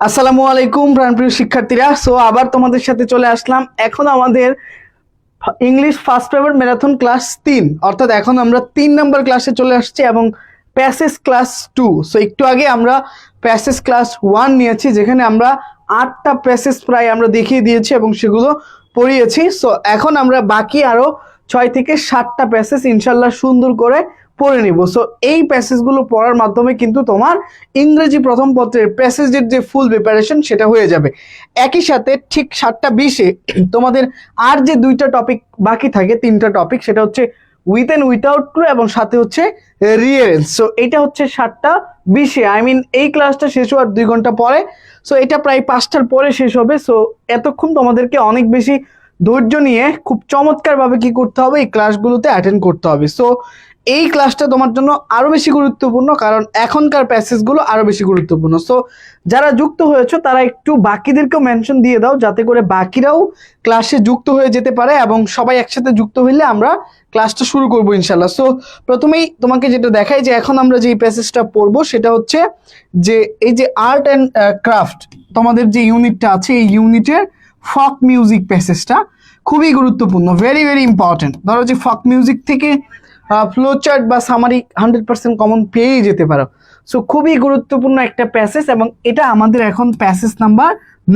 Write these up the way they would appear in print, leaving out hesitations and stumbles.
আসসালামু আলাইকুম প্রাণপ্রিয় শিক্ষার্থীরা। আবার তোমাদের সাথে চলে আসলাম। এখন আমাদের English first paper marathon class 3, অর্থাৎ এখন আমরা 3 নম্বর ক্লাসে চলে আসছি এবং প্যাসেজ ক্লাস 2। একটু আগে আমরা প্যাসেজ ক্লাস 1 নিয়েছি, যেখানে আমরা 8টা প্যাসেজ প্রায় আমরা দেখিয়ে দিয়েছি এবং সেগুলো পড়িয়েছি। এখন আমরা বাকি আরো 6 থেকে 7টা প্যাসেজ ইনশাল্লাহ সুন্দর করে পড়ে নিব। এই প্যাসেজগুলো পড়ার মাধ্যমে কিন্তু তোমার ইংরেজি প্রথম পত্রের প্যাসেজের যে ফুল প্রিপারেশন সেটা হয়ে যাবে। একই সাথে ঠিক 7টা 20-এ তোমাদের আর যে 2টা টপিক বাকি থাকে, 3টা টপিক, সেটা হচ্ছে উইথ এন্ড উইথাউট ক্লু এবং সাথে হচ্ছে রিয়ারেন্স। এটা হচ্ছে 7টা 20-এ, এই ক্লাসটা শেষ হওয়ার 2 ঘন্টা পরে। এটা প্রায় 5টার পরে শেষ হবে। এতক্ষণ তোমাদেরকে অনেক বেশি ধৈর্য নিয়ে খুব চমৎকার ভাবে কি করতে হবে, এই ক্লাসগুলোতে অ্যাটেন্ড করতে হবে। এই ক্লাসটা তোমার জন্য আরো বেশি গুরুত্বপূর্ণ, কারণ এখনকার প্যাসেজগুলো আরো বেশি গুরুত্বপূর্ণ। যারা যুক্ত হয়েছো তারা একটু বাকিদেরকেও মেনশন দিয়ে দাও, যাতে করে বাকিরাও ক্লাসে যুক্ত হয়ে যেতে পারে এবং সবাই একসাথে যুক্ত হইলে আমরা ক্লাসটা শুরু করবো ইনশাল্লাহ। প্রথমেই তোমাকে যেটা দেখাই যে এখন আমরা যে প্যাসেজটা পড়বো সেটা হচ্ছে যে এই যে আর্ট অ্যান্ড ক্রাফট, তোমাদের যে ইউনিটটা আছে এই ইউনিটের ফক মিউজিক প্যাসেজটা খুবই গুরুত্বপূর্ণ, ভেরি ভেরি ইম্পর্টেন্ট। ধরো যে ফক মিউজিক থেকে ফ্লো চার্ট বা সামারি 100% কমন পেয়েই যেতে পারো। খুবই গুরুত্বপূর্ণ একটা প্যাসেজ এবং এটা আমাদের এখন প্যাসেজ নাম্বার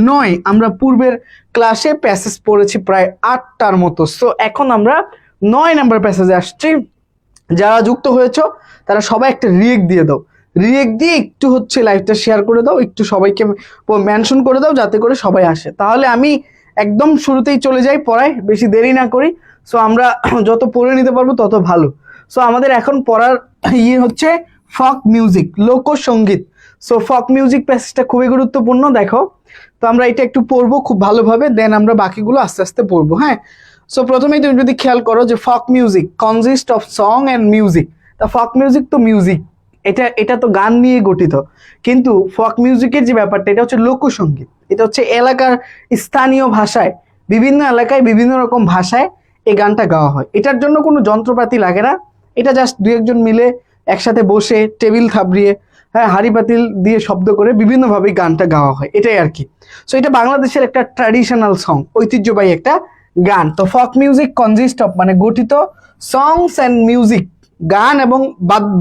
9। আমরা পূর্বের ক্লাসে প্যাসেজ পড়েছি প্রায় 8টার মতো। এখন আমরা 9 নাম্বার প্যাসেজে আসছি। যারা যুক্ত হয়েছো তারা সবাই একটা রিয়েক্ট দিয়ে দাও, রিয়েক্ট দিয়ে একটু হচ্ছে লাইভটা শেয়ার করে দাও, একটু সবাইকে মেনশন করে দাও যাতে করে সবাই আসে। তাহলে আমি একদম শুরুতেই চলে যাই পড়ায়, বেশি দেরি না করি। আমরা যত পড়ে নিতে পারবো তত ভালো। আমাদের এখন পড়ার হচ্ছে ফক মিউজিক, লোকসঙ্গীত। ফক মিউজিক প্যাসেজটা খুবই গুরুত্বপূর্ণ। দেখো, তো আমরা এটা একটু পড়বো খুব ভালোভাবে, দেন আমরা বাকিগুলো আস্তে আস্তে পড়বো। হ্যাঁ, প্রথমেই তুমি যদি খেয়াল করো যে ফক music consist of song and music. তা ফক মিউজিক তো মিউজিক, এটা তো গান নিয়ে গঠিত, কিন্তু ফক মিউজিকের যে ব্যাপারটা এটা হচ্ছে লোকসঙ্গীত। এটা হচ্ছে এলাকার স্থানীয় ভাষায়, বিভিন্ন এলাকায় বিভিন্ন রকম ভাষায় এই গানটা গাওয়া হয়। এটার জন্য কোনো যন্ত্রপাতি লাগে না, এটা জাস্ট 2-1 জন মিলে একসাথে বসে টেবিল থাবড়িয়ে, হ্যাঁ, হাড়ি পাতিল দিয়ে শব্দ করে বিভিন্নভাবে গানটা গাওয়া হয়, এটাই আর কি। এটা বাংলাদেশের একটা ট্র্যাডিশনাল সং, ঐতিহ্যবাহী একটা গান। তো ফক মিউজিক কনসিস্ট অফ মানে গঠিত, সংস অ্যান্ড মিউজিক গান এবং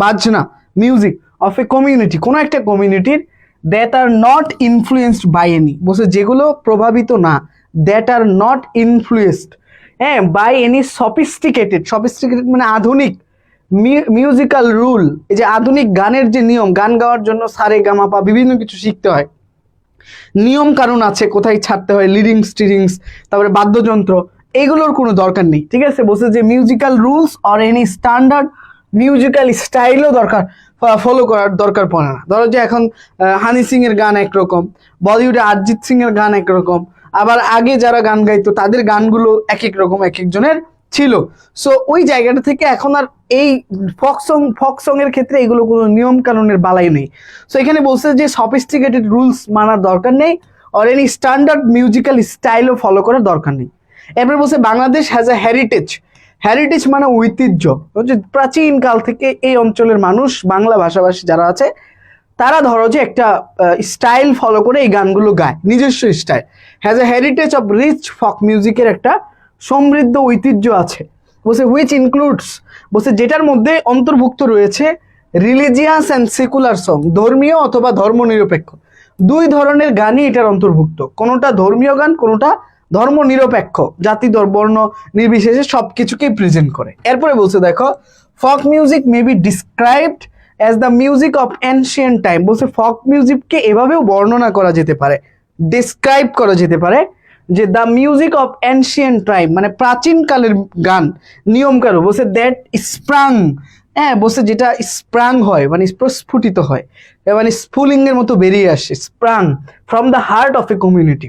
বাজনা মিউজিক অফ এ কমিউনিটি, কোনো একটা কমিউনিটির, that are not influenced by any, বলছে যেগুলো প্রভাবিত না, দ্যাট আর নট ইনফ্লুয়েন্সড, হ্যাঁ, বাই এনি সফিস্টিকেটেড মানে আধুনিক মিউজিক্যাল রুল। এই যে আধুনিক গানের যে নিয়ম, গান গাওয়ার জন্য সারে গামাপা বিভিন্ন কিছু শিখতে হয়, নিয়ম কারণ আছে, কোথায় ছাড়তে হয়, লিডিংস টিডিংস, তারপরে বাদ্যযন্ত্র, এইগুলোর কোনো দরকার নেই। ঠিক আছে, বলছে যে musical rules or any standard musical স্টাইলও ফলো করার দরকার পড়ে না। ধরো যে এখন হানি সিং এর গান একরকম, বলিউডে অরিজিৎ সিং এর গান একরকম, আবার আগে যারা গান গাইতো তাদের গানগুলো এক এক রকম, এক একজনের ছিল। ওই জায়গাটা থেকে এখন আর এই ফক সং এর ক্ষেত্রে এগুলো কোনো নিয়ম কানুনের বালাই নেই। এখানে বলছে যে সফিস্টিকেটেড রুলস মানার দরকার নেই, অর এনি স্ট্যান্ডার্ড মিউজিক্যাল স্টাইলও ফলো করার দরকার নেই। এরপরে বলছে বাংলাদেশ হ্যাজ এ হেরিটেজ মানে ঐতিহ্য। প্রাচীন কাল থেকে এই অঞ্চলের মানুষ, বাংলা ভাষাভাষী যারা আছে, তারা ধরো যে একটা স্টাইল ফলো করে এই গানগুলো গায়, নিজস্ব style. Has a heritage of rich folk মিউজিকের একটা সমৃদ্ধ ঐতিহ্য আছে। বলছে হুইচ ইনক্লুডস, বলছে যেটার মধ্যে অন্তর্ভুক্ত রয়েছে রিলিজিয়াস অ্যান্ড সেকুলার সং, ধর্মীয় অথবা ধর্মনিরপেক্ষ, 2 ধরনের গানই এটার অন্তর্ভুক্ত। কোনোটা ধর্মীয় গান, কোনোটা ধর্ম নিরপেক্ষ, জাতি বর্ণ নির্বিশেষে সবকিছুকেই প্রেজেন্ট করে। এরপরে বলছে দেখো, ফক music may be described as the music of ancient time. বলছে ফক মিউজিককে এভাবেও বর্ণনা করা যেতে পারে, ডিসক্রাইব করা যেতে পারে যে the music of ancient time মানে প্রাচীন কালের গান, নিয়ম কারো। বলছে দ্যাট স্প্রাং, হ্যাঁ, বলছে যেটা স্প্রাং হয় মানে প্রস্ফুটিত হয়, মানে স্ফুলিঙ্গের মতো বেরিয়ে আসে, স্প্রাং from the heart of a community,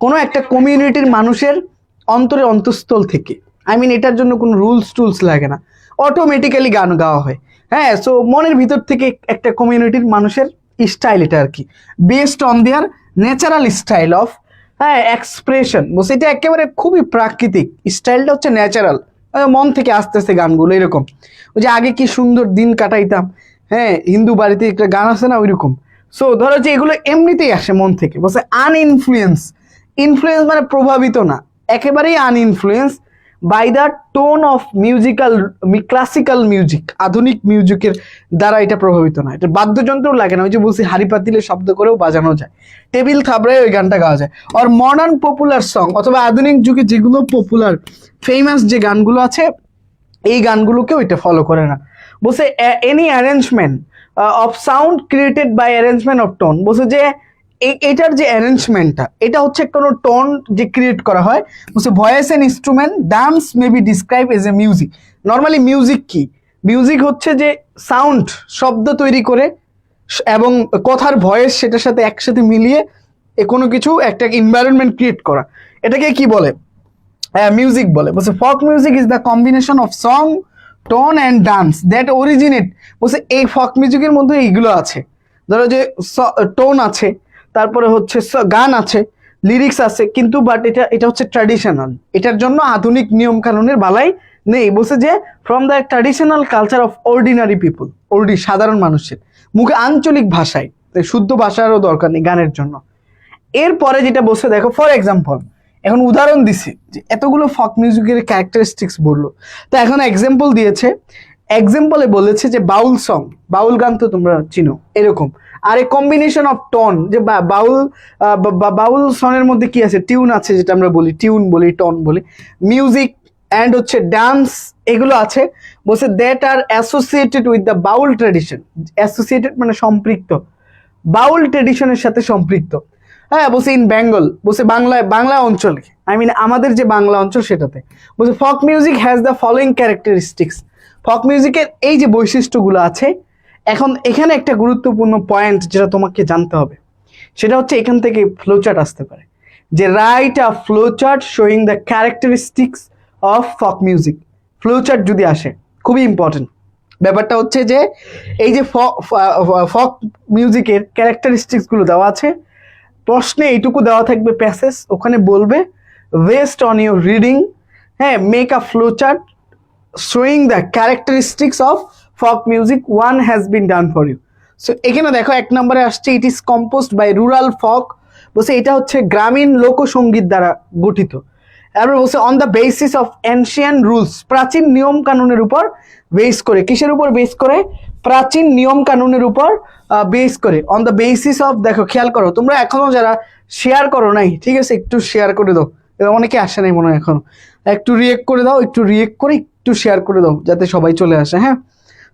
কোনো একটা কমিউনিটির মানুষের অন্তরের অন্তঃস্থল থেকে। এটার জন্য কোনো রুলস টুলস লাগে না, অটোমেটিক্যালি গান গাওয়া হয়। হ্যাঁ, মনের ভিতর থেকে একটা কমিউনিটির মানুষের স্টাইল এটা আর কি, based on their natural style of, হ্যাঁ, এক্সপ্রেশন। বলছে এটা একেবারে খুবই প্রাকৃতিক, স্টাইলটা হচ্ছে ন্যাচারাল, মন থেকে আস্তে আস্তে গানগুলো এরকম। ওই যে আগে কি সুন্দর দিন কাটাইতাম, হ্যাঁ, হিন্দু বাড়িতে একটা গান আছে না, ওইরকম। সো ধরো যে এগুলো এমনিতেই আসে মন থেকে, বলছে আনইনফ্লুয়েন্স। ইনফ্লুয়েন্স মানে প্রভাবিত না, একেবারেই uninfluence by the tone of musical classical music, আধুনিক মিউজিকের দ্বারা এটা প্রভাবিত না। এটা বাদ্যযন্ত্রও লাগে না, ওই যে বলছি হাড়ি পাতিলে শব্দ করেও বাজানো যায়, টেবিল থাবড়ায় ওই গানটা গাওয়া যায়। আর মডার্ন পপুলার সং অথবা আধুনিক যুগে যেগুলো পপুলার ফেমাস যে গানগুলো আছে এই গানগুলোকেও এটা ফলো করে না। বলছে any arrangement of sound created by arrangement of tone, বলছে যে এটার যে অ্যারেঞ্জমেন্টটা এটা হচ্ছে কোনো টোন যে ক্রিয়েট করা হয়। বলছে voice and instrument dance may be describe as a music. Normally music কি? মিউজিক হচ্ছে যে সাউন্ড, শব্দ তৈরি করে এবং কথার ভয়েস সেটার সাথে একসাথে মিলিয়ে কোনো কিছু একটা এনভায়রনমেন্ট ক্রিয়েট করা, এটাকে কি বলে? মিউজিক বলে। বলছে folk music is the combination of song, tone and dance that originate. বলছে এই ফক মিউজিকের মধ্যে এইগুলো আছে, ধরো যে টোন আছে, তারপরে হচ্ছে গান আছে, লিরিক্স আছে, কিন্তু বাট এটা হচ্ছে ট্র্যাডিশনাল, এটার জন্য আধুনিক নিয়ম কানুনের বালাই নেই। বলছে যে from the traditional culture of ordinary people, সাধারণ মানুষের মুখে আঞ্চলিক ভাষায়, শুদ্ধ ভাষারও দরকার নেই গানের জন্য। এরপরে যেটা বলছে দেখো, ফর এক্সাম্পল, এখন উদাহরণ দিছে যে এতগুলো ফক মিউজিকের ক্যারেক্টারিস্টিক্স বললো, তো এখন এক্সাম্পল দিয়েছে। এক্সাম্পলে বলেছে যে বাউল সং, বাউল গান তো তোমরা চিনো এরকম, আর এ কম্বিনেশন অফ টোন, যে বাউল সনের মধ্যে কি আছে? টিউন আছে, যেটা আমরা বলি টিউন বলি, টোন বলি, মিউজিক অ্যান্ড হচ্ছে ডান্স, এগুলো আছে। বলছে that R associated with the Baul tradition. Associated মানে সম্পৃক্ত, বাউল ট্র্যাডিশনের সাথে সম্পৃক্ত। হ্যাঁ, বলছে ইন বেঙ্গল, বলছে বাংলা অঞ্চলে, আই মিন আমাদের যে বাংলা অঞ্চল সেটাতে। বলছে folk music has the following characteristics. Folk মিউজিকের এই যে বৈশিষ্ট্যগুলো আছে, এখন এখানে একটা গুরুত্বপূর্ণ পয়েন্ট যেটা তোমাকে জানতে হবে, সেটা হচ্ছে এখান থেকে ফ্লোচার্ট আসতে পারে, যে write a flowchart showing the characteristics of folk music. Flowchart যদি আসে, খুবই ইম্পর্টেন্ট ব্যাপারটা হচ্ছে যে এই যে ফক মিউজিকের ক্যারেক্টারিস্টিক্সগুলো দেওয়া আছে, প্রশ্নে এইটুকু দেওয়া থাকবে প্যাসেজ, ওখানে বলবে বেসড অন ইউর রিডিং, হ্যাঁ, make a flowchart showing the characteristics of folk music, one has been done for you. So এখানে দেখো এক নম্বরে আসছে it is composed by rural folk, বলছে এটা হচ্ছে গ্রামীণ লোকসঙ্গীত দ্বারা গঠিত। তারপরে বলছে on the basis of ancient rules, প্রাচীন নিয়ম কানুনের উপর বেস করে। কিসের উপর বেস করে? প্রাচীন নিয়ম কানুনের উপর বেস করে। অন দ্য বেসিস অফ, দেখো খেয়াল করো তোমরা এখনো যারা শেয়ার করো নাই, ঠিক আছে, একটু শেয়ার করে দাও, অনেকে আসে নাই মনে হয় এখনো, একটু রিয়েক্ট করে দাও, একটু রিয়েক্ট করে একটু শেয়ার করে দাও যাতে সবাই চলে আসে। হ্যাঁ,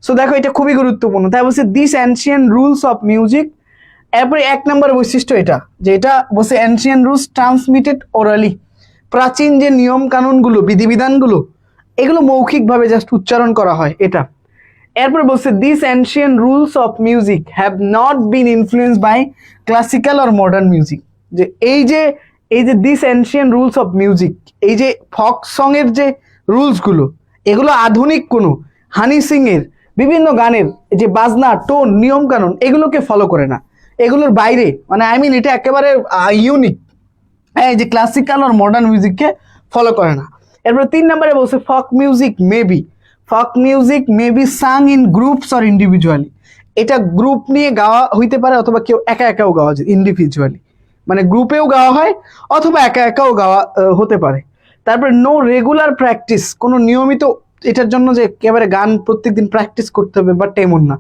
সো দেখো এটা খুবই গুরুত্বপূর্ণ। তাই বলছে this ancient rules of music. এরপরে এক নম্বর বৈশিষ্ট্য এটা, যে এটা বলছে অ্যানশিয়ান রুলস ট্রান্সমিটেড ওরালি, প্রাচীন যে নিয়ম কানুনগুলো, বিধিবিধানগুলো, এগুলো মৌখিকভাবে জাস্ট উচ্চারণ করা হয় এটা। এরপরে বলছে this ancient rules of music have not been influence by classical or modern music. যে এই যে this ancient rules of music, এই যে ফক সং এর যে রুলসগুলো, এগুলো আধুনিক কোনো হানি সিং এর বিভিন্ন গানের যে বাজনা, টোন, নিয়ম কানুন, এগুলোকে ফলো করে না, এগুলোর বাইরে, মানে আই মিন এটা একেবারে ইউনিক, এই যে ক্লাসিক্যাল আর মডার্ন মিউজিককে ফলো করে না। এরপরে 3 নম্বরে বলছে folk music May be sung in groups or individually. এটা গ্রুপ নিয়ে গাওয়া হইতে পারে, অথবা কেউ একা একাও গাওয়া যায়, ইন্ডিভিজুয়ালি মানে গ্রুপেও গাওয়া হয় অথবা একা একাও গাওয়া হতে পারে। তারপরে নো রেগুলার প্র্যাকটিস, কোনো নিয়মিত এটার জন্য যে একেবারে গান প্রত্যেকদিন প্র্যাকটিস করতে হবে বাট এমন না,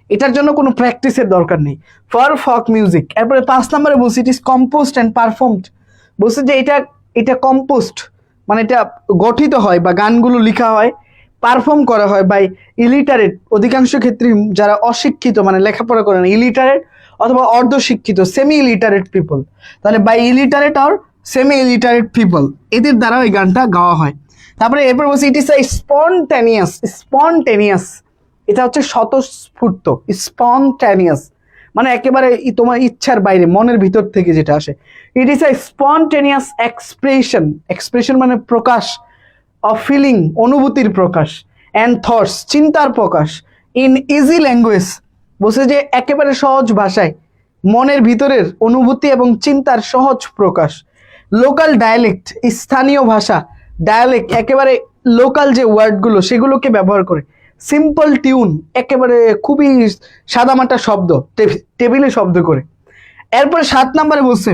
এটার জন্য কোনো প্র্যাকটিসের দরকার নেই ফর ফক মিউজিক। এরপরে 5 নম্বরে বলছি ইট ইজ কম্পোজড অ্যান্ড পারফর্মড। বলছে যে এটা কম্পোস্ট মানে এটা গঠিত হয় বা গানগুলো লেখা হয়, পারফর্ম করা হয় বাই ইলিটারেট, অধিকাংশ ক্ষেত্রে যারা অশিক্ষিত মানে লেখাপড়া করে না, ইলিটারেট অথবা অর্ধশিক্ষিত, সেমি ইলিটারেট পিপল। তাহলে by illiterate or semi illiterate people, এদের দ্বারা ওই গানটা গাওয়া হয়। তারপরে এরপর বলছি ইট ইস এ স্পন্টেনিয়াস, এটা হচ্ছে স্বতঃস্ফূর্ত, স্পন্টেনিয়াস মানে একেবারে তোমার ইচ্ছার বাইরে, মনের ভিতর থেকে যেটা আসে। ইট ইস এ স্পন্টেনিয়াস এক্সপ্রেশন মানে প্রকাশ, অফ ফিলিং অনুভূতির প্রকাশ, অ্যান্ড থটস চিন্তার প্রকাশ, ইন ইজি ল্যাঙ্গুয়েজ, বলছে যে একেবারে সহজ ভাষায় মনের ভিতরের অনুভূতি এবং চিন্তার সহজ প্রকাশ। লোকাল ডায়ালেক্ট স্থানীয় ভাষা, ডায়ালেক্ট একেবারে লোকাল যে ওয়ার্ডগুলো সেগুলোকে ব্যবহার করে। সিম্পল টিউন, একেবারে খুবই সাদামাটা শব্দ, টেবিলে শব্দ করে। এরপরে 7 নম্বরে বলছে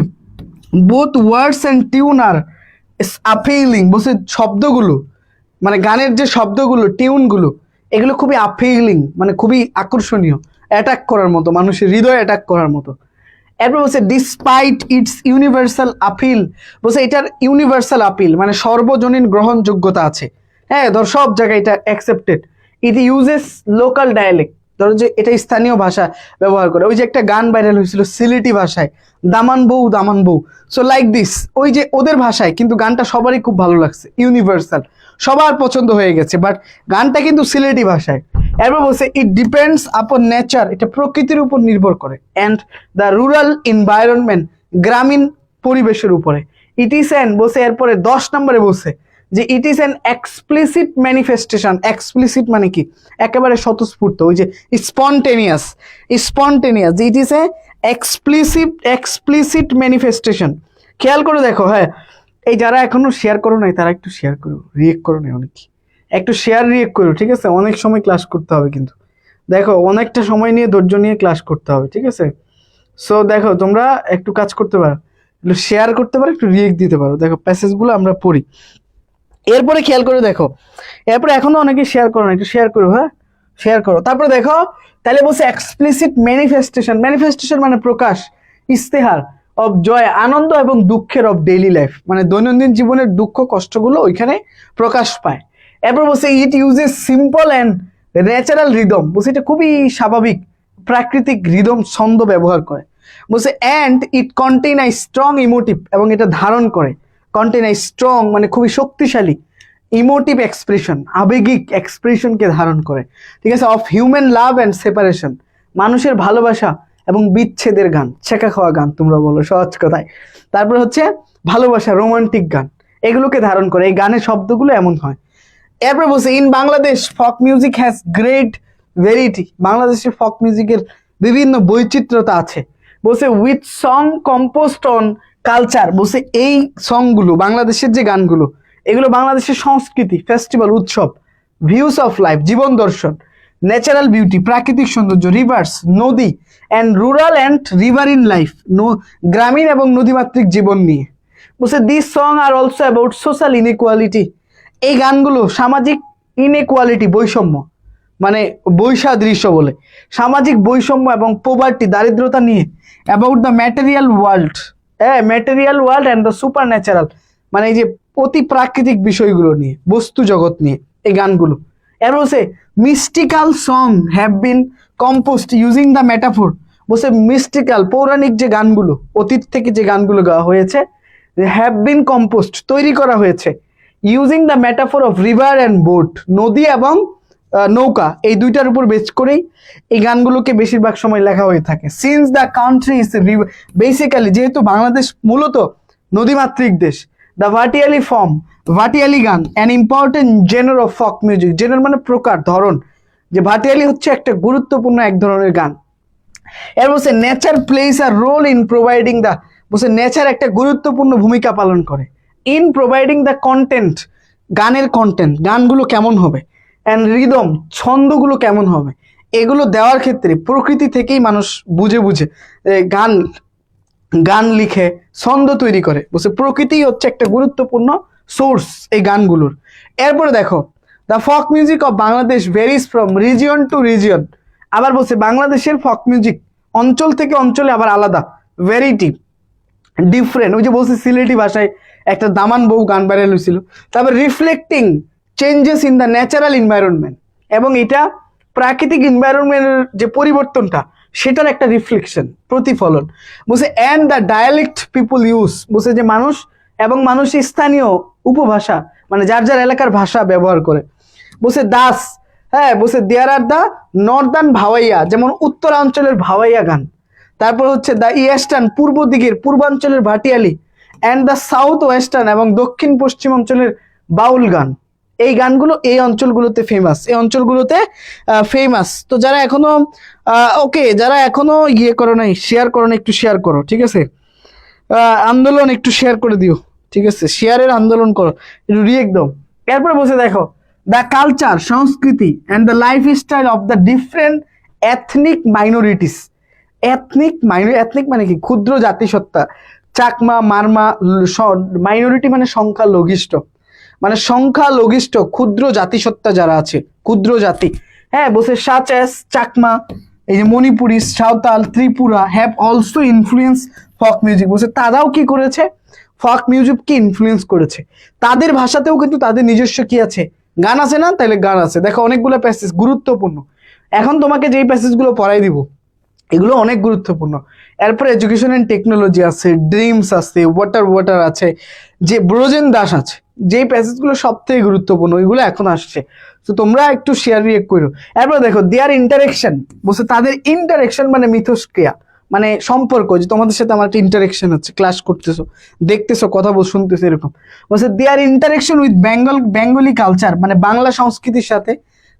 বোথ ওয়ার্ডস অ্যান্ড টিউন আর আপিলিং, বলছে শব্দগুলো মানে গানের যে শব্দগুলো টিউনগুলো এগুলো খুবই আপিলিং, মানে খুবই আকর্ষণীয়, অ্যাটাক করার মতো, মানুষের হৃদয় অ্যাটাক করার মতো। এরপর বলছে ডিসপাইট ইটস ইউনিভার্সাল আপিল, বলছে এটার ইউনিভার্সাল আপিল মানে সর্বজনীন গ্রহণযোগ্যতা আছে। হ্যাঁ, ধর সব জায়গায় এটা accepted. It uses local dialect, ধরো যে এটা স্থানীয় ভাষা ব্যবহার করে। ওই যে একটা গান ভাইরাল হয়েছিল সিলেটি ভাষায়, দামান বউ দামান বউ, সো লাইক দিস, ওই যে ওদের ভাষায়, কিন্তু গানটা সবারই খুব ভালো লাগছে, ইউনিভার্সাল, সবার পছন্দ হয়ে গেছে, বাট গানটা কিন্তু সিলেটি ভাষায়। এরপর বলছে ইট ডিপেন্ডস আপন নেচার, এটা প্রকৃতির উপর নির্ভর করে, অ্যান্ড দ্য রুরাল এনভায়রনমেন্ট, গ্রামীণ পরিবেশের উপরে। ইট ইজ অ্যান, বলছে এরপরে 10 নম্বরে বলছে যে it is an explicit manifestation. Explicit মানে কি, একেবারে স্বতঃস্ফূর্ত, ওই যে spontaneous, spontaneous, it is a explicit manifestation. খেয়াল করে দেখো, হ্যাঁ এই যারা এখনো শেয়ার করো নাই তারা একটু শেয়ার করো, রিয়েক্ট করো নাই অনেক, একটু শেয়ার রিয়েক্ট করো, ঠিক আছে? অনেক সময় ক্লাস করতে হবে, কিন্তু দেখো অনেকটা সময় নিয়ে ধৈর্য নিয়ে ক্লাস করতে হবে, ঠিক আছে? সো দেখো তোমরা একটু কাজ করতে পারো, একটু শেয়ার করতে পারো, একটু রিয়েক্ট দিতে পারো। দেখো প্যাসেজগুলো আমরা পড়ি, এরপরে খেয়াল করে দেখো, এরপরে এখনো অনেকে শেয়ার করো না, একটু শেয়ার করো, হ্যাঁ শেয়ার করো। তারপরে দেখো তাহলে বলছে এক্সপ্লিসিট ম্যানিফেস্টেশন, ম্যানিফেস্টেশন মানে প্রকাশ, ইস্তেহার অফ জয়, আনন্দ এবং দুঃখের অফ ডেইলি লাইফ, মানে দৈনন্দিন জীবনের দুঃখ কষ্টগুলো ওইখানে প্রকাশ পায়। এরপর বলছে it uses simple and natural rhythm, বলছে এটা খুবই স্বাভাবিক প্রাকৃতিক রিদম ছন্দ ব্যবহার করে। বলছে and it contain I strong emotive, এবং এটা ধারণ করে, কন্টেইন আই স্ট্রং মানে খুবই শক্তিশালী, ইমোটিভ এক্সপ্রেশন, আবেগিক এক্সপ্রেশনকে ধারণ করে, ঠিক আছে? Of human love and separation, মানুষের ভালোবাসা এবং বিচ্ছেদের গান, ছেঁকা খাওয়া গান তোমরা বলো সহজ কথায়। তারপর হচ্ছে ভালোবাসা, রোমান্টিক গান, এগুলোকে ধারণ করে, এই গানের শব্দগুলো এমন হয়। এরপর বলছে ইন বাংলাদেশ ফক মিউজিক হ্যাজ গ্রেট ভেরিটি, বাংলাদেশের ফক মিউজিকের বিভিন্ন বৈচিত্র্যতা আছে। বলছে with song composed on culture, বলছে এই সংগুলো, বাংলাদেশের যে গানগুলো, এগুলো বাংলাদেশের সংস্কৃতি, ফেস্টিভ্যাল, উৎসব, ভিউস অফ লাইফ, জীবন দর্শন, ন্যাচারাল বিউটি, প্রাকৃতিক সৌন্দর্য, রিভার্স, নদী, and rural and river in life, গ্রামীণ এবং নদীমাতৃক জীবন নিয়ে। বলছে this song are also about social inequality, এই গানগুলো সামাজিক ইনইকুয়ালিটি, বৈষম্য মানে বৈসাদৃশ্য বলে, সামাজিক বৈষম্য এবং পোভার্টি, দারিদ্রতা নিয়ে, অ্যাবাউট দ্য ম্যাটেরিয়াল ওয়ার্ল্ড, হ্যাঁ material world and the super natural, মানে এই যে অতি প্রাকৃতিক বিষয়গুলো নিয়ে, বস্তু জগৎ নিয়ে এই গানগুলো। এর বলছে mystical song have been composed using the metaphor, বলছে মিস্টিক্যাল পৌরাণিক যে গানগুলো, অতীত থেকে যে গানগুলো গাওয়া হয়েছে, হ্যাভ বিন কম্পোজড তৈরি করা হয়েছে, using the metaphor of river and boat, নদী এবং নৌকা, এই দুইটার উপর বেস করেই এই গানগুলোকে বেশিরভাগ সময় লেখা হয়ে থাকে। Since the country is basically, যেহেতু বাংলাদেশ মূলত নদীমাতৃক দেশ, দ্য ভাটিয়ালি ফর্ম, ভাটিয়ালি গান an important genre of folk music, genre মানে প্রকার, ধরন, যে ভাটিয়ালি হচ্ছে একটা গুরুত্বপূর্ণ এক ধরনের গান। এর বলছে nature plays a role in providing the, বলছে নেচার একটা গুরুত্বপূর্ণ ভূমিকা পালন করে, ইন প্রোভাইডিং দ্য কন্টেন্ট, গানের কন্টেন্ট, গানগুলো কেমন হবে, অ্যান্ড রিদম, ছন্দগুলো কেমন হবে, এগুলো দেওয়ার ক্ষেত্রে প্রকৃতি থেকেই মানুষ বুঝে বুঝে গান গান লিখে ছন্দ তৈরি করে। বলছে প্রকৃতি হচ্ছে একটা গুরুত্বপূর্ণ সোর্স এই গানগুলোর। এরপরে দেখো the folk music of Bangladesh varies from region to region, আবার বলছে বাংলাদেশের ফক মিউজিক অঞ্চল থেকে অঞ্চলে আবার আলাদা, ভেরিটি, ডিফারেন্ট। ওই যে বলছে সিলেটি ভাষায় একটা দামান বউ গান ভাইরাল হয়েছিল। তারপর reflecting changes in the natural environment, এবং এটা প্রাকৃতিক এনভায়রনমেন্টের যে পরিবর্তনটা সেটার একটা রিফ্লেকশন, প্রতিফলন। বলছে and the dialect people use, বলছে যে মানুষ এবং মানুষ স্থানীয় উপভাষা মানে যার যার এলাকার ভাষা ব্যবহার করে। বলছে দাস, হ্যাঁ বলছে দেয়ার আর দ্য নর্দার্ন ভাওয়াইয়া, যেমন উত্তরাঞ্চলের ভাওয়াইয়া গান, তারপর হচ্ছে দ্য ইয়েস্টার্ন পূর্ব দিকের পূর্বাঞ্চলের ভাটিয়ালি, অ্যান্ড দ্য সাউথ ওয়েস্টার্ন এবং দক্ষিণ পশ্চিম অঞ্চলের বাউল গান। এই গানগুলো এই অঞ্চলগুলোতে ফেমাস, এই অঞ্চলগুলোতে ফেমাস। তো যারা এখনো ওকে, যারা এখনো ইয়ে করো নাই, শেয়ার করো না, একটু শেয়ার করো, ঠিক আছে? আন্দোলন একটু শেয়ার করে দিও, ঠিক আছে? শেয়ারের আন্দোলন করো, একটু রিয়েক্ট দাও। এরপরে বসে দেখো দ্য কালচার, সংস্কৃতি and the lifestyle of the different ethnic minorities. Ethnic মানে কি? ক্ষুদ্র জাতিসত্তা, চাকমা, মারমা, মাইনরিটি মানে সংখ্যালঘিষ্ঠ, মানে সংখ্যালঘিষ্ঠ ক্ষুদ্র জাতিসত্তা যারা আছে, ক্ষুদ্র জাতি। হ্যাঁ, বলছে সাচ অ্যাজ চাকমা, এই যে Manipuri, Santal, Tripura have also influence folk music. বলছে তারাও কি করেছে? ফক মিউজিককে ইনফ্লুয়েন্স করেছে। তাদের ভাষাতেও কিন্তু তাদের নিজস্ব কি আছে? গান আছে না? তাহলে গান আছে। দেখো অনেকগুলো প্যাসেজ গুরুত্বপূর্ণ, এখন তোমাকে যেই প্যাসেজগুলো পড়াই দিব এগুলো অনেক গুরুত্বপূর্ণ। এরপর এডুকেশন অ্যান্ড টেকনোলজি আছে, ড্রিমস আছে, ওয়াটার আছে, যে ব্রজেন দাস আছে, যেই প্যাসেজগুলো সব থেকে গুরুত্বপূর্ণ ওইগুলো এখন আসছে। তো তোমরা একটু শেয়ার রিয়েক্ট করো। এরপর দেখো দেয়ার ইন্টারেকশন, বলছে তাদের ইন্টারেকশন মানে মিথস্ক্রিয়া, মানে সম্পর্ক, যে তোমাদের সাথে আমার একটা ইন্টারেকশন হচ্ছে, ক্লাস করতেছো, দেখতেছো, কথা বল, শুনতেছো, এরকম। বলছে দেয়ার ইন্টারেকশন উইথ বেঙ্গলি কালচার, মানে বাংলা সংস্কৃতির সাথে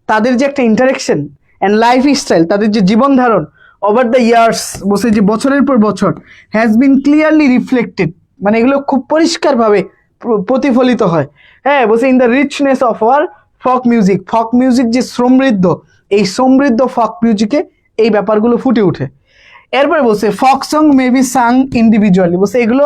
তাদের যে একটা ইন্টারেকশন অ্যান্ড লাইফ স্টাইল, তাদের যে জীবন ধারণ ওভার দ্য ইয়ার্স, বলছে যে বছরের পর বছর, হ্যাজ বিন ক্লিয়ারলি রিফ্লেক্টেড, মানে এগুলো খুব পরিষ্কারভাবে প্রতিফলিত হয়। হ্যাঁ, বলছে in the richness of our ফক মিউজিক, ফক মিউজিক যে সমৃদ্ধ, এই সমৃদ্ধ ফক মিউজিকে এই ব্যাপারগুলো ফুটে ওঠে। এরপরে বলছে folk song may be sung individually, বলছে এগুলো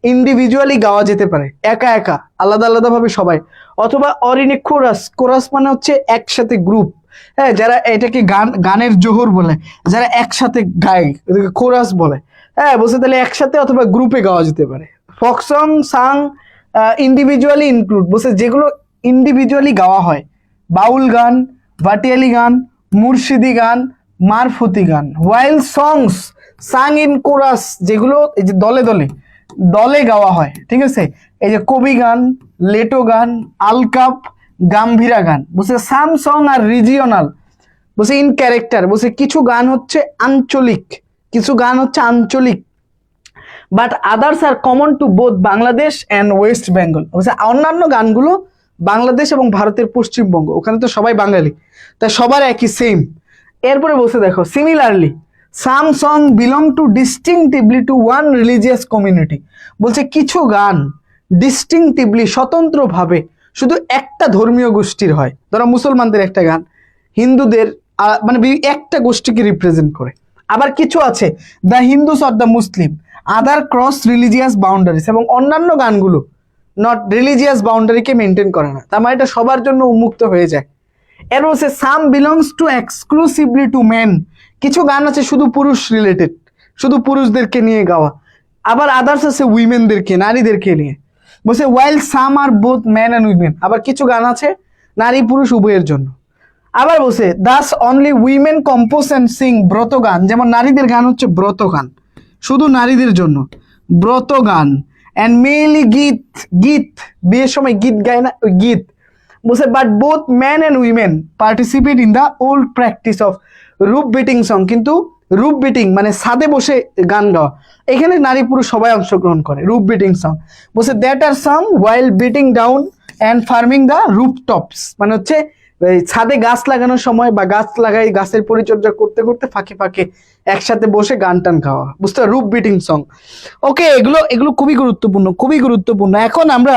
ইন্ডিভিজুয়ালি গাওয়া যেতে পারে, একা একা, আলাদা আলাদা ভাবে সবাই, অথবা or in a chorus. Chorus মানে হচ্ছে একসাথে গ্রুপ, হ্যাঁ, যারা এটাকে গানের জোহর বলে, যারা একসাথে গায় এটাকে কোরাস বলে। হ্যাঁ, বলছে তাহলে একসাথে অথবা গ্রুপে গাওয়া যেতে পারে। ফক সং সাং ইন্ডিভিজুয়ালি ইনক্লুড, বলছে যেগুলো ইন্ডিভিজুয়ালি গাওয়া হয়, বাউল গান, ভাটিয়ালি গান, মুর্শিদি গান, মারফতি গান। ওয়াইল সংস সাং ইন কোরাস, যেগুলো এই যে দলে দলে দলে গাওয়া হয়, ঠিক আছে, এই যে কবি গান, লেটো গান, আলকাপ, গাম্ভীরা গান। বলছে সাম সং আর রিজিওনাল, বলছে ইন ক্যারেক্টার, বলছে কিছু গান হচ্ছে আঞ্চলিক, কিছু গান হচ্ছে আঞ্চলিক, but others are common to both Bangladesh and West Bengal. বলছে অন্যান্য গানগুলো বাংলাদেশ এবং ভারতের পশ্চিমবঙ্গ, ওখানে তো সবাই বাঙালি, তাই সবার একই সেম। এরপরে বলছে দেখো similarly some song belong to distinctively to one religious community, বলছে কিছু গান ডিস্টিংটিভলি স্বতন্ত্রভাবে শুধু একটা ধর্মীয় গোষ্ঠীর হয়, ধরো মুসলমানদের একটা গান হিন্দুদের মানে একটা গোষ্ঠীকে রিপ্রেজেন্ট করে। আবার কিছু আছে the Hindus or the Muslim other cross religious boundaries, এবং অন্যান্য গানগুলো নট রিলিজিয়াস বাউন্ডারিকে মেনটেন করে না, তার মানে এটা সবার জন্য উন্মুক্ত হয়ে যায়। এর হচ্ছে some belongs to exclusively to men, কিছু গান আছে শুধু পুরুষ রিলেটেড, শুধু পুরুষদেরকে নিয়ে গাওয়া। আবার আদার্স আছে উইমেনদেরকে, নারীদেরকে নিয়ে। বলছে ওয়াইল সাম আর বোথ ম্যান অ্যান্ড উইমেন, আবার কিছু গান আছে নারী পুরুষ উভয়ের জন্য। আবার বলছে Das only women compose and sing, ব্রত গান, যেমন নারীদের গান হচ্ছে ব্রত গান, শুধু নারীদের জন্য ব্রত গান। অ্যান্ড মেনলি গীত, গীত বিয়ের সময় গীত গায় না, ওই গীত। বলছে but both man and women participate in the old practice of রুপ বিটিং সং, কিন্তু রুপ বিটিং মানে ছাদে বসে গান গাওয়া, এখানে নারী পুরুষ সবাই অংশগ্রহণ করে রুপ বিটিং সং। বলছে that are song while beating down and farming the roof tops, মানে হচ্ছে ছাদে গাছ লাগানোর সময় বা গাছ লাগাই গাছের পরিচর্যা করতে করতে ফাঁকে ফাঁকে একসাথে বসে গান টান গাওয়া, বুঝতে রুপ বিটিং সং। ওকে, এগুলো এগুলো খুবই গুরুত্বপূর্ণ, খুবই গুরুত্বপূর্ণ। এখন আমরা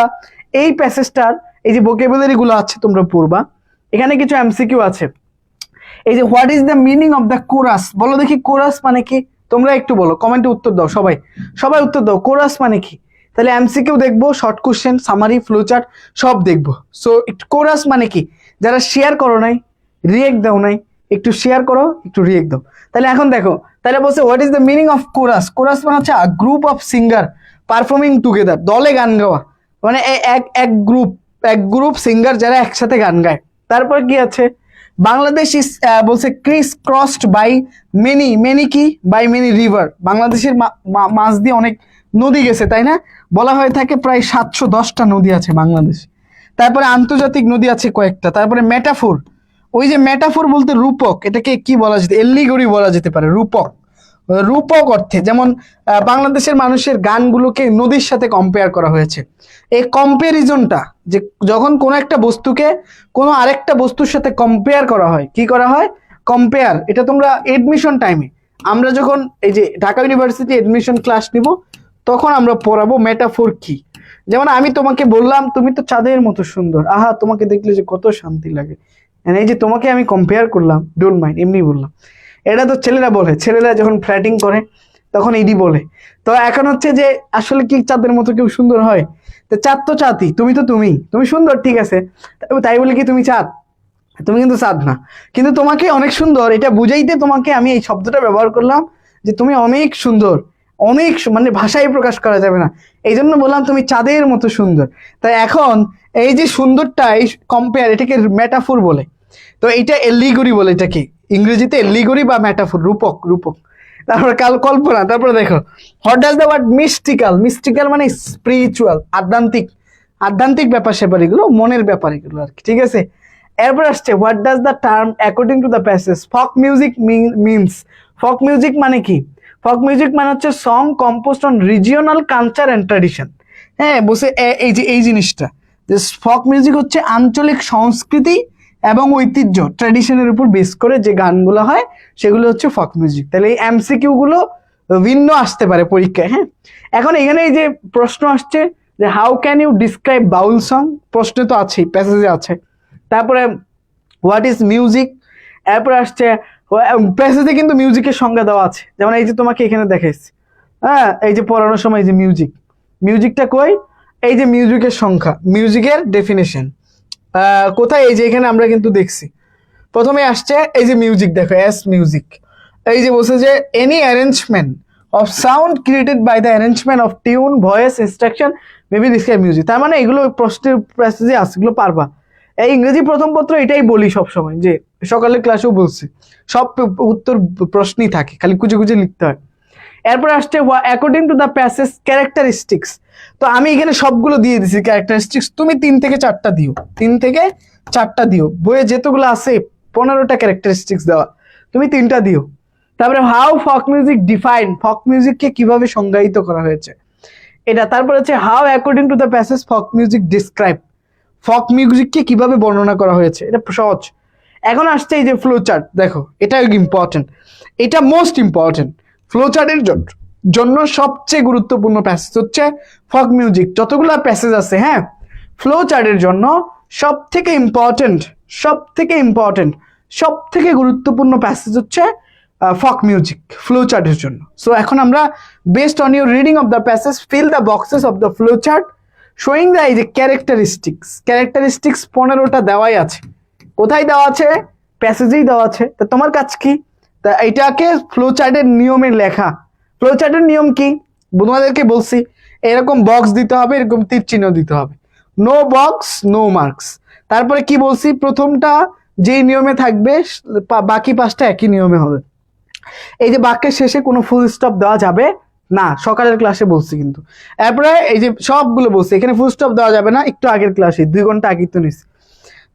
এই প্যাসেজটার এই যে ভোকাবুলারি গুলো আছে তোমরা পড়বা, এখানে কিছু এমসিকিউ আছে। এই যে what is the meaning of the chorus, বলো দেখি কোরাস মানে কি, তোমরা একটু বলো, কমেন্টে উত্তর দাও, সবাই সবাই উত্তর দাও, কোরাস মানে কি। তাহলে এমসিকিউ দেখবো, শর্ট কোশ্চেন, সামারি, ফ্লোচার্ট সব দেখবো। সো একটু কোরাস মানে কি, যারা শেয়ার করো নাই, রিয়েক্ট দাও নাই, একটু শেয়ার করো, একটু রিয়েক্ট দাও। তাহলে এখন দেখো, তাহলে বলছে what is the meaning of chorus. Chorus মানে হচ্ছে group of singer performing together, দলে গান গাওয়া, মানে এক গ্রুপ সিঙ্গার যারা একসাথে গান গায়। তারপর কি আছে, বাংলাদেশ ইজ বলছে ক্রিস ক্রসড বাই মেনি কি বাই মেনি রিভার, বাংলাদেশের মাঝ দিয়ে অনেক নদী গেছে, তাই না, বলা হয়ে থাকে প্রায় 710টা নদী আছে বাংলাদেশ। তারপরে আন্তর্জাতিক নদী আছে কয়েকটা। তারপরে মেটাফোর, ওই যে মেটাফোর বলতে রূপক, এটাকে কি বলা যেতে, এল্লিগরি বলা যেতে পারে, রূপক, রূপক অর্থে। যেমন বাংলাদেশের মানুষের গানগুলোকে নদীর সাথে কম্পেয়ার করা হয়েছে। এই কম্পারিজনটা, যে যখন কোনো একটা বস্তুকে কোনো আরেকটা বস্তুর সাথে কম্পেয়ার করা হয়, কি করা হয়, কম্পেয়ার। এটা তোমরা এডমিশন টাইমে, আমরা যখন এই যে ঢাকা ইউনিভার্সিটি এডমিশন ক্লাস নিব তখন আমরা পড়াবো মেটাফোর কি। যেমন আমি তোমাকে বললাম তুমি তো চাঁদের মতো সুন্দর, আহা তোমাকে দেখলে যে কত শান্তি লাগে। এই যে তোমাকে আমি কম্পেয়ার করলাম, ডোন্ট মাইন্ড, এমনি বললাম। এটা তো ছেলেরা বলে, ছেলেরা যখন ফ্ল্যাটিং করে তখন এডি বলে। তো এখন হচ্ছে যে আসলে কি চাঁদের মতো কেউ সুন্দর হয়? তো চাঁদ তো চাঁদই, তুমি তো তুমি সুন্দর, ঠিক আছে, তাই বলে কি তুমি চাঁদ? তুমি কিন্তু চাঁদ না। কিন্তু তোমাকে অনেক সুন্দর এটা বুঝাইতে তোমাকে আমি এই শব্দটা ব্যবহার করলাম, যে তুমি অনেক সুন্দর, অনেক মানে ভাষায় প্রকাশ করা যাবে না, এই জন্য বললাম তুমি চাঁদের মতো সুন্দর। তাই এখন এই যে সুন্দরটা, এই কম্পেয়ার, এটাকে মেটাফোর বলে। তো এইটা এলিগরি বলে, এটাকে ইংরেজিতে এলিগরি বা মেটাফোর, রূপক, রূপক। তারপরে কল্পনা, তারপরে দেখো what does the word mystical, mystical মানে স্পিরিচুয়াল, আধ্যাত্মিক, আধ্যাত্মিক ব্যাপার স্যাপার, এগুলো মনের ব্যাপার এগুলো আর কি, ঠিক আছে। এরপর আসছে what does the term according to the passage folk music means. ফক মিউজিক মানে কি? ফক মিউজিক মানে হচ্ছে song composed on regional culture and tradition. হ্যাঁ, বসে এই যে এই জিনিসটা, যে ফক মিউজিক হচ্ছে আঞ্চলিক সংস্কৃতি এবং ঐতিহ্য, ট্র্যাডিশনের উপর বেস করে যে গানগুলো হয় সেগুলো হচ্ছে ফক মিউজিক। তাহলে এই এমসিকিউ গুলো ভিন্ন আসতে পারে পরীক্ষায়। হ্যাঁ, এখন এখানে এই যে প্রশ্ন আসছে যে how can you describe Baul song, প্রশ্নে তো আছেই, প্যাসেজে আছে। তারপরে হোয়াট ইজ মিউজিক, এরপর আসছে প্যাসেজে কিন্তু মিউজিকের সংজ্ঞা দেওয়া আছে, যেমন এই যে তোমাকে এখানে দেখাইছি, হ্যাঁ, এই যে পড়ানোর সময় যে মিউজিক, মিউজিকটা কই, এই যে মিউজিকের সংখ্যা, মিউজিকের ডেফিনেশন কোথায়, এই যে এখানে আমরা কিন্তু দেখছি। প্রথমে আসছে এই যে মিউজিক, দেখো এস মিউজিক, এই যে বলছে যে any arrangement of sound created by the arrangement of tune voice instruction maybe describe music. তার মানে এগুলো প্রশ্নের প্যাসেজে আছে, এগুলো পারবা। এই ইংরেজি প্রথম পত্র এটাই বলি সবসময়, যে সকালের ক্লাসেও বলছি, সব উত্তর প্রশ্নই থাকে, খালি খুঁজে খুঁজে লিখতে হয়। এরপর আসছে according to the passage characteristics. তো আমি এখানে সবগুলো দিয়ে দিছি ক্যারেক্টারিস্টিক্স, তুমি 3 থেকে 4টা দিও, 3 থেকে 4টা দিও, বইয়ে যেতগুলো আছে 15টা ক্যারেক্টারিস্টিক্স দেওয়া, তুমি 3টা দিও। তারপরে হাউ ফক মিউজিক ডিফাইন, ফক মিউজিককে কিভাবে সংজ্ঞায়িত করা হয়েছে এটা। তারপর হচ্ছে how according to the passage folk music describe, folk মিউজিককে কিভাবে বর্ণনা করা হয়েছে, এটা সহজ। এখন আসছে এই যে ফ্লো চার্ট, দেখো এটা ইম্পর্টেন্ট, এটা মোস্ট ইম্পর্টেন্ট। ফ্লো চার্টের জন্য সবচেয়ে গুরুত্বপূর্ণ প্যাসেজ হচ্ছে ফক মিউজিক, যতগুলো প্যাসেজ আছে, হ্যাঁ, ফ্লো চার্টের জন্য সব থেকে ইম্পর্টেন্ট, সব থেকে ইম্পর্টেন্ট, সব থেকে গুরুত্বপূর্ণ প্যাসেজ হচ্ছে ফক মিউজিক ফ্লো চার্টের জন্য। সো এখন আমরা based on your reading of the passage fill the boxes of the flow chart showing the এই যে ক্যারেক্টারিস্টিক্স, ক্যারেক্টারিস্টিক্স 15টা দেওয়াই আছে। কোথায় দেওয়া আছে? প্যাসেজেই দেওয়া আছে। তা তোমার কাজ কি? তা এটাকে ফ্লো চার্টের নিয়মে লেখা। ফ্লো চার্টের নিয়ম কি তোমাদেরকে বলছি, এরকম বক্স দিতে হবে, এরকম তীর চিহ্ন দিতে হবে, নো বক্স নো মার্কস। তারপরে কি বলছি, প্রথমটা যেই নিয়মে থাকবে বাকি 5টা একই নিয়মে হবে। এই যে বাক্যের শেষে কোনো ফুল স্টপ দেওয়া যাবে না, সকালের ক্লাসে বলছি কিন্তু। এরপরে এই যে সবগুলো বলছি, এখানে ফুল স্টপ দেওয়া যাবে না, একটু আগের ক্লাসে 2 ঘন্টা আগে তো নিছি।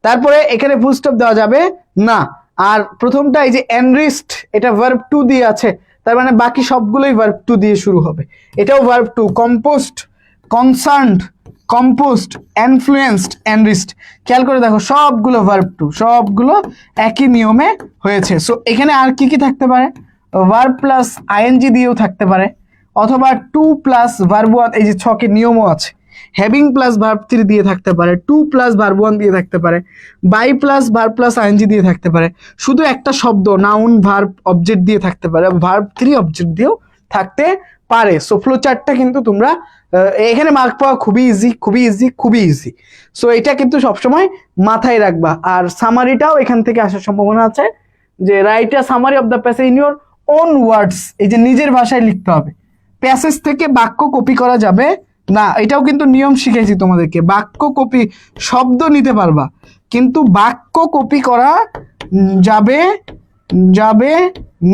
তারপরে এখানে ফুল স্টপ দেওয়া যাবে না। আর প্রথমটা এই যে এনরিস্ট, এটা ভার্ব টু দিয়ে আছে, তার মানে বাকি সবগুলোই ভার্ব টু দিয়ে শুরু হবে, এটাও verb two. Composed, concerned, composed, influenced, enriched, খেয়াল করে দেখো সবগুলো ভার্ব টু, সবগুলো একই নিয়মে হয়েছে। সো এখানে আর কি কি থাকতে পারে, ভার্ব প্লাস আইএনজি দিয়েও থাকতে পারে, অথবা টু প্লাস ভার্ব ওয়ান, এই যে ছকের নিয়মও আছে, হ্যাভিং প্লাস ভার্ব 3 দিয়ে থাকতে পারে, টু প্লাস ভার্ব 1 দিয়ে থাকতে পারে, by plus verb plus ING দিয়ে থাকতে পারে, শুধু একটা শব্দ নাউন ভার্ব অবজেক্ট দিয়ে থাকতে পারে, ভার্ব 3 অবজেক্ট দিয়েও থাকতে পারে। সো ফ্লো চার্টটা কিন্তু তোমরা এখানে মার্ক পাওয়া খুবই ইজি, খুবই ইজি, খুবই ইজি। সো এটা কিন্তু সবসময় মাথায় রাখবা। আর সামারিটাও এখান থেকে আসার সম্ভাবনা আছে, যে write a summary of the passage in your own words, এই যে নিজের ভাষায় লিখতে হবে, প্যাসেজ থেকে বাক্য কপি করা যাবে না। এটাও কিন্তু নিয়ম শিখেছি তোমাদেরকে, বাক্য কপি, শব্দ নিতে পারবা কিন্তু বাক্য কপি করা যাবে যাবে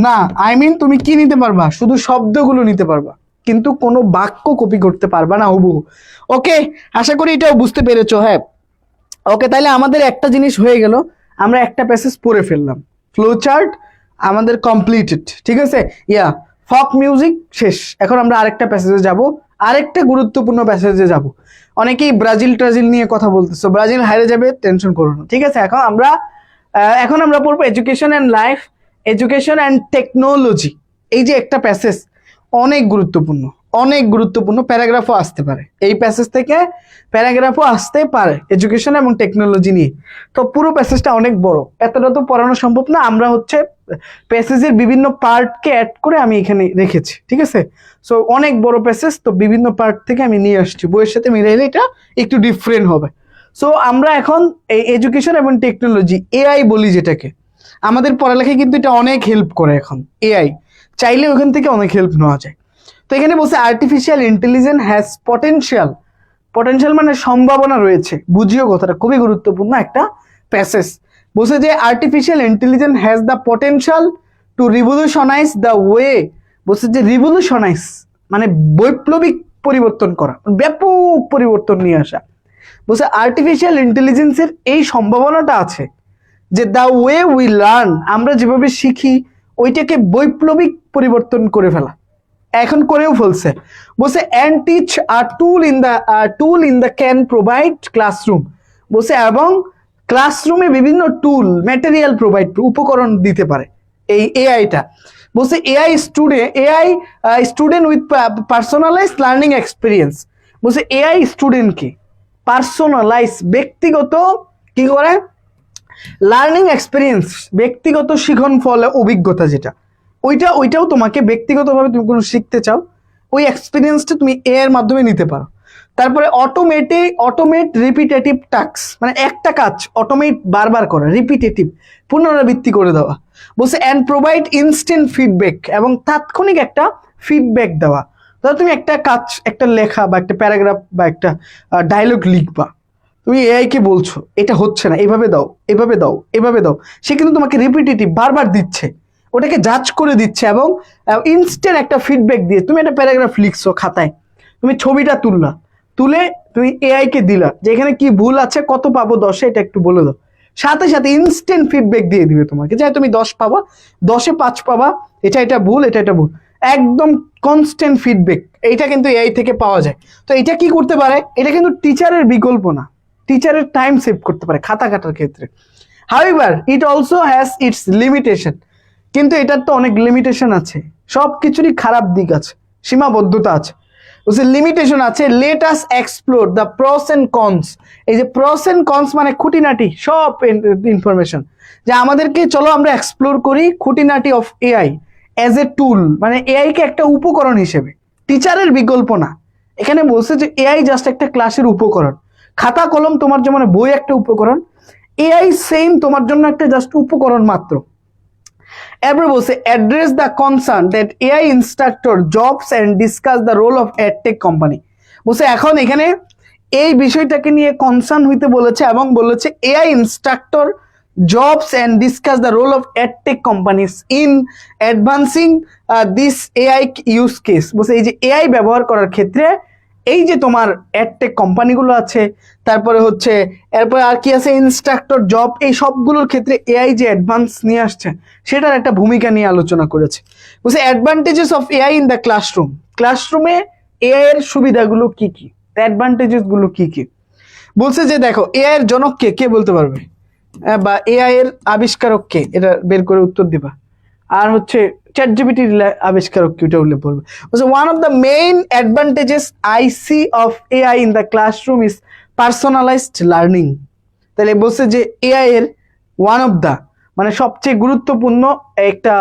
না। আই মিন তুমি কি নিতে পারবা, শুধু শব্দগুলো নিতে পারবা, কিন্তু কোনো বাক্য কপি করতে পারবা না হুবহু। ওকে, আশা করি এটাও বুঝতে পেরেছো। হ্যাঁ, ওকে, তাহলে আমাদের একটা জিনিস হয়ে গেল, আমরা একটা প্যাসেজ পড়ে ফেললাম, ফ্লো চার্ট আমাদের কমপ্লিটেড, ঠিক আছে। ইয়া, ফক মিউজিক শেষ। এখন আমরা আরেকটা প্যাসেজে যাব, আরেকটা গুরুত্বপূর্ণ প্যাসেজে যাব। অনেকেই ব্রাজিল ট্রাজিল নিয়ে কথা বলতেছো, ব্রাজিল হারে যাবে, টেনশন করো না, ঠিক আছে। এখন আমরা পড়বো education and life, education and technology. এই যে একটা প্যাসেজ অনেক গুরুত্বপূর্ণ, অনেক গুরুত্বপূর্ণ, প্যারাগ্রাফও আসতে পারে, এই প্যাসেজ থেকে প্যারাগ্রাফও আসতে পারে এডুকেশন এবং টেকনোলজি নিয়ে। তো পুরো প্যাসেজটা অনেক বড়, এতটা তো পড়ানো সম্ভব না, আমরা হচ্ছে প্যাসেজের বিভিন্ন পার্টকে অ্যাড করে আমি এখানে রেখেছি, ঠিক আছে। সো অনেক বড় প্যাসেজ, তো বিভিন্ন পার্ট থেকে আমি নিয়ে আসছি, বইয়ের সাথে মিলাইলে এটা একটু ডিফারেন্ট হবে। সো আমরা এখন এই এডুকেশন এবং টেকনোলজি, এআই বলি যেটাকে, আমাদের পড়ালেখায় কিন্তু এটা অনেক হেল্প করে। এখন এআই চাইলে ওখান থেকে অনেক হেল্প নেওয়া যায়। তো এখানে বলছে artificial intelligence has potential, potential মানে সম্ভাবনা রয়েছে, বুঝিও কথাটা, খুবই গুরুত্বপূর্ণ একটা প্যাসেজ। বলছে যে artificial intelligence has the potential to revolutionize the way, বলছে যে রিভলিউশনাইজ মানে বৈপ্লবিক পরিবর্তন করা, ব্যাপক পরিবর্তন নিয়ে আসা। বলছে আর্টিফিশিয়াল ইন্টেলিজেন্সের এই সম্ভাবনাটা আছে যে দ্য ওয়ে উই লার্ন, আমরা যেভাবে শিখি ওইটাকে বৈপ্লবিক পরিবর্তন করে ফেলা, এখন করেও ফেলছে। বলছে and teach tool in the can provide classroom, বলছে এবং ক্লাসরুমে বিভিন্ন টুল ম্যাটেরিয়াল প্রোভাইড, উপকরণ দিতে পারে এই এআইটা। বলছে AI student with personalize learning experience, বলছে এআই স্টুডেন্টকে পার্সোনালাইজ, ব্যক্তিগত কি করে, লার্নিং এক্সপিরিয়েন্স, ব্যক্তিগত শিখন ফল অভিজ্ঞতা যেটা, ওইটাও তোমাকে ব্যক্তিগতভাবে তুমি কোনো শিখতে চাও, ওই এক্সপিরিয়েন্সটা তুমি এ এর মাধ্যমে নিতে পারো। তারপরে অটোমেট রিপিটেটিভ টাস্ক, মানে একটা কাজ অটোমেট বারবার করা, রিপিটেটিভ পুনরাবৃত্তি করে দেওয়া। বলছে অ্যান্ড প্রোভাইড ইনস্ট্যান্ট ফিডব্যাক, এবং তাৎক্ষণিক একটা ফিডব্যাক দেওয়া। ধরো তুমি একটা কাজ, একটা লেখা বা একটা প্যারাগ্রাফ বা একটা ডায়লগ লিখবা, তুমি এআই কে বলছো এটা হচ্ছে না, এভাবে দাও, এভাবে দাও, এভাবে দাও, সে কিন্তু তোমাকে রিপিটেটিভ বারবার দিচ্ছে, ওটাকে জাজ করে দিচ্ছে, এবং ইনস্ট্যান্ট একটা ফিডব্যাক দিয়ে তুমি একটা প্যারাগ্রাফ লিখছো খাতায়, তুমি ছবিটা তুলে তুমি এআই কে দিলা যে এখানে কি ভুল আছে, কত পাবো 10-এ, এটা একটু বলে দাও, সাথে সাথে ইনস্ট্যান্ট ফিডব্যাক দিয়ে দিবে তোমাকে, যে তুমি 10 পাবা, 10-এ 5 পাবা, এটা ভুল, এটা ভুল, একদম কনস্ট্যান্ট ফিডব্যাক। এইটা কিন্তু এআই থেকে পাওয়া যায়। তো এটা কি করতে পারে, এটা কিন্তু টিচারের বিকল্প না, টিচারের টাইম সেভ করতে পারে খাতা কাটার ক্ষেত্রে। However it also has its limitation, কিন্তু এটার তো অনেক লিমিটেশন আছে, সব কিছুরই খারাপ দিক আছে, সীমাবদ্ধতা আছে, বলছে লিমিটেশন আছে। Let us explore the pros and cons, এই যে প্রস এন্ড কনস মানে খুঁটিনাটি সব ইনফরমেশন, যে আমাদেরকে চলো আমরা এক্সপ্লোর করি খুঁটিনাটি অফ এআই অ্যাজ এ টুল, মানে এআই কে একটা উপকরণ হিসেবে, টিচারের বিকল্প না। এখানে বলছে যে এআই জাস্ট একটা ক্লাসের উপকরণ, খাতা কলম তোমার যেমন বই একটা উপকরণ, এআই সেম তোমার জন্য একটা জাস্ট উপকরণ মাত্র। এরপর বলছে address the concern that AI instructor jobs and discuss the role of edtech company, বলছে এখন এখানে এই বিষয়টাকে নিয়ে কনসার্ন হইতে বলেছে, এবং বলেছে AI instructor jobs and discuss the role of edtech companies in advancing this AI use case. বলছে এই যে এআই ব্যবহার করার ক্ষেত্রে এই যে তোমার এডটেক কোম্পানিগুলো আছে, তারপরে হচ্ছে এরপরে আর কি আছে, ইনস্ট্রাক্টর জব, এই সবগুলোর ক্ষেত্রে এআই যে অ্যাডভান্স নিয়ে আসছে সেটার একটা ভূমিকা নিয়ে আলোচনা করেছে। বলছে advantages of AI in the classroom, ক্লাসরুমে এআই এর সুবিধাগুলো কি কি, অ্যাডভান্টেজেস গুলো কি কি। বলছে যে দেখো এআই এর জনক কে, কে বলতে পারবে, বা এআই এর আবিষ্কারক কে, এটা বের করে উত্তর দিবা। আর হচ্ছে চ্যাট জিপিটি আবিষ্কারক কি, ওটা উল্লেখ করবে। One of the main advantages I see of AI in the classroom is personalised learning. তাহলে বলছে যে এআই এর ওয়ান অফ দ্য মানে সবচেয়ে গুরুত্বপূর্ণ একটা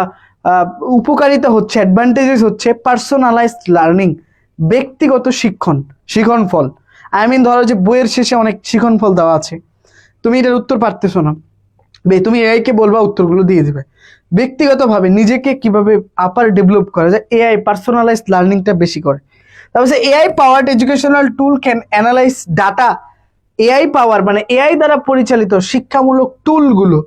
উপকারিতা হচ্ছে, অ্যাডভান্টেজেস হচ্ছে পার্সোনালাইজড লার্নিং, ব্যক্তিগত শিখন ফল। আই মিন ধরো যে বইয়ের শেষে অনেক শিখন ফল দেওয়া আছে, তুমি এটার উত্তর পারতেছো না, তুমি এআই কে বলবা উত্তরগুলো দিয়ে দিবে। ব্যক্তিগতভাবে নিজেকে কিভাবে আপার ডেভেলপ করা যায়, এআই পার্সোনালাইজড লার্নিংটা বেশি করে। তারপরে AI powered educational tool can analyse data, AI পাওয়ার মানে এআই দ্বারা পরিচালিত শিক্ষামূলক টুলগুলো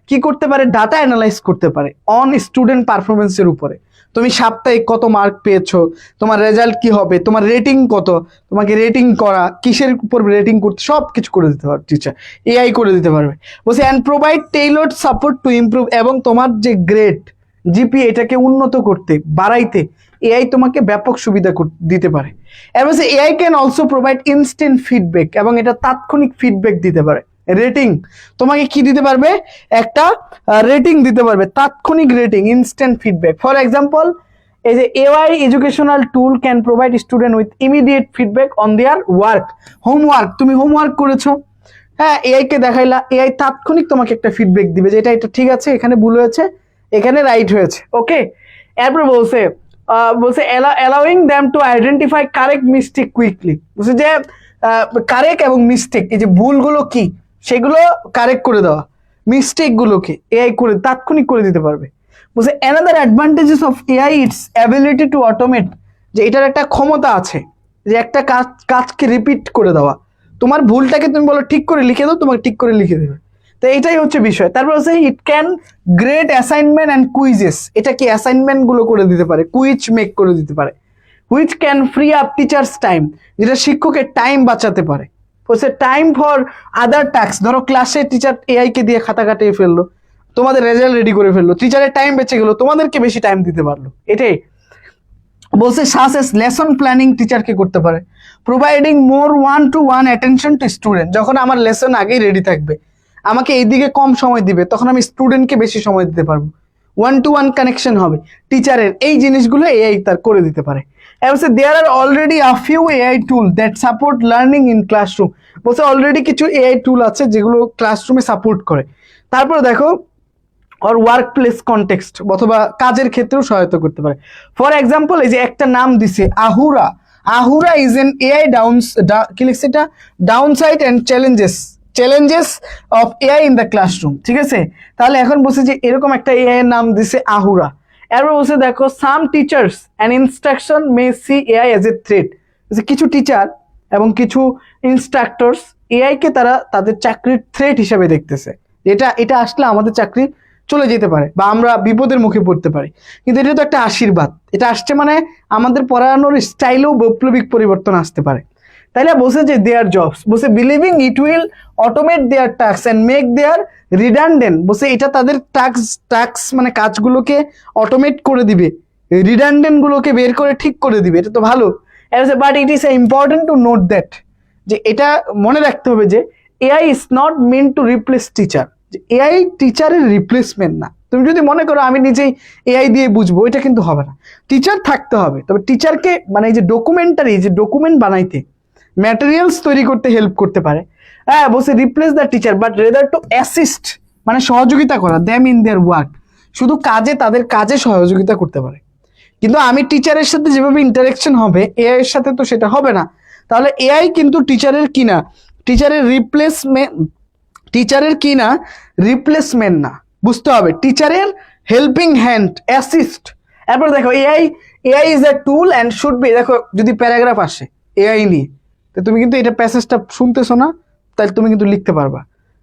কি করতে পারে, ডাটা অ্যানালাইজ করতে পারে অন স্টুডেন্ট পারফরমেন্সের উপরে। তুমি সাপ্তাহিক কত মার্ক পেয়েছো, তোমার রেজাল্ট কি হবে, তোমার রেটিং কত, তোমাকে রেটিং করা, কিসের উপর রেটিং করতে, সব কিছু করে দিতে পারবে টিচার, এআই করে দিতে পারবে। বলছে and provide টেইলর্ড support to improve, এবং তোমার যে গ্রেড জিপি এটাকে উন্নত করতে বাড়াইতে এআই তোমাকে ব্যাপক সুবিধা দিতে পারে। এবার AI can also provide instant feedback, এবং এটা তাৎক্ষণিক ফিডব্যাক দিতে পারে। রেটিং তোমাকে কি দিতে পারবে, একটা রেটিং দিতে পারবে, তাৎক্ষণিক rating, instant feedback. For example এই যে AI educational tool can provide student with immediate feedback on their work. Homework, তুমি হোমওয়ার্ক করেছো, হ্যাঁ এআই কে দেখাইলা, এআই তাৎক্ষণিক তোমাকে একটা ফিডব্যাক দিবে যে এটা ঠিক আছে, এখানে ভুল হয়েছে, এখানে রাইট হয়েছে। ওকে, এরপর বলছে allowing them to identify correct mistake quickly. বলছে যে কারেক্ট এবং মিস্টেক, এই যে ভুলগুলো কি সেগুলো কারেক্ট করে দেওয়া, মিস্টেক গুলোকে এআই করে তাৎক্ষণিক করে দিতে পারবে। বলছে another advantages of AI it's ability to automate, যে এটার একটা ক্ষমতা আছে যে একটা কাজকে রিপিট করে দেওয়া। তোমার ভুলটাকে তুমি বলো ঠিক করে লিখে দাও, তোমাকে ঠিক করে লিখে দেবে। তো এটাই হচ্ছে বিষয়। তারপর হচ্ছে it can grade assignment and quizzes, এটা কি অ্যাসাইনমেন্ট গুলো করে দিতে পারে, কুইজ মেক করে দিতে পারে। Which can free up teachers time, যেটা শিক্ষকের টাইম বাঁচাতে পারে। বলছে টাইম ফর আদার টাস্ক, ধরো ক্লাসে টিচার এআই কে দিয়ে খাতা কাটিয়ে ফেললো, তোমাদের রেজাল্ট রেডি করে ফেললো, টিচারের টাইম বেঁচে গেলো, তোমাদেরকে বেশি টাইম দিতে পারলো। এটাই বলছে সাস এস লেসন প্ল্যানিং টিচারকে করতে পারে, providing more 1-to-1 attention to student. যখন আমার লেসন আগেই রেডি থাকবে, আমাকে এইদিকে কম সময় দিবে, তখন আমি স্টুডেন্টকে বেশি সময় দিতে পারবো, 1-to-1 কানেকশন হবে টিচারের। এই জিনিসগুলো এআই তার করে দিতে পারে। বলছে there are already a few AI tool that support learning in classroom. বলছে অলরেডি কিছু এআই টুল আছে যেগুলো ক্লাসরুমে সাপোর্ট করে। তারপর দেখো অর ওয়ার্ক প্লেস কনটেক্সট, অথবা কাজের ক্ষেত্রেও সহায়তা করতে পারে। ফর এক্সাম্পল এই যে একটা নাম দিছে Ahura, Ahura is an AI কি লিখছে এটা, down side and challenges of AI in the classroom. ঠিক আছে, তাহলে এখন বলছে যে এরকম একটা এআই এর নাম দিছে আহুরা। এরপর বলছে দেখো some teachers and instruction may see AI as a threat. কিছু টিচার এবং কিছু ইনস্ট্রাক্টরস এআই কে তারা তাদের চাকরির থ্রেট হিসেবে দেখতেছে, এটা আসলে আমাদের চাকরি চলে যেতে পারে বা আমরা বিপদের মুখে পড়তে পারি। কিন্তু এটা তো একটা আশীর্বাদ, এটা আসছে মানে আমাদের পড়ানোর স্টাইলেও বৈপ্লবিক পরিবর্তন আসতে পারে। তাইলে বলছে যে দেয়ার জবস, বলছে believing it will automate their task and make their redundant. বলছে এটা তাদের টাস্ক মানে কাজগুলোকে অটোমেট করে দিবে, রিডান্ডেন্ট গুলোকে বের করে ঠিক করে দিবে, এটা তো ভালো। But it is important to note that, যে এটা মনে রাখতে হবে যে AI is not meant to replace teacher, AI টিচারের রিপ্লেসমেন্ট না। তুমি যদি মনে করো আমি নিজেই এআই দিয়ে বুঝবো, এটা কিন্তু হবে না, টিচার থাকতে হবে। তবে টিচারকে মানে এই যে ডকুমেন্টারি, যে ডকুমেন্ট বানাইতে, ম্যাটেরিয়ালস তৈরি করতে হেল্প করতে পারে। হ্যাঁ বলছে replace the teacher but rather two assist, মানে সহযোগিতা করা, দ্যাম ইন দেয়ার ওয়ার্ক, শুধু কাজে তাদের কাজে সহযোগিতা করতে পারে। কিন্তু আমি টিচারের সাথে যেভাবে ইন্টারেকশন হবে এআই এর সাথে তো সেটা হবে না। তাহলে এআই কিন্তু টিচারের কিনা, টিচারের রিপ্লেসমেন্ট না, বুঝতে হবে টিচারের হেল্পিং হ্যান্ড, অ্যাসিস্ট। এরপর দেখো AI is a tool and should be, দেখো যদি প্যারাগ্রাফ আসে এআই নিয়ে, তো তুমি কিন্তু এটা প্যাসেজটা শুনতেছো না, তাহলে তুমি কিন্তু লিখতে পারবা,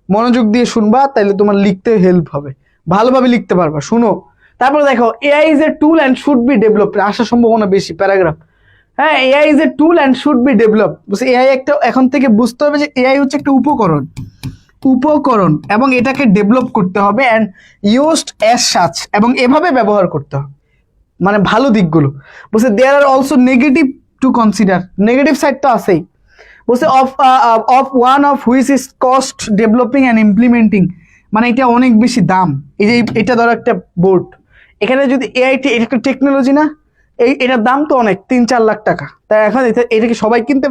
মনোযোগ দিয়ে শুনবা, তাহলে তোমার লিখতে হেল্প হবে, ভালোভাবে লিখতে পারবা, শুনো। তারপর দেখো AI is a tool and should be develop, আসার সম্ভাবনা বেশি প্যারাগ্রাফ। হ্যাঁ AI is a tool and should be develop, বলছে এআই একটা, এখন থেকে বুঝতে হবে যে এআই হচ্ছে একটা উপকরণ এবং এটাকে ডেভেলপ করতে হবে অ্যান্ড ইউজড অ্যাজ সাচ, এবং এভাবে ব্যবহার করতে হবে, মানে ভালো দিকগুলো। বলছে there are also negative to consider, negative side তো আছেই। বলছে of one of which is cost developing and implementing, মানে এটা অনেক বেশি দাম। এই যে এটা ধরো একটা বোর্ড, এখানে যদি এআইটি, এটা একটা টেকনোলজি না, এটার দাম তো অনেক, 3-4 লাখ টাকা। তাই এখন এটা কি সবাই কিনতে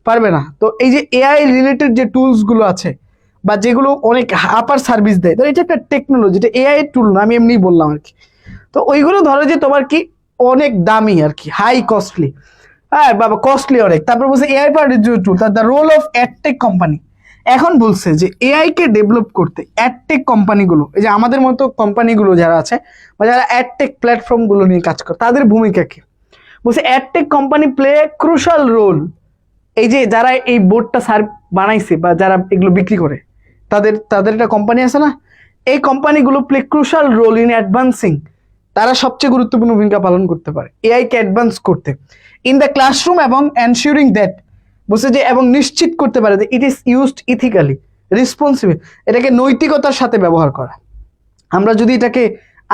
পারবে না। তো এই যে এআই রিলেটেড যে টুলস গুলো আছে বা যেগুলো অনেক আপার সার্ভিস দেয়, তো এটা একটা টেকনোলজি, এটা এআই এর টুল না, আমি এমনি বললাম আর কি। তো ওইগুলো ধরো যে তোমার কি অনেক দামি আর কি, হাই কস্টলি, হ্যাঁ বাবা কস্টলি অনেক। তারপর বলছে AI part tool, the role of edtech company. এখন বলছে যে এআই কে ডেভেলপ করতে অ্যাডটেক কোম্পানিগুলো, এই যে আমাদের মতো কোম্পানিগুলো যারা আছে বা যারা অ্যাডটেক প্ল্যাটফর্ম গুলো নিয়ে কাজ করে, তাদের ভূমিকা কি। বলছে edtech company play crucial role, এই যে যারা এই বোর্ডটা বানাইছে বা যারা এগুলো বিক্রি করে, তাদের একটা কোম্পানি আছে না, এই কোম্পানিগুলো play crucial role in advancing, তারা সবচেয়ে গুরুত্বপূর্ণ ভূমিকা পালন করতে পারে এআই কে অ্যাডভান্স করতে ইন দ্য ক্লাসরুম এবং এনশিওরিং দ্যাট, বলছে যে এবং নিশ্চিত করতে পারে যে it is used ethically responsible, এটাকে নৈতিকতার সাথে ব্যবহার করা। আমরা যদি এটাকে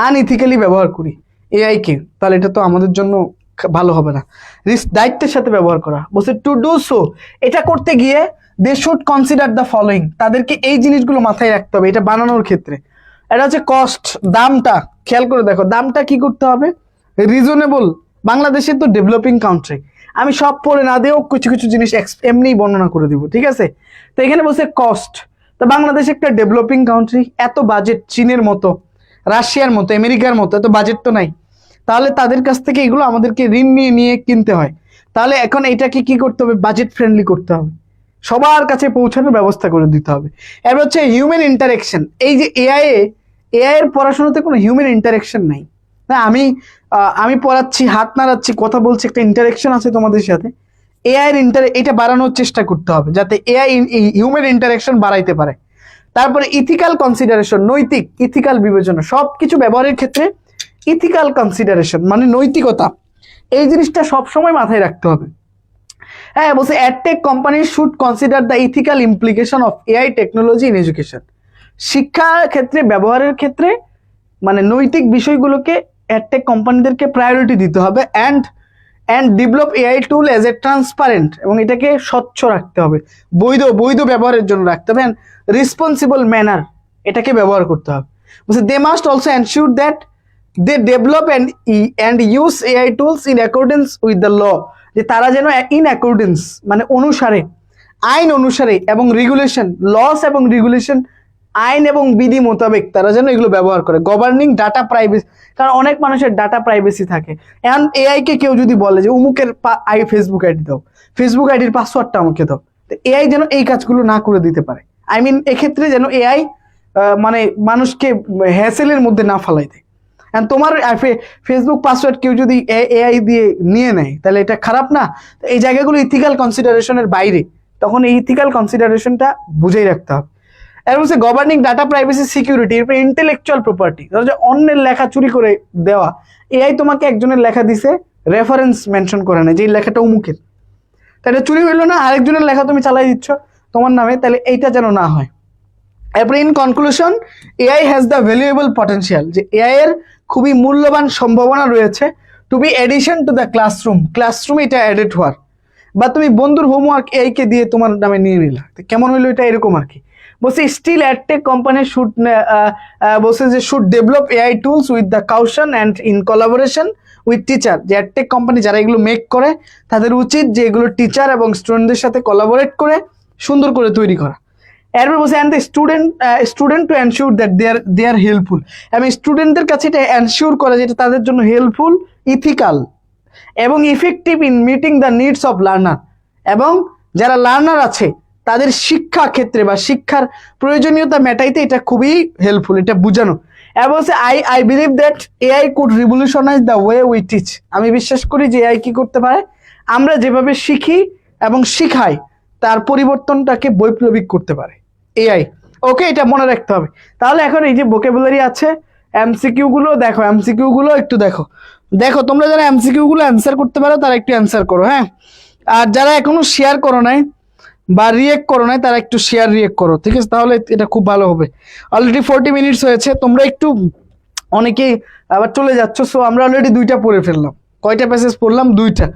আনইথিক্যালি ব্যবহার করি এআই কে, তাহলে এটা তো আমাদের জন্য ভালো হবে না। দায়িত্বের সাথে ব্যবহার করা, বলছে টু ডু সো, এটা করতে গিয়ে they should consider the following, তাদেরকে এই জিনিসগুলো মাথায় রাখতে হবে এটা বানানোর ক্ষেত্রে। এটা হচ্ছে কস্ট, দামটা খেয়াল করে দেখো, দামটা কি করতে হবে, রিজনেবল, বাংলাদেশে তো ডেভেলপিং কান্ট্রি, আমি সব পড়ে না দিয়েও কিছু কিছু জিনিস এমনিই বর্ণনা করে দিব, ঠিক আছে? তো এখানে বলছে কস্ট, তো বাংলাদেশ একটা ডেভেলপিং কান্ট্রি, এত বাজেট চীনের মতো, রাশিয়ার মতো, আমেরিকার মতো এত বাজেট তো নাই, তাহলে তাদের কাছ থেকে এগুলো আমাদেরকে ঋণ নিয়ে নিয়ে কিনতে হয়। তাহলে এখন এটাকে কি করতে হবে, বাজেট ফ্রেন্ডলি করতে হবে, সবার কাছে পৌঁছানোর ব্যবস্থা করে দিতে হবে। এবার হচ্ছে হিউম্যান ইন্টারেকশন, এই যে এআই এর পড়াশোনাতে কোনো হিউম্যান ইন্টারেকশন নাই। না, আমি পড়াচ্ছি, হাত নাড়াচ্ছি, কথা বলছি, একটা ইন্টারেকশন আছে তোমাদের সাথে। এআই এর এটা বাড়ানোর চেষ্টা করতে হবে যাতে এআই হিউম্যান ইন্টারেকশন বাড়াইতে পারে। তারপরে ইথিক্যাল কনসিডারেশন, নৈতিক ইথিক্যাল বিবেচনা, সবকিছু ব্যবহারের ক্ষেত্রে ইথিক্যাল কনসিডারেশন মানে নৈতিকতা, এই জিনিসটা সবসময় মাথায় রাখতে হবে। হ্যাঁ, বলছে edtech company should consider the ethical implication of AI technology in education. শিক্ষা ক্ষেত্রে ব্যবহারের ক্ষেত্রে মানে নৈতিক বিষয়গুলোকে অ্যাডটেক কোম্পানিদেরকে প্রায়োরিটি দিতে হবে। And develop AI tool as a transparent, এবং এটাকে স্বচ্ছ রাখতে হবে, বৈধ ব্যবহারের জন্য রাখতে হবে, অ্যান্ড রেসপন্সিবল ম্যানার এটাকে ব্যবহার করতে হবে। বলছে they must also ensure that they develop and use AI tools in accordance with the law, যে তারা যেন ইন অ্যাকর্ডেন্স মানে অনুসারে, আইন অনুসারে এবং রেগুলেশন, লস এবং রেগুলেশন, আইন এবং বিধি মোতাবেক তারা যেন এগুলো ব্যবহার করে। গভর্নিং ডাটা প্রাইভেসি, কারণ অনেক মানুষের ডাটা প্রাইভেসি থাকে। এখন এআই কে কেউ যদি বলে যে অমুকের ফেসবুক আইডি দাও, ফেসবুক আইডির পাসওয়ার্ডটা আমাকে দাও, তো এআই যেন এই কাজগুলো না করে দিতে পারে। আই মিন এক্ষেত্রে যেন এআই মানে মানুষকে হ্যাসেলের মধ্যে না ফালাই দেয়। তোমার ফেসবুক পাসওয়ার্ড কেউ যদি এআই দিয়ে নিয়ে নেয় তাহলে এটা খারাপ না? এই জায়গাগুলো ইথিক্যাল কনসিডারেশনের বাইরে, তখন এই ইথিক্যাল কনসিডারেশনটা বুঝেই রাখতে হবে। এর মধ্যে গভর্নিং ডাটা প্রাইভেসি সিকিউরিটি, এরপরে ইন্টেলেকচুয়াল প্রপার্টি, ধরো যে অন্যের লেখা চুরি করে দেওয়া, এআই তোমাকে একজনের লেখা দিছে, রেফারেন্স মেনশন করে না যে এই লেখাটা অমুকের, তাহলে চুরি হইলো না? আরেকজনের লেখা তুমি চালাই দিচ্ছ তোমার নামে, তাহলে এইটা যেন না হয়। এরপরে in conclusion, AI has the valuable potential, যে এআই এর খুবই মূল্যবান সম্ভাবনা রয়েছে to be addition to the ক্লাসরুমে এটা অ্যাডেড হওয়ার, বা তুমি বন্ধুর হোমওয়ার্ক এআই কে দিয়ে তোমার নামে নিয়ে নিলা, কেমন হইলো এটা, এরকম আর কি। বলছে স্টিল অ্যাডটেক কোম্পানি শুড বলছে যে should develop AI tools with the কাউশন and in collaboration with teacher, যে অ্যাডটেক কোম্পানি যারা এগুলো মেক করে তাদের উচিত যে এগুলো টিচার এবং স্টুডেন্টদের সাথে কোলাবোরেট করে সুন্দর করে তৈরি করা। এরপর বলছে and the student to ensure that they are helpful, এবং স্টুডেন্টদের কাছে এটা এনশিওর করা যেটা তাদের জন্য হেল্পফুল, ইথিক্যাল এবং effective in meeting the needs of learner, এবং যারা লার্নার আছে তাদের শিক্ষা ক্ষেত্রে বা শিক্ষার প্রয়োজনীয়তা মেটাইতে এটা খুবই হেল্পফুল, এটা বুঝানো। এবং বলছে I believe that AI could revolutionize the way we teach, আমি বিশ্বাস করি যে এআই কি করতে পারে, আমরা যেভাবে শিখি এবং শিখাই তার পরিবর্তনটাকে বৈপ্লবিক করতে পারে এআই। ওকে, এটা মনে রাখতে হবে। তাহলে এখন এই যে ভোকাবুলারি আছে, এমসিকিউ গুলো দেখো, এমসিকিউ গুলো একটু দেখো তোমরা যারা এমসিকিউ গুলো অ্যান্সার করতে পারো তারা একটু অ্যান্সার করো, হ্যাঁ। আর যারা এখনো শেয়ার করো নাই বা রিয়েক্ট করো নাই তারা একটু রিয়েক্ট করো, ঠিক আছে? তাহলে এটা খুব ভালো হবে। অলরেডি 40 মিনিটস হয়েছে, তোমরা একটু অনেকেই আবার চলে যাচ্ছ, সো আমরা অলরেডি 2টা পড়ে ফেললাম। কয়টা প্যাসেজ পড়লাম? 2টা।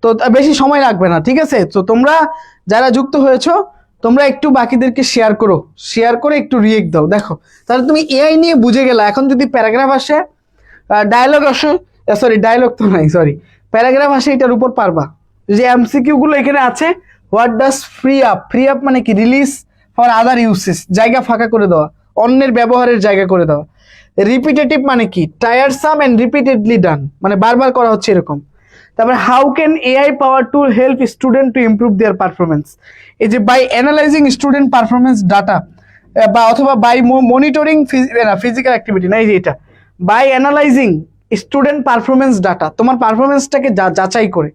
তো বেশি সময় লাগবে না, ঠিক আছে? তো তোমরা যারা যুক্ত হয়েছো তোমরা একটু বাকিদেরকে শেয়ার করে একটু রিয়েক্ট দাও। দেখো তাহলে তুমি এআই নিয়ে বুঝে গেলা। এখন যদি প্যারাগ্রাফ আসে, ডায়লগ আসে, ডায়লগ তো নাই, প্যারাগ্রাফ আসে, এটার উপর পারবা। যে এমসিকিউ গুলো এখানে আছে, হোয়াট ডাজ ফ্রি আপ মানে কি? রিলিজ ফর আদার ইউসেস, জায়গা ফাঁকা করে দেওয়া, অন্যের ব্যবহারের জায়গা করে দেওয়া। রিপিটেটিভ মানে কি? টায়ারসাম এন্ড রিপিটেডলি ডান, মানে বারবার করা হচ্ছে এরকম। তারপরে how can AI power tool help student to improve their performance, এই যে by analysing student performance data, বা অথবা বাই মনিটরিং ফিজিক্যাল অ্যাক্টিভিটি, না এই যে এটা by analysing student performance data, তোমার পারফরমেন্সটাকে যাচাই করে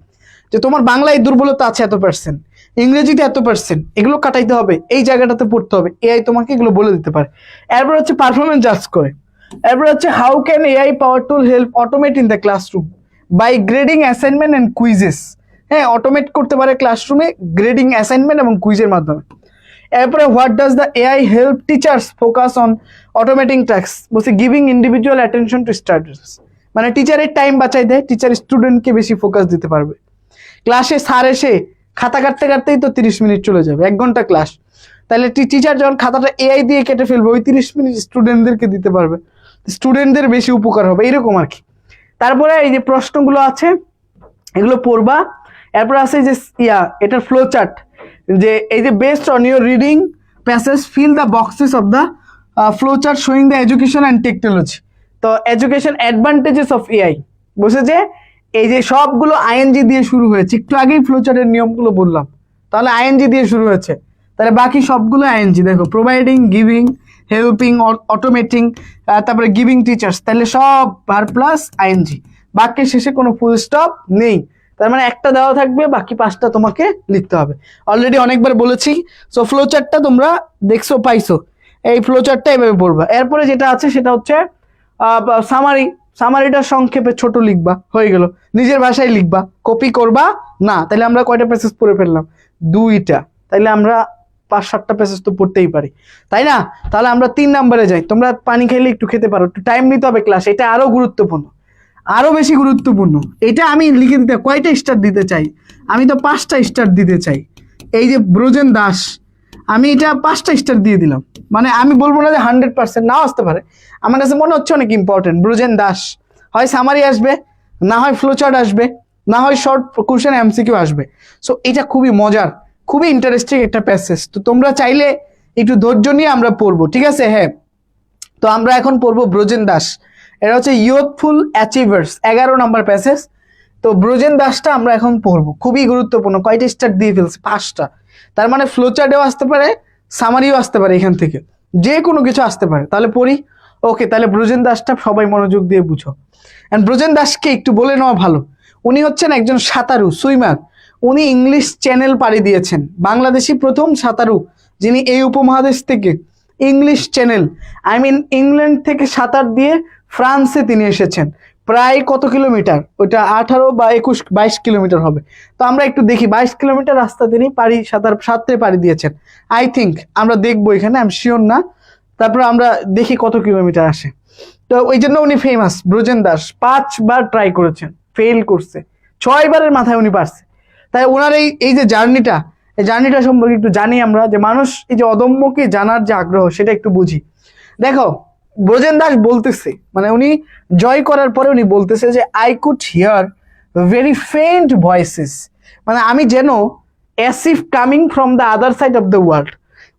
যে তোমার বাংলায় দুর্বলতা আছে এত%, ইংরেজিতে এত%, এগুলো কাটাইতে হবে, এই জায়গাটাতে পড়তে হবে, এআই তোমাকে এগুলো বলে দিতে পারে। এরপর হচ্ছে পারফরমেন্স জাজ করে। এরপর হচ্ছে how can AI power tool help automate in the classroom by grading assignment and quizzes, হ্যাঁ অটোমেট করতে পারে ক্লাসরুমে গ্রেডিং অ্যাসাইনমেন্ট এবং কুইজের মাধ্যমে। এরপরে what does the AI help teachers focus on automating task, বলছে giving individual attention to students, মানে টিচারের টাইম বাঁচাই দেয়, টিচার স্টুডেন্টকে বেশি ফোকাস দিতে পারবে। ক্লাসে স্যার এসে খাতা কাটতেই তো 30 মিনিট চলে যাবে, 1 ঘন্টা ক্লাস, তাহলে টিচার যখন খাতাটা এআই দিয়ে কেটে ফেলবে, ওই 30 মিনিট স্টুডেন্টদেরকে দিতে পারবে, স্টুডেন্টদের বেশি উপকার হবে, এরকম আর কি। তারপরে এই যে প্রশ্নগুলো আছে এগুলো পড়বা। এরপর আছে যে এটার ফ্লো চার্ট, যে এই যে based on your reading passage fill the boxes of the flow chart showing the education and technology. তো এডুকেশন অ্যাডভান্টেজেস অফ এআই, বুঝছে যে এই যে সবগুলো আইএনজি দিয়ে শুরু হয়েছে, একটু আগেই ফ্লো চার্টের নিয়মগুলো বললাম, তাহলে আইএনজি দিয়ে শুরু হয়েছে, তাহলে বাকি সবগুলো আইএনজি। দেখো প্রোভাইডিং, গিভিং, হেল্পিং, অটোমেটিং, তারপরে গিভিং টিচার্স, তাহলে সব ভার্ব প্লাস আইএনজি, বাক্যের শেষে কোনো ফুল স্টপ নেই। তার মানে একটা দেওয়া থাকবে, বাকি 5টা তোমাকে লিখতে হবে। অলরেডি অনেকবার বলেছি। সো ফ্লো চার্টটা তোমরা দেখছো, পাইছো, এই ফ্লো চার্টটা এভাবে পড়বা। এরপরে যেটা আছে সেটা হচ্ছে সামারি। সামারিটা সংক্ষেপে ছোট লিখবা, হয়ে গেল। নিজের ভাষায় লিখবা, কপি করবা না। তাহলে আমরা কয়টা প্যাসেজ পড়ে ফেললাম? 2টা। তাইলে আমরা 5-7টা প্যাসেজ তো পড়তেই পারি, তাই না? তাহলে আমরা 3 নম্বরে যাই। তোমরা পানি খাইলে একটু খেতে পারো, একটু টাইম নিতে হবে ক্লাস, এটা আরো গুরুত্বপূর্ণ, আরো বেশি গুরুত্বপূর্ণ। এটা আমি লিখে দিতে কয়টা স্টার দিতে চাই? আমি তো 5টা স্টার দিতে চাই। এই যে ব্রজেন দাস, আমি এটা 5টা স্টার দিয়ে দিলাম। মানে আমি বলবো না যে 100% নাও আসতে পারে, আমার কাছে মনে হচ্ছে অনেক ইম্পর্টেন্ট। ব্রজেন দাস, হয় সামারি আসবে, না হয় ফ্লোচার্ট আসবে, না হয় শর্ট কোশ্চেন এমসিকিউ আসবে। সো এটা খুবই মজার, খুবই ইন্টারেস্টিং একটা প্যাসেজ। তো তোমরা চাইলে একটু ধৈর্য নিয়ে আমরা পড়বো, ঠিক আছে? হ্যাঁ, তো আমরা এখন পড়বো ব্রজেন দাস। এটা হচ্ছে ইয়ুথফুল অ্যাচিভার্স, 11 নম্বর প্যাসেজ। তো ব্রজেন দাসটা আমরা এখন পড়বো, খুবই গুরুত্বপূর্ণ। কয়টা স্টার দিয়ে ফেলছে? 5টা। তার মানে ফ্লোচার্টেও আসতে পারে, সামারিও আসতে পারে, এখান থেকে যে কোনো কিছু আসতে পারে। তাহলে পড়ি। ওকে, তাহলে ব্রজেন দাসটা সবাই মনোযোগ দিয়ে বুঝো। এন্ড ব্রজেন দাসকে একটু বলে নেওয়া ভালো, উনি হচ্ছেন একজন সাঁতারু, সুইমার। উনি ইংলিশ চ্যানেল পাড়ি দিয়েছেন, বাংলাদেশি প্রথম সাঁতারু যিনি এই উপমহাদেশ থেকে English Channel, I mean England থেকে সাঁতার দিয়ে ফ্রান্সে তিনি এসেছেন। প্রায় কত কিলোমিটার? ওইটা 18 বা 22 কিলোমিটার হবে। তো আমরা একটু দেখি, 22 কিলোমিটার রাস্তা তিনি সাঁতরে পাড়ি দিয়েছেন। আই থিঙ্ক আমরা দেখবো এখানে, আমি শিওর না। তারপর আমরা দেখি কত কিলোমিটার আসে। তো ওই জন্য উনি ফেমাস। ব্রজেন দাস 5বার ট্রাই করেছেন, ফেল করছে, 6বারের মাথায় উনি পারছে। তাই ওনার এই যে জার্নিটা, এই জার্নিটা সম্পর্কে একটু জানি আমরা, যে মানুষ এই যে অদম্যকে জানার যে আগ্রহ, সেটা একটু বুঝি। দেখো ব্রজেন দাস বলতেছে, মানে উনি জয় করার পরে উনি বলতেছে যে I could hear very faint voices, মানে আমি যেন as if coming from the other side of the world.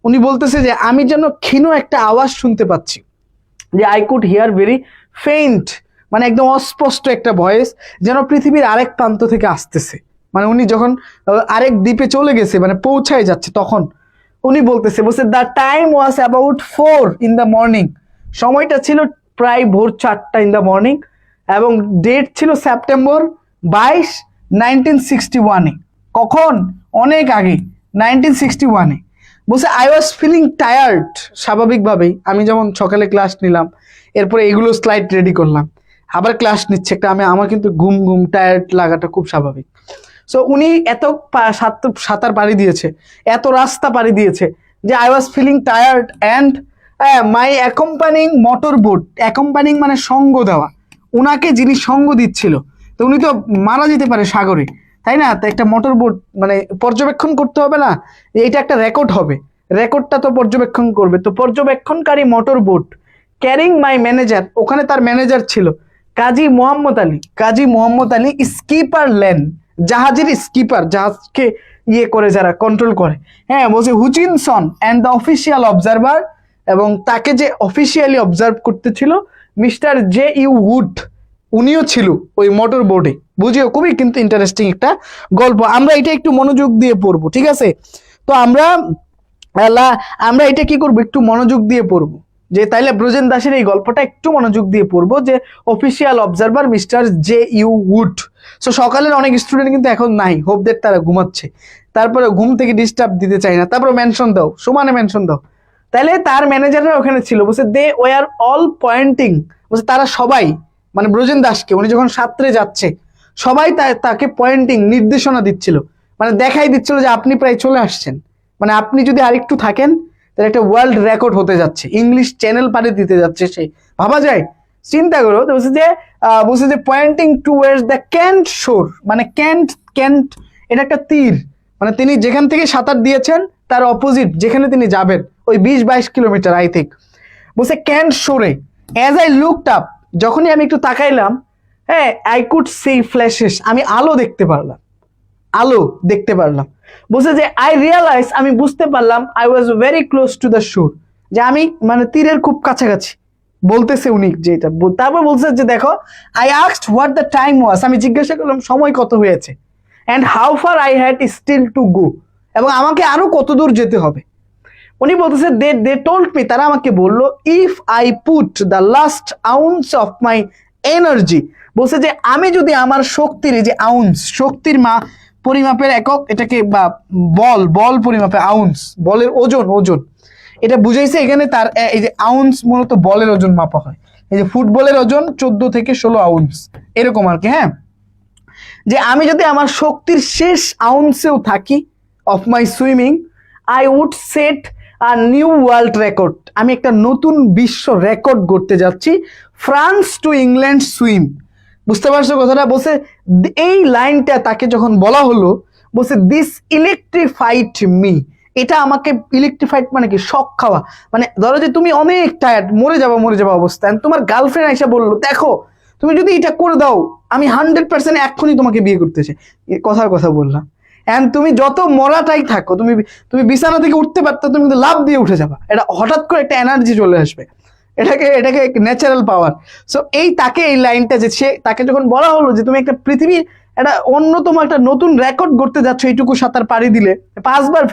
উনি বলতেছে যে আমি যেন ক্ষীণ একটা আওয়াজ শুনতে পাচ্ছি, যে I could hear very faint, মানে একদম অস্পষ্ট একটা ভয়েস, যেন পৃথিবীর আরেক প্রান্ত থেকে আসতেছে। মানে উনি যখন আরেক দ্বীপে চলে গেছে, মানে পৌঁছায় যাচ্ছে, তখন উনি বলছে the time was about 4 in the morning, সময়টা ছিল প্রায় ভোর 4টা ইন দ্য মর্নিং, এবং ডেট ছিল সেপ্টেম্বর 22, 1961-এ। কখন? অনেক আগে, 1961-এ। বলছে আই ওয়াজ ফিলিং টায়ার্ড, স্বাভাবিকভাবেই আমি যেমন সকালে ক্লাস নিলাম, এরপরে এগুলো স্লাইড রেডি করলাম, আবার ক্লাস নিচ্ছে একটা, আমার কিন্তু ঘুম ঘুম টায়ার্ড লাগাটা খুব স্বাভাবিক। সো উনি এত সাঁতার পাড়ি দিয়েছে, এত রাস্তা পাড়ি দিয়েছে, যে I was feeling tired and my accompanying motor boat, accompanying মানে সঙ্গ দেওয়া, উনাকে যিনি সঙ্গ দিচ্ছিল, তো উনি তো মারা যেতে পারে সাগরে, তাই না? তো একটা মোটর বোট মানে পর্যবেক্ষণ করতে হবে না, এটা একটা রেকর্ড হবে, রেকর্ডটা তো পর্যবেক্ষণ করবে, তো পর্যবেক্ষণকারী মোটর বোট ক্যারিং মাই ম্যানেজার, ওখানে তার ম্যানেজার ছিল কাজী মোহাম্মদ আলী। কাজী মোহাম্মদ আলী স্কিপার লেন, জাহাজের স্কিপার, জাহাজকে করে যারা কন্ট্রোল করে। হ্যাঁ, বলছে হুচিনসন অ্যান্ড দ্য অফিসিয়াল অবজারভার, এবং তাকে যে অফিসিয়ালি অবজার্ভ করতেছিল মিস্টার J.U. উড, উনিও ছিল ওই মোটর বোর্ডে। বুঝিও, খুবই কিন্তু ইন্টারেস্টিং একটা গল্প। আমরা এটা একটু মনোযোগ দিয়ে পড়বো, ঠিক আছে? তো আমরা এটা কি করবো, একটু মনোযোগ দিয়ে পড়বো, যে তাইলে ব্রজেন দাসের এই গল্পটা একটু মনোযোগ দিয়ে পড়বো, যে official observer mister J.U. Wood. So সকালের অনেক স্টুডেন্ট কিন্তু এখন নাই, হোপদের তারা ঘুমাচ্ছে, তারপরে ঘুম থেকে ডিস্টার্ব দিতে চাই না, তারপরে মেনশন দাও, সমানে মেনশন দাও। তাহলে তার ম্যানেজাররা ওখানে ছিল, বলছে দে ওয়ার অল পয়েন্টিং, বলছে তারা সবাই, মানে ব্রজেন দাসকে উনি যখন সাঁতরে যাচ্ছে, সবাই তাকে পয়েন্টিং, নির্দেশনা দিচ্ছিল, মানে দেখাই দিচ্ছিল যে আপনি প্রায় চলে আসছেন, মানে আপনি যদি আরেকটু থাকেন তাহলে একটা ওয়ার্ল্ড রেকর্ড হতে যাচ্ছে, ইংলিশ চ্যানেল পাড়ি দিতে যাচ্ছে সে। ভাবা যায়? চিন্তা করো। বলছে যে পয়েন্টিং টুয়ার্ডস দ্য ক্যান্ট শোর, মানে ক্যান্ট এটা একটা তীর, মানে তিনি যেখান থেকে সাঁতার দিয়েছেন তার অপোজিট যেখানে তিনি যাবেন, ওই 20-22 কিলোমিটার আই থিঙ্ক। বলছে can't Shorey, as I looked up, যখনই আমি একটু তাকাইলাম, হ্যাঁ, আই কুড সি ফ্ল্যাশেস, আমি আলো দেখতে পারলাম, আলো দেখতে পারলাম। বলছে যে আই রিয়ালাইজ, আমি বুঝতে পারলাম, I was very close to the শোর, যে আমি মানে তীরের খুব কাছাকাছি, বলতেছে উনি যেটা। তারপর বলছে যে দেখো, I asked what the time was, আমি জিজ্ঞাসা করলাম সময় কত হয়েছে, and how far I had still to go, এবং আমাকে আরো কত দূর যেতে হবে। উনি বলতেছে দে টোল্ড মি, তারা আমাকে বললো, if I put the last ounce of my energy, বলছে যে আমি যদি আমার শক্তির, এই যে আউন্স, শক্তির পরিমাপের একক এটাকে, বা বল পরিমাপে আউন্স, বলের ওজন, এটা বুঝাইছে এখানে। তার এই যে আউন্স মূলত বলের ওজন মাপা হয়, এই যে ফুটবলের ওজন 14 থেকে 16 আউন্স এরকম আর কি। হ্যাঁ, যে আমি যদি আমার শক্তির শেষ আউন্সেও থাকি of my swimming, I would set a new world record, আমি একটা নতুন বিশ্ব রেকর্ড করতে যাচ্ছি, ফ্রান্স টু ইংল্যান্ড সুইম। বুঝতে পারছো কথাটা? বলছে এই লাইনটা তাকে যখন বলা হলো, বলছে দিস ইলেকট্রিফাইড মি, এটা আমাকে ইলেকট্রিফাইড মানে কি, শক খাওয়া, মানে ধরো যে তুমি অনেক টায়ার্ড, মরে যাবা অবস্থা, তোমার গার্লফ্রেন্ড এসে বললো দেখো তুমি যদি এটা করে দাও আমি 100% এক্ষুনি তোমাকে বিয়ে করতে চাই, কথার কথা বললাম। এন্ড তুমি যত মরাটাই থাকো, তুমি বিছানা থেকে উঠতে পারতো, তুমি কিন্তু লাভ দিয়ে উঠে যাবা, এটা হঠাৎ করে একটা এনার্জি চলে আসবে, এটাকে ন্যাচারাল পাওয়ার। সো তাকে এই লাইনটা, যে সে তাকে যখন বলা হলো যে তুমি একটা পৃথিবীর একটা অন্যতম একটা নতুন রেকর্ড করতে যাচ্ছ, এইটুকু সাঁতার পাড়ি দিলে 5 বার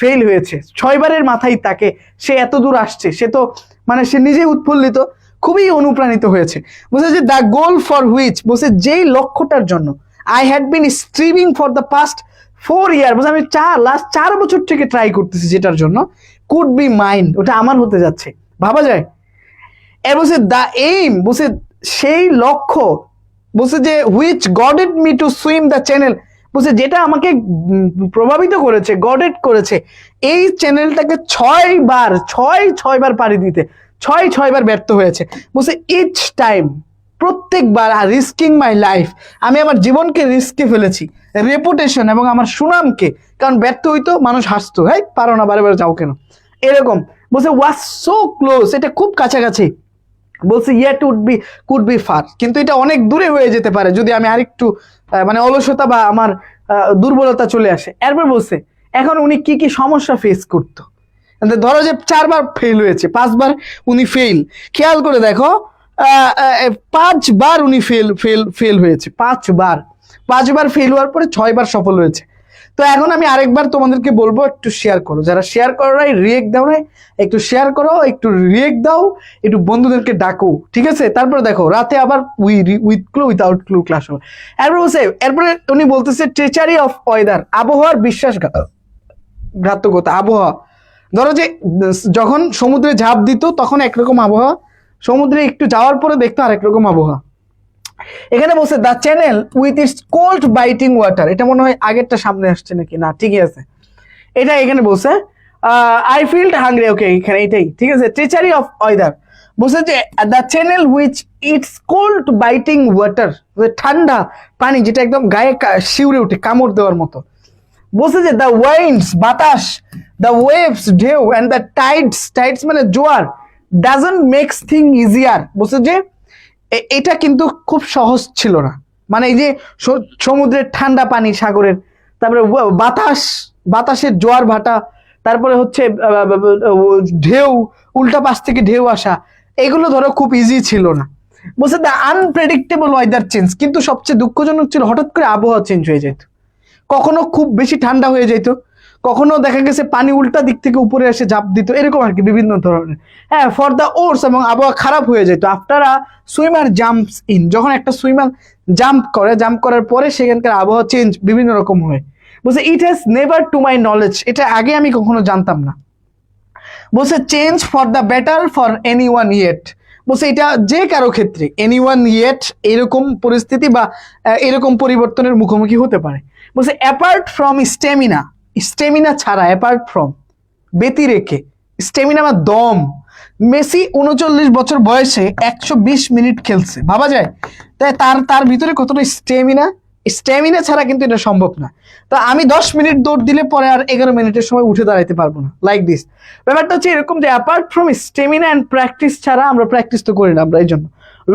ফেল হয়েছে, 6 বারের মাথায় তাকে সে এত দূর আসছে, সে তো মানে সে নিজেই উৎফুল্লিত, খুবই অনুপ্রাণিত হয়েছে। বলছে যে দ্য গোল ফর হুইচ, বলছে যেই লক্ষ্যটার জন্য I had been striving for the past 4 year, বলছে আমি লাস্ট 4 বছর থেকে ট্রাই করতেছি যেটার জন্য, কুড বি মাইন্ড, ওটা আমার হতে যাচ্ছে, ভাবা যায়। এর বলছে দ্য এইম, বলছে সেই লক্ষ্য, বলছে যে which goaded me to swim the channel, বলছে যেটা আমাকে প্রভাবিত করেছে, গডেড করেছে এই চ্যানেলটাকে 6 বার পাড়ি দিতে, 6 বার ব্যর্থ হয়েছে। বলছে ইচ টাইম, প্রত্যেকবার, রিস্কিং মাই লাইফ, আমি আমার জীবনকে রিস্কে ফেলেছি, রেপুটেশন এবং আমার সুনামকে, কারণ ব্যর্থ হইতো মানুষ হাসতো, হ্যাঁ পারো না, বারে বারে যাও কেন, এরকম। বলছে ওয়াজ সো ক্লোজ, এটা খুব কাছাকাছি, বলছে ইয়েট কুড বি ফার, কিন্তু এটা অনেক দূরে হয়ে যেতে পারে যদি আমি আরেকটু মানে অলসতা বা আমার দুর্বলতা চলে আসে। এরপর বলছে এখন উনি কি কি সমস্যা ফেস করতো, ধরো যে 4 বার ফেল হয়েছে, 5 বার উনি ফেল, খেয়াল করে দেখো 5 বার উনি ফেল হয়েছে, 5 বার ফেল হওয়ার পরে 6 বার সফল হয়েছে। তো এখন আমি আরেকবার তোমাদেরকে বলবো একটু শেয়ার করো, যারা শেয়ার করো নাই, রিয়েক্ট দাও নাই, একটু শেয়ার করো, একটু রিয়েক্ট দাও, একটু বন্ধুদেরকে ডাকো, ঠিক আছে? তারপরে দেখো রাতে আবার with clue without clue class হবে। এরপরে উনি বলতেছে ট্রেচারি অফ ওয়েদার, আবহাওয়ার বিশ্বাসঘাতকতা, আবহাওয়া, ধরো যে যখন সমুদ্রে ঝাঁপ দিত তখন একরকম আবহাওয়া, সমুদ্রে একটু যাওয়ার পরে দেখতো আরেক রকম আবহাওয়া। এখানে বলছে the channel with its cold biting water, এটা মনে হয় আগেরটা সামনে আসছে নাকি, না ঠিকই আছে, এটা এখানে বলছে আই ফিল হাংরি, ওকে এখানে এটাই ঠিক আছে। ট্রেচারি অফ ওয়েদার, বলছে যে the channel which it's cold biting water, ঠান্ডা পানি যেটা একদম গায়ে শিউরে উঠে কামড় দেওয়ার মতো। বলছে যে দ্য ওয়াইন্ডস, বাতাস, দ্য ওয়েভস, ঢেউ, অ্যান্ড দ্য টাইডস মানে জোয়ার, ডাজন্ট মেক্স থিং ইজিয়ার, বলছে যে এটা কিন্তু খুব সহজ ছিল না, মানে এই যে সমুদ্রের ঠান্ডা পানি, সাগরের, তারপরে বাতাসের জোয়ার ভাটা, তারপরে হচ্ছে ঢেউ, উল্টা পাশ থেকে ঢেউ আসা, এগুলো ধরো খুব ইজি ছিল না। বলছে দ্য আনপ্রেডিক্টেবল ওয়েদার চেঞ্জ, কিন্তু সবচেয়ে দুঃখজনক ছিল হঠাৎ করে আবহাওয়া চেঞ্জ হয়ে যেত, কখনো খুব বেশি ঠান্ডা হয়ে যেত, কখনো দেখা গেছে পানি উল্টা দিক থেকে উপরে এসে ঝাঁপ দিত, এরকম আর কি বিভিন্ন ধরনের। হ্যাঁ, ফর দ্য ওর্স, এবং আবহাওয়া খারাপ হয়ে যেত after a swimmer jumps in, যখন একটা সুইমার জাম্প করার পরে সেখানকার আবহাওয়া চেঞ্জ বিভিন্ন রকম হয়। বলছে it has never to my knowledge, এটা আগে আমি কখনো জানতাম না। বলছে change for the better for any one yet, বলছে এটা যে কারো ক্ষেত্রে, এনি ওয়ান ইয়েট, এরকম পরিস্থিতি বা এরকম পরিবর্তনের মুখোমুখি হতে পারে। বলছে অ্যাপার্ট ফ্রম স্টেমিনা ছাড়া, অ্যাপার্ট ফ্রম ব্যতিরেকে, স্টেমিনা বা দম, মেসি 39 বছর বয়সে 120 মিনিট খেলছে, ভাবা যায়? তাই তার ভিতরে কতটা স্টেমিনা ছাড়া কিন্তু এটা সম্ভব না। তো আমি 10 মিনিট দৌড় দিলে পরে আর 11 মিনিটের সময় উঠে দাঁড়াইতে পারবো না, লাইক দিস। ব্যাপারটা হচ্ছে এরকম যে apart from stamina and practice ছাড়া, আমরা প্র্যাকটিস তো করি না, আমরা এই জন্য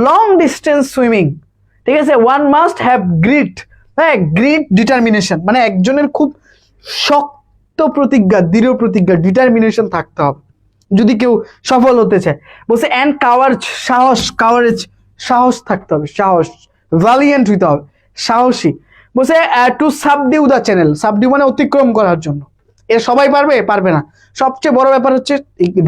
লং ডিস্টেন্স সুইমিং, ঠিক আছে, ওয়ান মাস্ট হ্যাভ গ্রিট, হ্যাঁ গ্রিট ডিটারমিনেশন, মানে একজনের খুব শক্ত প্রতিজ্ঞা, দৃঢ় প্রতিজ্ঞা, ডিটারমিনেশন থাকতে হবে যদি কেউ সফল হতে চায়। বলছে অ্যান্ড কাওয়ারেজ, সাহস, কাওয়ারেজ সাহস থাকতে হবে, সাহস, ভ্যালিয়েন্ট হইতে হবে, সাহসী। বলছে টু সাবডিউ দ্য চ্যানেল, সাবডিউ মানে অতিক্রম করার জন্য। এর সবাই পারবে? পারবে না। সবচেয়ে বড় ব্যাপার হচ্ছে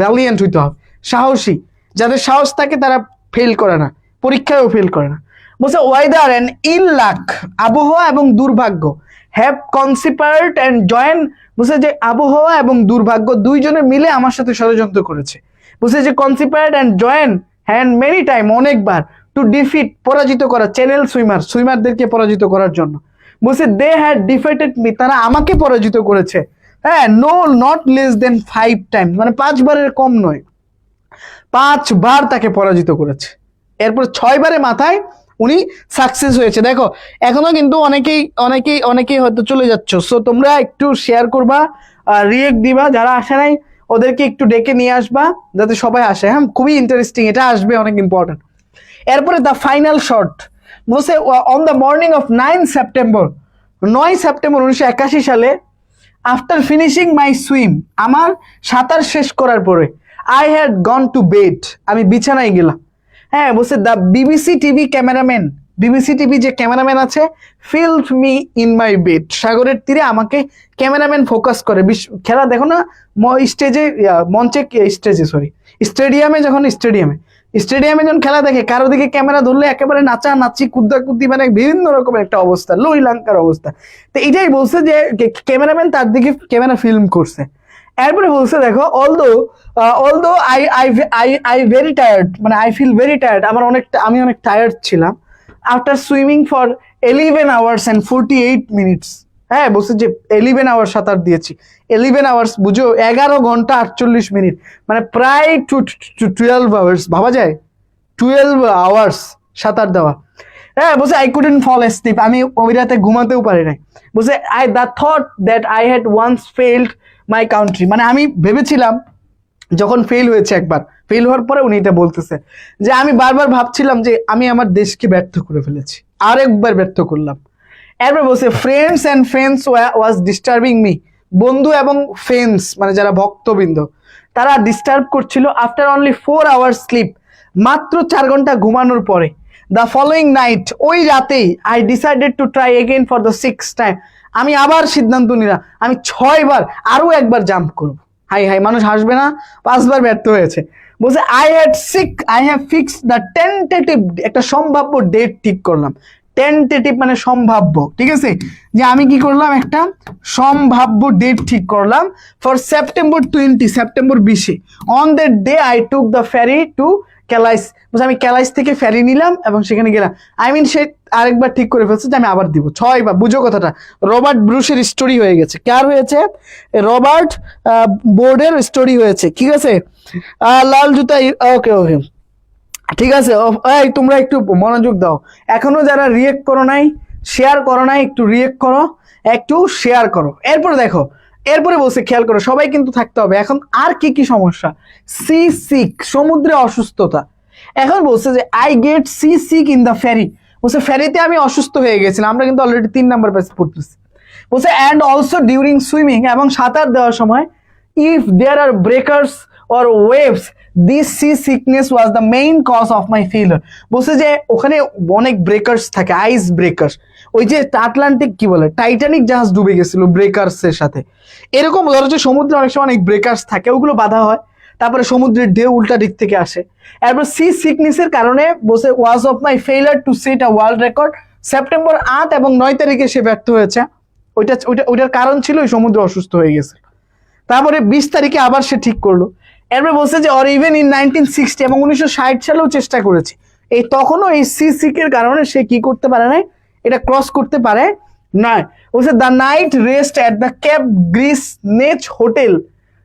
ভ্যালিয়েন্ট হইতে হবে, সাহসী। যাদের সাহস থাকে তারা ফেল করে না, পরীক্ষায়ও ফেল করে না। বলছে ওয়েদার অ্যান্ড ইল লাক, আবহাওয়া এবং দুর্ভাগ্য, হ্যাভ কনসিপার্ট অ্যান্ড জয়েন, বলছে যে আবহাওয়া এবং দুর্ভাগ্য দুইজনে মিলে আমার সাথে ষড়যন্ত্র করেছে। বলছে যে conspired and join hand many time, অনেকবার, টু ডিফিট, পরাজিত করা, চ্যানেল সুইমার, সুইমারদেরকে পরাজিত করার জন্য। বলছে দে হ্যাড ডিফিটেড মি, তারা আমাকে পরাজিত করেছে, হ্যাঁ, no not less than 5 time, মানে 5 বারের কম নয়, 5 বার তাকে পরাজিত করেছে। এরপর 6 বারের মাথায় উনি সাকসেস হয়েছে। দেখো এখনো কিন্তু অনেকেই হয়তো চলে যাচ্ছ, সো তোমরা একটু শেয়ার করবা, রিয়েক্ট দিবা, যারা আসে নাই ওদেরকে একটু ডেকে নিয়ে আসবা যাতে সবাই আসে। হ্যাঁ, খুবই ইন্টারেস্টিং, এটা আসবে, অনেক ইম্পর্টেন্ট। এরপরে দ্য ফাইনাল শট, বলছে on the morning of 9 September, 9 September 1981 সালে, আফটার ফিনিশিং মাই সুইম, আমার সাঁতার শেষ করার পরে, I had gone to bed, আমি বিছানায় গেলাম। হ্যাঁ, বলছে the BBC TV cameraman, BBC TV যে ক্যামেরাম্যান আছে, filled me in my bed, সাগরের তীরে আমাকে ক্যামেরাম্যান ফোকাস করে। খেলা দেখো না স্টেজে, মঞ্চে, স্টেজে সরি স্টেডিয়ামে, যখন স্টেডিয়ামে যখন খেলা দেখে, কারো দিকে ক্যামেরা ধরলে একেবারে নাচানাচি, কুদ্দাকুদ্দি, মানে বিভিন্ন রকমের একটা অবস্থা, লইলাঙ্কার অবস্থা। তো এটাই বলছে যে ক্যামেরাম্যান তার দিকে ক্যামেরা ফিল্ম করছে। এরপরে বলছে দেখো অলদো আই ভেরি টায়ার্ড, মানে আই ফিল ভেরি টায়ার্ড, আমি অনেক টায়ার্ড ছিলাম, after swimming for 11 hours and 48 minutes। হ্যাঁ, বলছে যে 11 আওয়ার সাঁতার দিয়েছি, 11 আওয়ার্স বুঝো 11 ঘন্টা 48 মিনিট, মানে প্রায় 12 আওয়ার্স, ভাবা যায় 12 আওয়ার্স সাঁতার দেওয়া। হ্যাঁ, বলছে আই কুডন্ট ফল অ্যাসলিপ, আমি ওই রাতে ঘুমাতেও পারি নাই। বলছে the thought that I had once failed my country, মানে আমি ভেবেছিলাম যখন ফেল হয়েছে, একবার ফেল হওয়ার পরে উনি এটা বলতেছে যে আমি বারবার ভাবছিলাম যে আমি আমার দেশকে ব্যর্থ করে ফেলেছি, আরেকবার ব্যর্থ করলাম। এরপর বলছে friends and friends was disturbing me, বন্ধু এবং ফ্রেন্ডস মানে যারা ভক্তবৃন্দ তারা ডিস্টার্ব করছিল। আফটার অনলি 4 hours স্লিপ, মাত্র 4 ঘন্টা ঘুমানোর পরে, দ্য ফলোয়িং নাইট, ওই রাতেই, I decided to try again for the 6th time, আমি আবার সিদ্ধান্ত নিলাম আমি 6 বার আরো একবার জাম্প করব। হাই হাই, মানুষ হাসবে না? 5 বার ব্যর্থ হয়েছে। বলছে I have fixed the tentative, একটা সম্ভাব্য ডেট ঠিক করলাম। টেন্টেটিভ মানে সম্ভাব্য, ঠিক আছে, যে আমি কি করলাম, একটা সম্ভাব্য ডেট ঠিক করলাম for September 20, September 20। On that day I took the ferry to Calais, বলছে আমি ক্যালাইস থেকে ফেরি নিলাম এবং সেখানে গেলাম। সে আরেকবার ঠিক করে ফেলছে যে আমি আবার দিব 6 বার। বুঝো কথাটা, রবার্ট ব্রুশের স্টোরি হয়ে গেছে। কার হয়েছে? রবার্ট বোর্ডের স্টোরি হয়েছে, ঠিক আছে। লাল জুতা, ওকে ওকে, ঠিক আছে। এই তোমরা একটু মনোযোগ দাও, এখনো যারা রিয়েক্ট করো নাই, শেয়ার করো নাই, একটু রিয়েক্ট করো, একটু শেয়ার করো। এরপরে দেখো, এরপরে বলছে খেয়াল করো, সবাই কিন্তু থাকতে হবে। এখন আর কি কি সমস্যা? সি সিক, সমুদ্রে অসুস্থতা। এখন বলছে যে I get sea sick in the ferry, বলছে ফেরিতে আমি অসুস্থ হয়ে গেছিলাম। আমরা কিন্তু অলরেডি 3 নাম্বার পেজে পড়তেছি। বলছে অ্যান্ড অলসো ডিউরিং সুইমিং, এবং সাঁতার দেওয়ার সময়, if there are breakers or waves, this sea sickness was the main cause of my failure। বলছে যে ওখানে অনেক ব্রেকার্স থাকে, আইস ব্রেকার্স, ওই যে আটলান্টিক কি বলে, টাইটানিক জাহাজ ডুবে গেছিল ব্রেকার্স এর সাথে, এরকম ধরো যে সমুদ্রে অনেক সময় অনেক ব্রেকার্স থাকে, ওগুলো বাধা হয়, তারপরে সমুদ্রের ঢেউ উল্টা দিক থেকে আসে। এরপর সি সিকনেসের কারণে বলছে was of my failure to set a world record, September 8 এবং 9 তারিখে সে ব্যর্থ হয়েছে। ওইটার কারণ ছিল ওই সমুদ্র অসুস্থ হয়ে গেছে। তারপরে 20 তারিখে আবার সে ঠিক করলো। এরপরে বলছে যে অর ইভেন ইন 1960, এবং 1960 সালেও চেষ্টা করেছে, এই তখনও এই সি সিকের কারণে সে কি করতে পারে না, এটা ক্রস করতে পারে না। বলছে the night rest at the Cap Gris Nez hotel,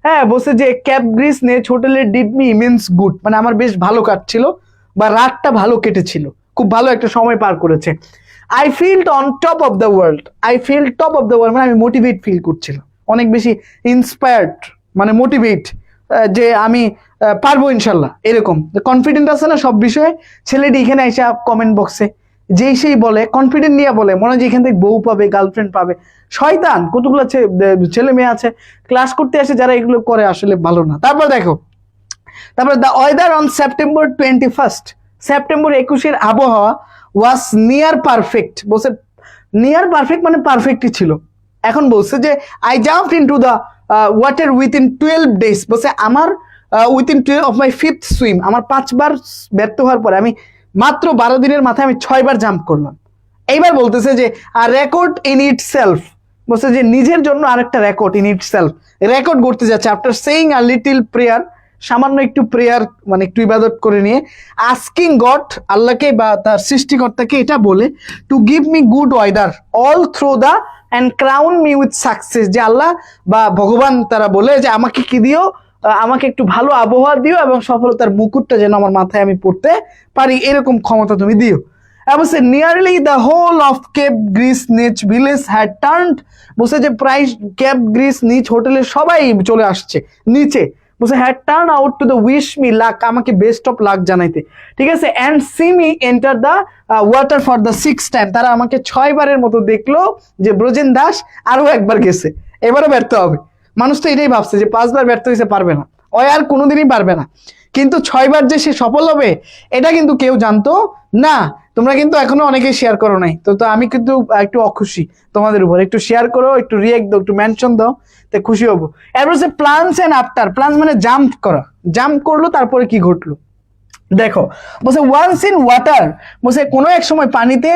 হ্যাঁ, বলছে যে ক্যাপ গ্রিস নেচ হোটেলে ডিড মি ইমেন্স গুড, মানে আমার বেশ ভালো কাটছিল, বা রাতটা ভালো কেটেছিল, খুব ভালো একটা সময় পার করেছে। I felt on top of the world, I feel top of the world, মানে আমি মোটিভেট ফিল করছিলাম, অনেক বেশি ইন্সপায়ার্ড, মানে মোটিভেট, যে আমি পারবো ইনশাল্লাহ, এরকম কনফিডেন্ট আছে না সব বিষয়ে। ছেলেটি এখানে এসে কমেন্ট বক্সে যেই সেই বলে, কনফিডেন্ট নিয়ে বলে, মনে হয় যে এখান থেকে বউ পাবে, গার্লফ্রেন্ড পাবে। শয়তান, কতগুলো ছেলে মেয়ে আছে ক্লাস করতে আসে যারা এগুলো করে, আসলে ভালো না। তারপর দেখো, তারপর the weather on September 21, September 21 আবহাওয়া ওয়াজ নিয়ার পারফেক্ট। বলছে নিয়ার পারফেক্ট মানে পারফেক্টই ছিল। এখন বলছে যে I jumped into the water within 12 days। বলছে আমার within 12 of my 5th swim, আমার 5 বার ব্যর্থ হওয়ার পরে আমি মাত্র 12 দিনের মাথায় আমি 6 বার জাম্প করলাম। এইবার বলতেছে যে আর রেকর্ড ইন ইট সেলফ, বলছে যে নিজের জন্য আরেকটা record in it self, record করতে যাচ্ছে after saying a little prayer, সামান্য একটু প্রেয়ার মানে একটু ইবাদত করে নিয়ে, আস্কিং গড, আল্লাহকে বা তার সৃষ্টিকর্তাকে এটা বলে, to give me good weather all through the and crown me with success, যে আল্লাহ বা ভগবান তারা বলে যে আমাকে কি দিও, আমাকে একটু ভালো আবহাওয়া দিও এবং সফলতার মুকুটটা যেন আমার মাথায় আমি পড়তে পারি, এরকম ক্ষমতা তুমি দিও। বলছে nearly the whole of Cape Gris Nez village had turned, বলছে যে প্রায় কেপ গ্রিস নিচ হোটেলের সবাই চলে আসছে নিচে। বলছে had turn out to the wish me luck, আমাকে বেস্ট অফ লাক জানাইতে, ঠিক আছে। And see me enter the water for the 6th time, তারা আমাকে 6 বারের মতো দেখলো যে ব্রজেন দাস আরো একবার গেছে, এবারও ব্যর্থ হবে। মানুষ তো এটাই ভাবছে যে 5 বার ব্যর্থ হয়েছে, পারবে না, ও আর কোনোদিনই পারবে না। কিন্তু 6 বার যে সে সফল হবে এটা কিন্তু কেউ জানতো না। তোমরা কিন্তু এখনো অনেকেই শেয়ার করো নাই, তো আমি কিন্তু একটু অখুশি তোমাদের উপর। একটু শেয়ার করো, একটু রিয়েক্ট দাও, একটু মেনশন দাও, তো খুশি হবো। এরপর হচ্ছে প্লান্স এন্ড আফটার, প্লান্স মানে জাম্প করা, জাম্প করলো তারপরে কি ঘটলো দেখো। বলছে ওয়ান্স ইন ওয়াটার, বলছে কোনো এক সময় পানিতে,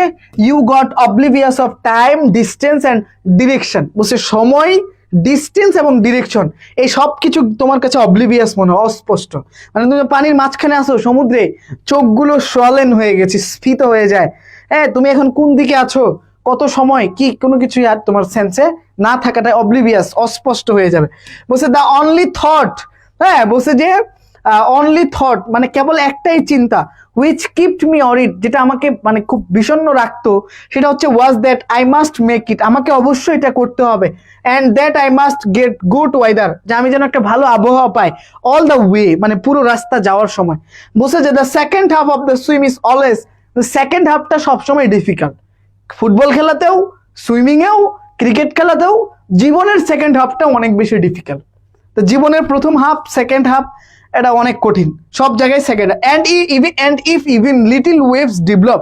you got oblivious of time distance and direction, বলছে সময়, ডিস্টেন্স এবং ডিরেকশন এই সব কিছু তোমার কাছে অবলিভিয়াস মনে হয়, অস্পষ্ট। মানে তুমি পানির মাঝখানে আসো সমুদ্রে, চোখগুলো সোয়ালেন হয়ে গেছে, স্ফীত হয়ে যায়। হ্যাঁ, তুমি এখন কোন দিকে আছো, কত সময় কি, কোনো কিছুই আর তোমার সেন্সে না থাকাটা অবলিভিয়াস, অস্পষ্ট হয়ে যাবে। বলছে দ্য অনলি থট, হ্যাঁ বলছে যে অনলি থট মানে কেবল একটাই চিন্তা, হুইচ কিপড মি অরিড, যেটা আমাকে মানে খুব বিষণ্ণ রাখতো, সেটা হচ্ছে was that I must make it, আমাকে অবশ্যই এটা করতে হবে, and that I must get good weather, যে আমি যেন একটা ভালো আবহাওয়া পাই অল দ্য ওয়ে, মানে পুরো রাস্তা যাওয়ার সময়। বলছে যে the second half of the swim is always, second হাফটা সবসময় ডিফিকাল্ট, ফুটবল খেলাতেও, সুইমিংয়েও, ক্রিকেট খেলাতেও, জীবনের সেকেন্ড হাফটা অনেক বেশি ডিফিকাল্ট। তো জীবনের প্রথম হাফ, সেকেন্ড হাফ এটা অনেক কঠিন, সব জায়গায় second. And if even little waves develop,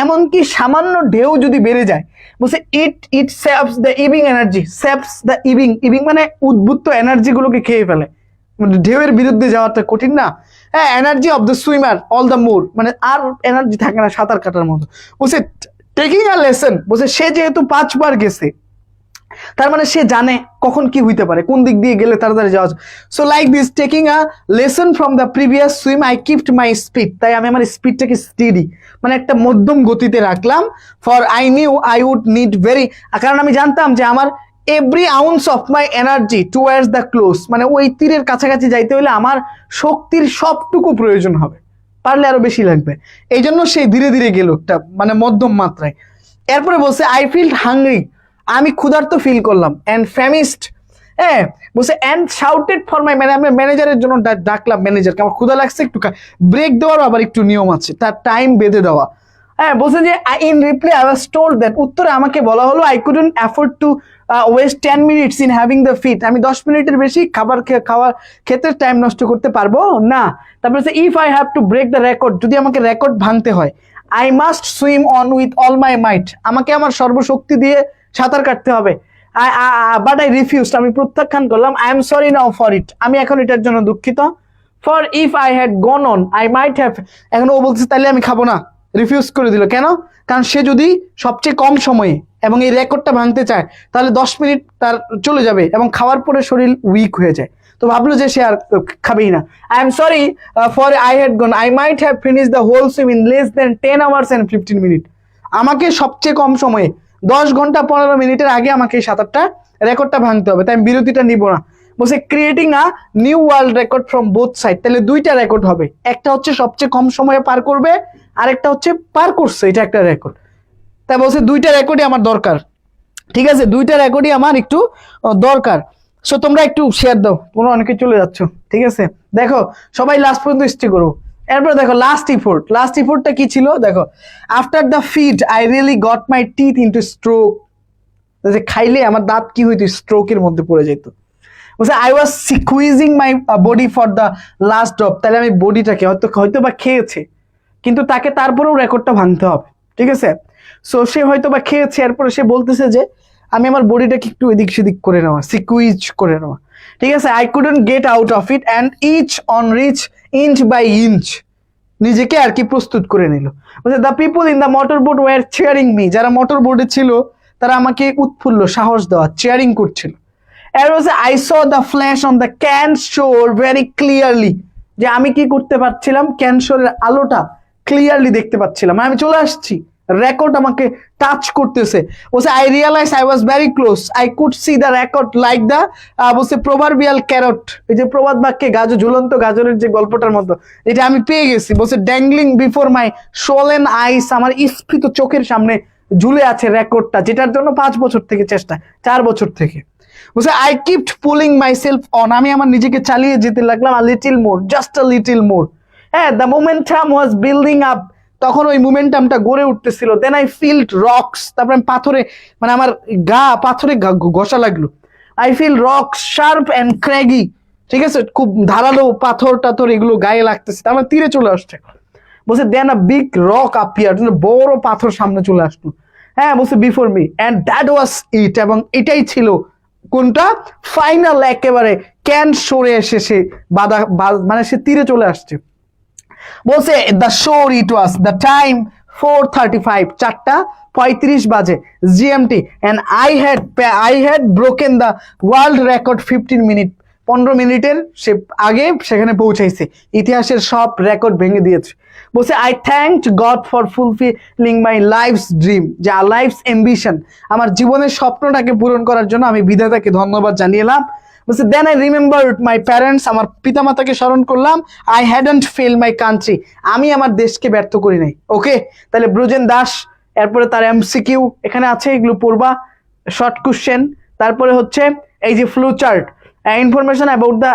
এমনকি সামান্য ঢেউ যদি বেড়ে যায়, বলছে ইট স্যাপস দ্য ইভিং এনার্জি, স্যাপস দ্য ইভিং মানে উদ্বুদ্ধ এনার্জিগুলোকে খেয়ে ফেলে। মানে ঢেউয়ের বিরুদ্ধে যাওয়াটা কঠিন না, হ্যাঁ। Energy of the swimmer all the more, মানে আর এনার্জি থাকে না সাঁতার কাটার মতো। বলছে টেকিং আ লেসন, বলছে সে যেহেতু 5 বার গেছে, তার মানে সে জানে কখন কি হইতে পারে, কোন দিক দিয়ে গেলে তাড়াতাড়ি যাওয়া যায়। So like this taking a lesson from the previous swim I kept my speed, তাই আমি আমার স্পিডটাকে স্টেডি মানে একটা মধ্যম গতিতে রাখলাম। For I knew I would need very, কারণ আমি জানতাম যে আমার every ounce of my energy towards the close, মানে ওই তীরের কাছাকাছি যাইতে হলে আমার শক্তির সবটুকু প্রয়োজন হবে, পারলে আরো বেশি লাগবে। এই জন্য সে ধীরে ধীরে গেল একটা মানে মধ্যম মাত্রায়। এরপরে বলছে আই ফিল হাংরি, আমি ক্ষুধার্ত ফিল করলাম, অ্যান্ড ফ্যামিস্ট, হ্যাঁ বলছে অ্যান্ড শাউটেড ফর মাই ম্যানেজারের জন্য ডাকলাম ম্যানেজারকে, আমার ক্ষুধা লাগছে, একটু ব্রেক দেওয়ার আবার একটু নিয়ম আছে, তার টাইম বেঁধে দেওয়া। হ্যাঁ বলছে যে in reply I was told that, উত্তরে আমাকে বলা হলো I couldn't afford to waste 10 minutes in having the fit, আমি 10 মিনিটের বেশি খাওয়ার খেতে টাইম নষ্ট করতে পারবো না। তারপরে if I have to break the record, যদি আমাকে রেকর্ড ভাঙতে হয়, I must swim on with all my might, আমাকে আমার সর্বশক্তি দিয়ে সাঁতার কাটতে হবে। বাট আই রিফিউজড, আমি প্রত্যাখ্যান করলাম। I am sorry now for it, আমি এখন এটার জন্য দুঃখিত। For if I had gone on I might have, এখন ও বলছে তাহলে আমি খাবো না, রিফিউজ করে দিল। কেন? কারণ সে যদি সবচেয়ে কম সময়ে এবং এই রেকর্ডটা ভাঙতে চায়, তাহলে 10 মিনিট তার চলে যাবে এবং খাওয়ার পরে শরীর উইক হয়ে যায়, তো ভাবলো যে সে আর খাবেই না। I am sorry for I had gone I might have finish the whole swim in less than 10 hours and 15 minutes, আমাকে সবচেয়ে কম সময়ে 10 ঘন্টা 15 মিনিটের আগে আমাকে এই সাঁতারটা রেকর্ডটা ভাঙতে হবে, তাই আমি বিরতিটা নিব না। বলছে creating a new world record from both side, তাহলে দুইটা রেকর্ড হবে, একটা হচ্ছে সবচেয়ে কম সময়ে পার করবে, আরেকটা হচ্ছে পার করছে, এটা একটা রেকর্ড। তাই বলছে দুইটা রেকর্ডই আমার দরকার, ঠিক আছে, দুইটা রেকর্ডই আমার একটু দরকার। সো তোমরা একটু শেয়ার দাও, তোমরা অনেকে চলে যাচ্ছ, ঠিক আছে। দেখো সবাই লাস্ট পর্যন্ত স্টে করো, এরপর দেখো লাস্ট ইফোর্টটা কি ছিল দেখো, after the feed I really got my teeth into stroke, যে খাইলে আমার দাঁত কি হইতো, স্ট্রোকের মধ্যে পড়ে যেত। বলছে I was squeezing my body for the last drop, তাহলে আমি বডিটাকে হয়তো বা খেয়েছে, কিন্তু তাকে তারপরেও রেকর্ডটা ভাঙতে হবে, ঠিক আছে। সো সে হয়তো বা খেয়েছে, এরপরে সে বলতেছে যে আমি আমার বডিটাকে একটু এদিক সেদিক করে নেওয়া, সিকুইজ করে নেওয়া, ঠিক আছে। I couldn't get out of it and each on reach inch by inch, নিজেকে আর কি প্রস্তুত করে নিল। বলছে the people in the motor boat were cheering me, যারা মোটর বোর্ডে ছিল তারা আমাকে উৎফুল্ল সাহস দেওয়া, চেয়ারিং করছিল। আর বলছে I saw the flash on the can শোর ভেরি ক্লিয়ারলি, যে আমি কি করতে পারছিলাম, ক্যান শোরের আলোটা ক্লিয়ারলি দেখতে পাচ্ছিলাম, আমি চলে আসছি, রেকর্ড আমাকে টাচ করতেছে। বলছে I realise I was very close, I could see the record like the বলছে প্রভারবিয়াল ক্যারট, এই যে প্রবাদ বাক্যে গাজর, ঝুলন্ত গাজরের যে গল্পটার মতো, এটা আমি পেয়ে গেছি। বলছে ড্যাংলিং বিফোর মাই সোলেন আইস, আমার স্ফীত চোখের সামনে ঝুলে আছে রেকর্ডটা, যেটার জন্য 5 বছর থেকে চেষ্টা, 4 বছর থেকে। বলছে I kept pulling myself on, আমি আমার নিজেকে চালিয়ে যেতে লাগলাম, a little more, just a little more. হ্যাঁ, the momentum was building up, তখন ওই মোমেন্টামটা গড়ে উঠতেছিল। দেন আই ফিল্ড রক্স, তারপরে আমি পাথরে, মানে আমার গা পাথরে ঘষা লাগলো। I feel rocks sharp and craggy, ঠিক আছে, খুব ধারালো পাথর টাথর এগুলো গায়ে লাগতেছে, তার মানে তীরে চলে আসছে। বলছে দেন আ বিগ রক আপিয়ার, বড় পাথর সামনে চলে আসলো। হ্যাঁ, বলছে before me and that was it, এবং এটাই ছিল কোনটা, ফাইনাল, একেবারে ক্যান সরে এসে সে মানে সে তীরে চলে আসছে। বলছে দ্য শোর ইট ওয়াজ দ্য টাইম 4:35, 4:35 বাজে GMT, and I had broken the world record 15 minute, 15 মিনিটের সে আগে সেখানে পৌঁছাইছে, ইতিহাসের সব রেকর্ড ভেঙে দিয়েছে। বলছে I thanked God for fulfilling my life's dream, যা লাইফস অ্যাম্বিশন, আমার জীবনের স্বপ্নটাকে পূরণ করার জন্য আমি বিধাতাকে ধন্যবাদ জানিয়েলাম। বলছে then I remembered my parents, আমার পিতামাতাকে স্মরণ করলাম। I hadn't fail my country, আমি আমার দেশকে ব্যর্থ করি নাই। ওকে, তাহলে ব্রজেন দাস, এরপরে তার এমসিকিউ এখানে আছে, এগুলো পড়বা, শর্ট কোশ্চেন। তারপরে হচ্ছে এই যে flow chart, information about the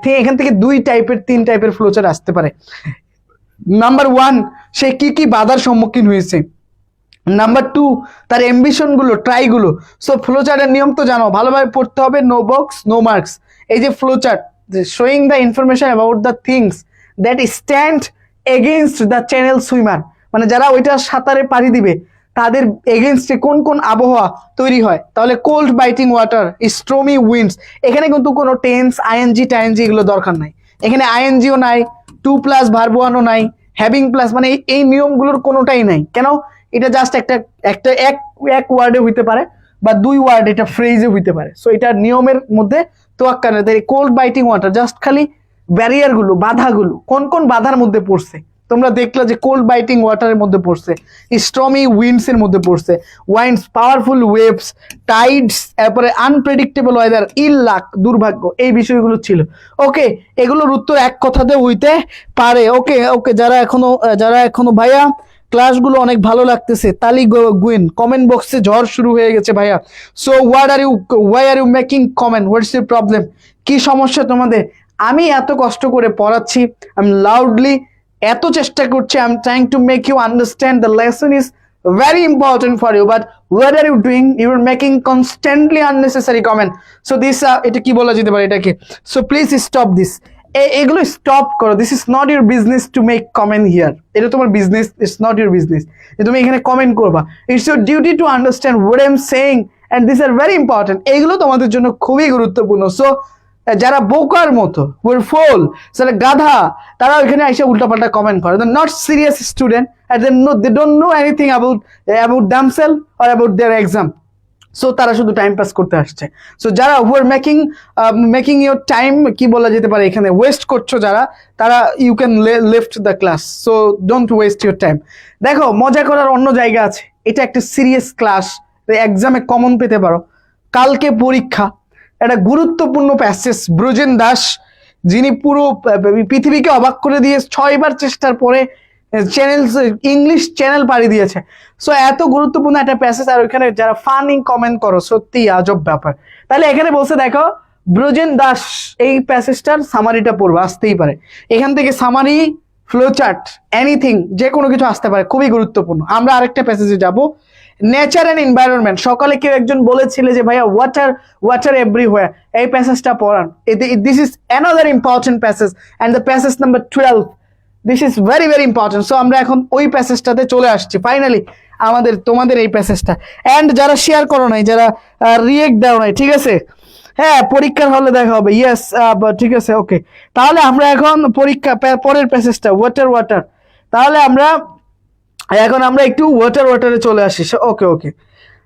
thing, এখান থেকে 3 টাইপের ফ্লো চার্ট আসতে পারে। নাম্বার 1, সে কি কি বাধার সম্মুখীন হয়েছে। নাম্বার 2, তার অ্যাম্বিশন গুলো, ট্রাই গুলো। সো ফ্লো চার্টের নিয়ম তো জানো, ভালোভাবে পড়তে হবে, নো বক্স নো মার্কস। এই যে flow chart, showing the information about the things that stand against the channel swimmer, মানে যারা ওইটা সাঁতারে পাড়ি দিবে তাদের এগেইনস্টে কোন কোন আবহাওয়া তৈরি হয়। তাহলে cold biting water, stormy winds, এখানে কিন্তু কোনো টেন্স আইএনজি টাইএনজি এগুলো দরকার নাই, এখানে আইএনজিও নাই, 2+ ভার্ব 1ও নাই, হ্যাভিং প্লাস, মানে এই নিয়মগুলোর কোনোটাই নাই। কেন, এটা জাস্ট একটা এক ওয়ার্ডে হইতে পারে বা 2 ওয়ার্ড, এটা ফ্রেজে হইতে পারে। সো এটা নিয়মের মধ্যে তোয়াক্কা নেই। তাই কোল্ড বাইটিং ওয়াটার জাস্ট খালি ব্যারিয়ার গুলো, বাধাগুলো, কোন কোন বাধার মধ্যে পড়ছে তোমরা দেখলা যে কোল্ড বাইটিং ওয়াটারের মধ্যে পড়ছে, স্টর্মি উইন্ডস এর মধ্যে পড়ছে, ওয়াইন্ডস, পাওয়ারফুল ওয়েভস, টাইডস, এরপরে আনপ্রেডিক্টেবল ওয়েদার, ইল লাক, দুর্ভাগ্য, এই বিষয়গুলো ছিল। ওকে, এগুলোর উত্তর এক কথাতে হইতে পারে। ওকে ওকে, যারা এখনো ভাইয়া ক্লাসগুলো অনেক ভালো লাগতেছে, তালি গুইন, কমেন্ট বক্সে ঝড় শুরু হয়ে গেছে ভাইয়া। So why are you making comment, what's your problem, কি সমস্যা তোমাদের? আমি এত কষ্ট করে পড়াচ্ছি, আমি লাউডলি এত চেষ্টা করছি, I am trying to make you understand the lesson is very important for you, but what are you doing? You are making constantly unnecessary comment. So this এটা কি বলা যেতে পারে এটাকে, so please stop this, এগুলো stop করো। This is not your business to make comment here, এটা তোমার business, it's not your business যে তুমি এখানে কমেন্ট করবা। It's your duty to understand what I am saying and this are very important, এগুলো তোমাদের জন্য খুবই গুরুত্বপূর্ণ। সো যারা বোকার মতো, ওর ফোল, যারা গাধা, তারা ওইখানে এসে উল্টাপাল্টা কমেন্ট করে, not serious student, they don't know anything about themselves or about their exam. So তারা শুধু টাইম পাস করতে আসছে। সো যারা who are making your time, কি বলা যেতে পারে এখানে, ওয়েস্ট করছো যারা, তারা you can left the class. So don't waste your time. দেখো, মজা করার অন্য জায়গা আছে, এটা একটা সিরিয়াস ক্লাস, এক্সামে কমন পেতে পারো। কালকে পরীক্ষা, একটা গুরুত্বপূর্ণ প্যাসেজ, ব্রজেন দাস, যিনি পুরো পৃথিবীকে অবাক করে দিয়ে 6 বার চেষ্টার পরে ইংলিশ চ্যানেল পাড়ি দিয়েছে। সো এত গুরুত্বপূর্ণ একটা প্যাসেজ, আর ওইখানে যারা ফানি কমেন্ট করো, সত্যি আজব ব্যাপার। তাহলে এখানে বলছে দেখো, ব্রজেন দাস, এই প্যাসেজটার সামারিটা পড়বে, আসতেই পারে এখান থেকে সামারি ফ্লো চার্ট, এনিথিং, যে কোনো কিছু আসতে পারে, খুবই গুরুত্বপূর্ণ। আমরা আরেকটা প্যাসেজে যাব, নেচার অ্যান্ড এনভায়রনমেন্ট। সকালে কেউ একজন বলেছিল যে ভাইয়া ওয়াটার ওয়াটার এভরিওয়্যার, এই প্যাসেজটা পড়ান। This is another important passage and the passage number 12, this is very very important. So আমরা এখন ওই প্যাসেজটাতে চলে আসছি ফাইনালি, তোমাদের এই প্যাসেজটা। অ্যান্ড যারা শেয়ার করো নাই, যারা রিয়েক্ট দাও নাই, ঠিক আছে, হ্যাঁ পরীক্ষার হলে দেখা হবে, ইয়েস, ঠিক আছে, ওকে। তাহলে আমরা এখন পরের প্যাসেজটা ওয়াটার ওয়াটার, তাহলে আমরা এখন একটু ওয়াটারে চলে আসি। ওকে ওকে,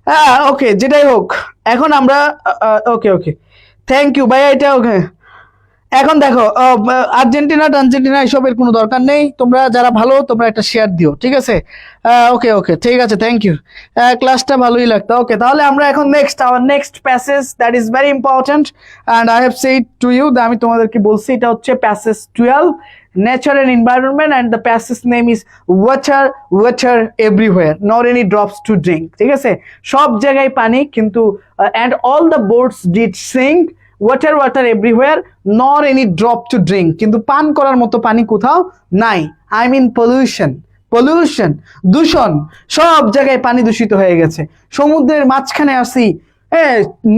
হ্যাঁ ওকে, যেটাই হোক এখন আমরা ওকে ওকে, থ্যাংক ইউ ভাইয়া, এটা ওকে। এখন দেখো, আর্জেন্টিনা এসবের কোনো দরকার নেই, তোমরা যারা ভালো তোমরা একটা শেয়ার দিও, ঠিক আছে, ওকে ওকে, ঠিক আছে, থ্যাংক ইউ। ক্লাসটা ভালোই লাগতো। ওকে, তাহলে আমরা এখন our next passage that is very important and I have said to you, আমি তোমাদেরকে বলছি এটা হচ্ছে passage 12, nature and environment, and the passage name is water everywhere not any drops to drink. ঠিক আছে, সব জায়গায় পানি, কিন্তু and all the boards did sing water everywhere not any drop to drink, কিন্তু পান করার মতো পানি কোথাও নাই। আই মিন পলিউশন, দূষণ, সব জায়গায় পানি দূষিত হয়ে গেছে। সমুদ্রের মাঝখানে আসি,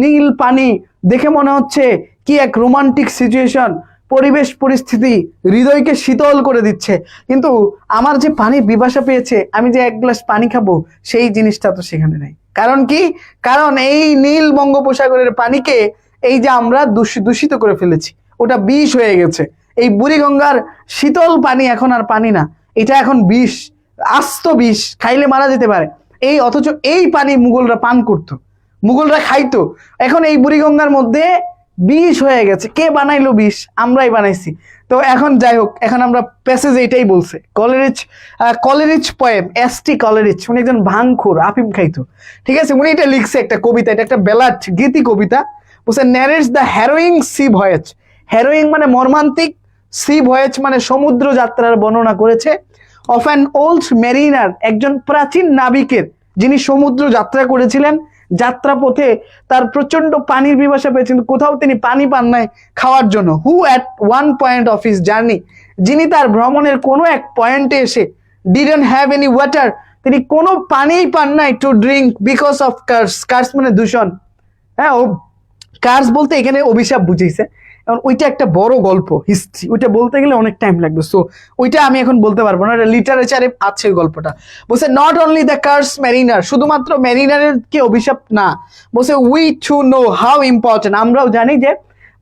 নীল পানি দেখে মনে হচ্ছে কি এক রোমান্টিক সিচুয়েশন, পরিবেশ পরিস্থিতি হৃদয়কে শীতল করে দিচ্ছে, কিন্তু আমার যে পানির পিপাসা পেয়েছে, আমি যে এক গ্লাস পানি খাবো, সেই জিনিসটা তো সেখানে নাই। কারণ কি? কারণ এই নীল বঙ্গোপসাগরের পানিকে এই যে আমরা দূষিত করে ফেলেছি, ওটা বিষ হয়ে গেছে। এই বুড়িগঙ্গার শীতল পানি এখন আর পানি না, এটা এখন বিষ, আস্ত বিষ, খাইলে মারা যেতে পারে। অথচ এই পানি মুঘলরা পান করতো, মুঘলরা খাইতো, এখন এই বুড়িগঙ্গার মধ্যে বিষ হয়ে গেছে। কে বানাইলো বিষ? আমরাই বানাইছি। তো এখন যাই হোক, এখন আমরা প্যাসেজ এইটাই বলছে, কলেরিচ পোয়েম, এসটি কলেরিচ, উনি একজন ভাঙখোর, আফিম খাইতো, ঠিক আছে, উনি এটা লিখছে একটা কবিতা, এটা একটা বেলাট গীতি কবিতা, বলছে ন্যারেটস দ্য হ্যারোয়িং সি ভয়েজ, হ্যারোয়িং মানে মর্মান্তিক, সি ভয়েজ মানে সমুদ্র যাত্রার বর্ণনা করেছে, অফ অ্যান ওল্ড মেরিনার, একজন প্রাচীন নাবিকের, যিনি সমুদ্র যাত্রা করেছিলেন, যাত্রা পথে তার প্রচন্ড পানির পিপাসা পেয়েছেন, কোথাও তিনি পানি পান নাই খাওয়ার জন্য। Who at one point of his journey, যিনি তার ভ্রমণের কোনো এক পয়েন্টে এসে ডিডন্ট হ্যাভ এনি ওয়াটার, তিনি কোনো পানিই পান নাই to drink because of curse মানে দূষণ। হ্যাঁ, ও কার্স বলতে এখানে অভিশাপ বুঝেছে, এখন ওইটা একটা বড় গল্প, হিস্ট্রি, ওইটা বলতে গেলে অনেক টাইম লাগবে, সো ওইটা আমি এখন বলতে পারবো না, লিটারেচারে আছে গল্পটা। বলছে not only the curse mariner, শুধুমাত্র মেরিনারের কি অভিশাপ না, বলছে we too know how important, আমরাও জানি যে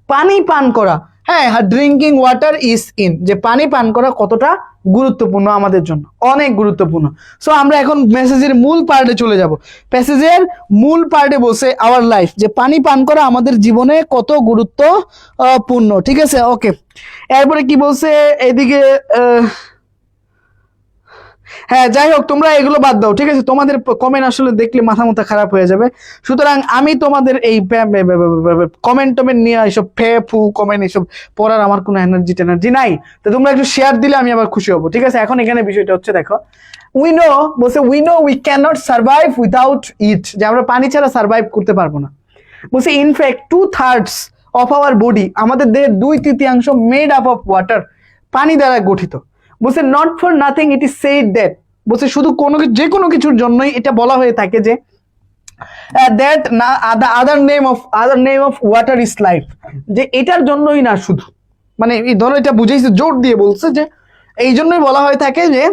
পানি পান করা, হ্যাঁ, ড্রিঙ্কিং ওয়াটার ইজ ইন, যে পানি পান করা কতটা গুরুত্বপূর্ণ আমাদের জন্য, অনেক গুরুত্বপূর্ণ। সো আমরা এখন মেসেজের মূল পার্টে চলে যাব। প্যাসেজের মূল পার্টে বসে আওয়ার লাইফ, যে পানি পান করা আমাদের জীবনে কত গুরুত্বপূর্ণ, ঠিক আছে, ওকে। এরপরে কি বলছে এদিকে, হ্যাঁ যাই হোক, তোমরা এগুলো বাদ দাও, ঠিক আছে, তোমাদের কমেন্ট আসলে দেখলে মাথা মাথা খারাপ হয়ে যাবে, সুতরাং আমি তোমাদের এই কমেন্ট নিয়ে এইসব ফু কমেন্ট এইসব পড়ার আমার কোনো এনার্জি নাই, তো তোমরা একটু শেয়ার দিলে আমি আবার খুশি হবো, ঠিক আছে। এখন এখানে বিষয়টা হচ্ছে, দেখো, we know we can not survive without it, যে আমরা পানি ছাড়া সার্ভাইভ করতে পারবো না। বলছে ইনফ্যাক্ট 2/3 অফ আওয়ার বডি, আমাদের দেহের 2/3 মেড আপ অফ ওয়াটার, পানি দ্বারা গঠিত। বলছে not for nothing it is said that, বলছে শুধু যে কোনো কিছুর জন্যই এটা বলা হয়ে থাকে যে দ্যাট না আদার name of water is life, যে এটার জন্যই না শুধু, মানে এই ধরো এটা বুঝেছে, জোর দিয়ে বলছে যে এই জন্যই বলা হয়ে থাকে যে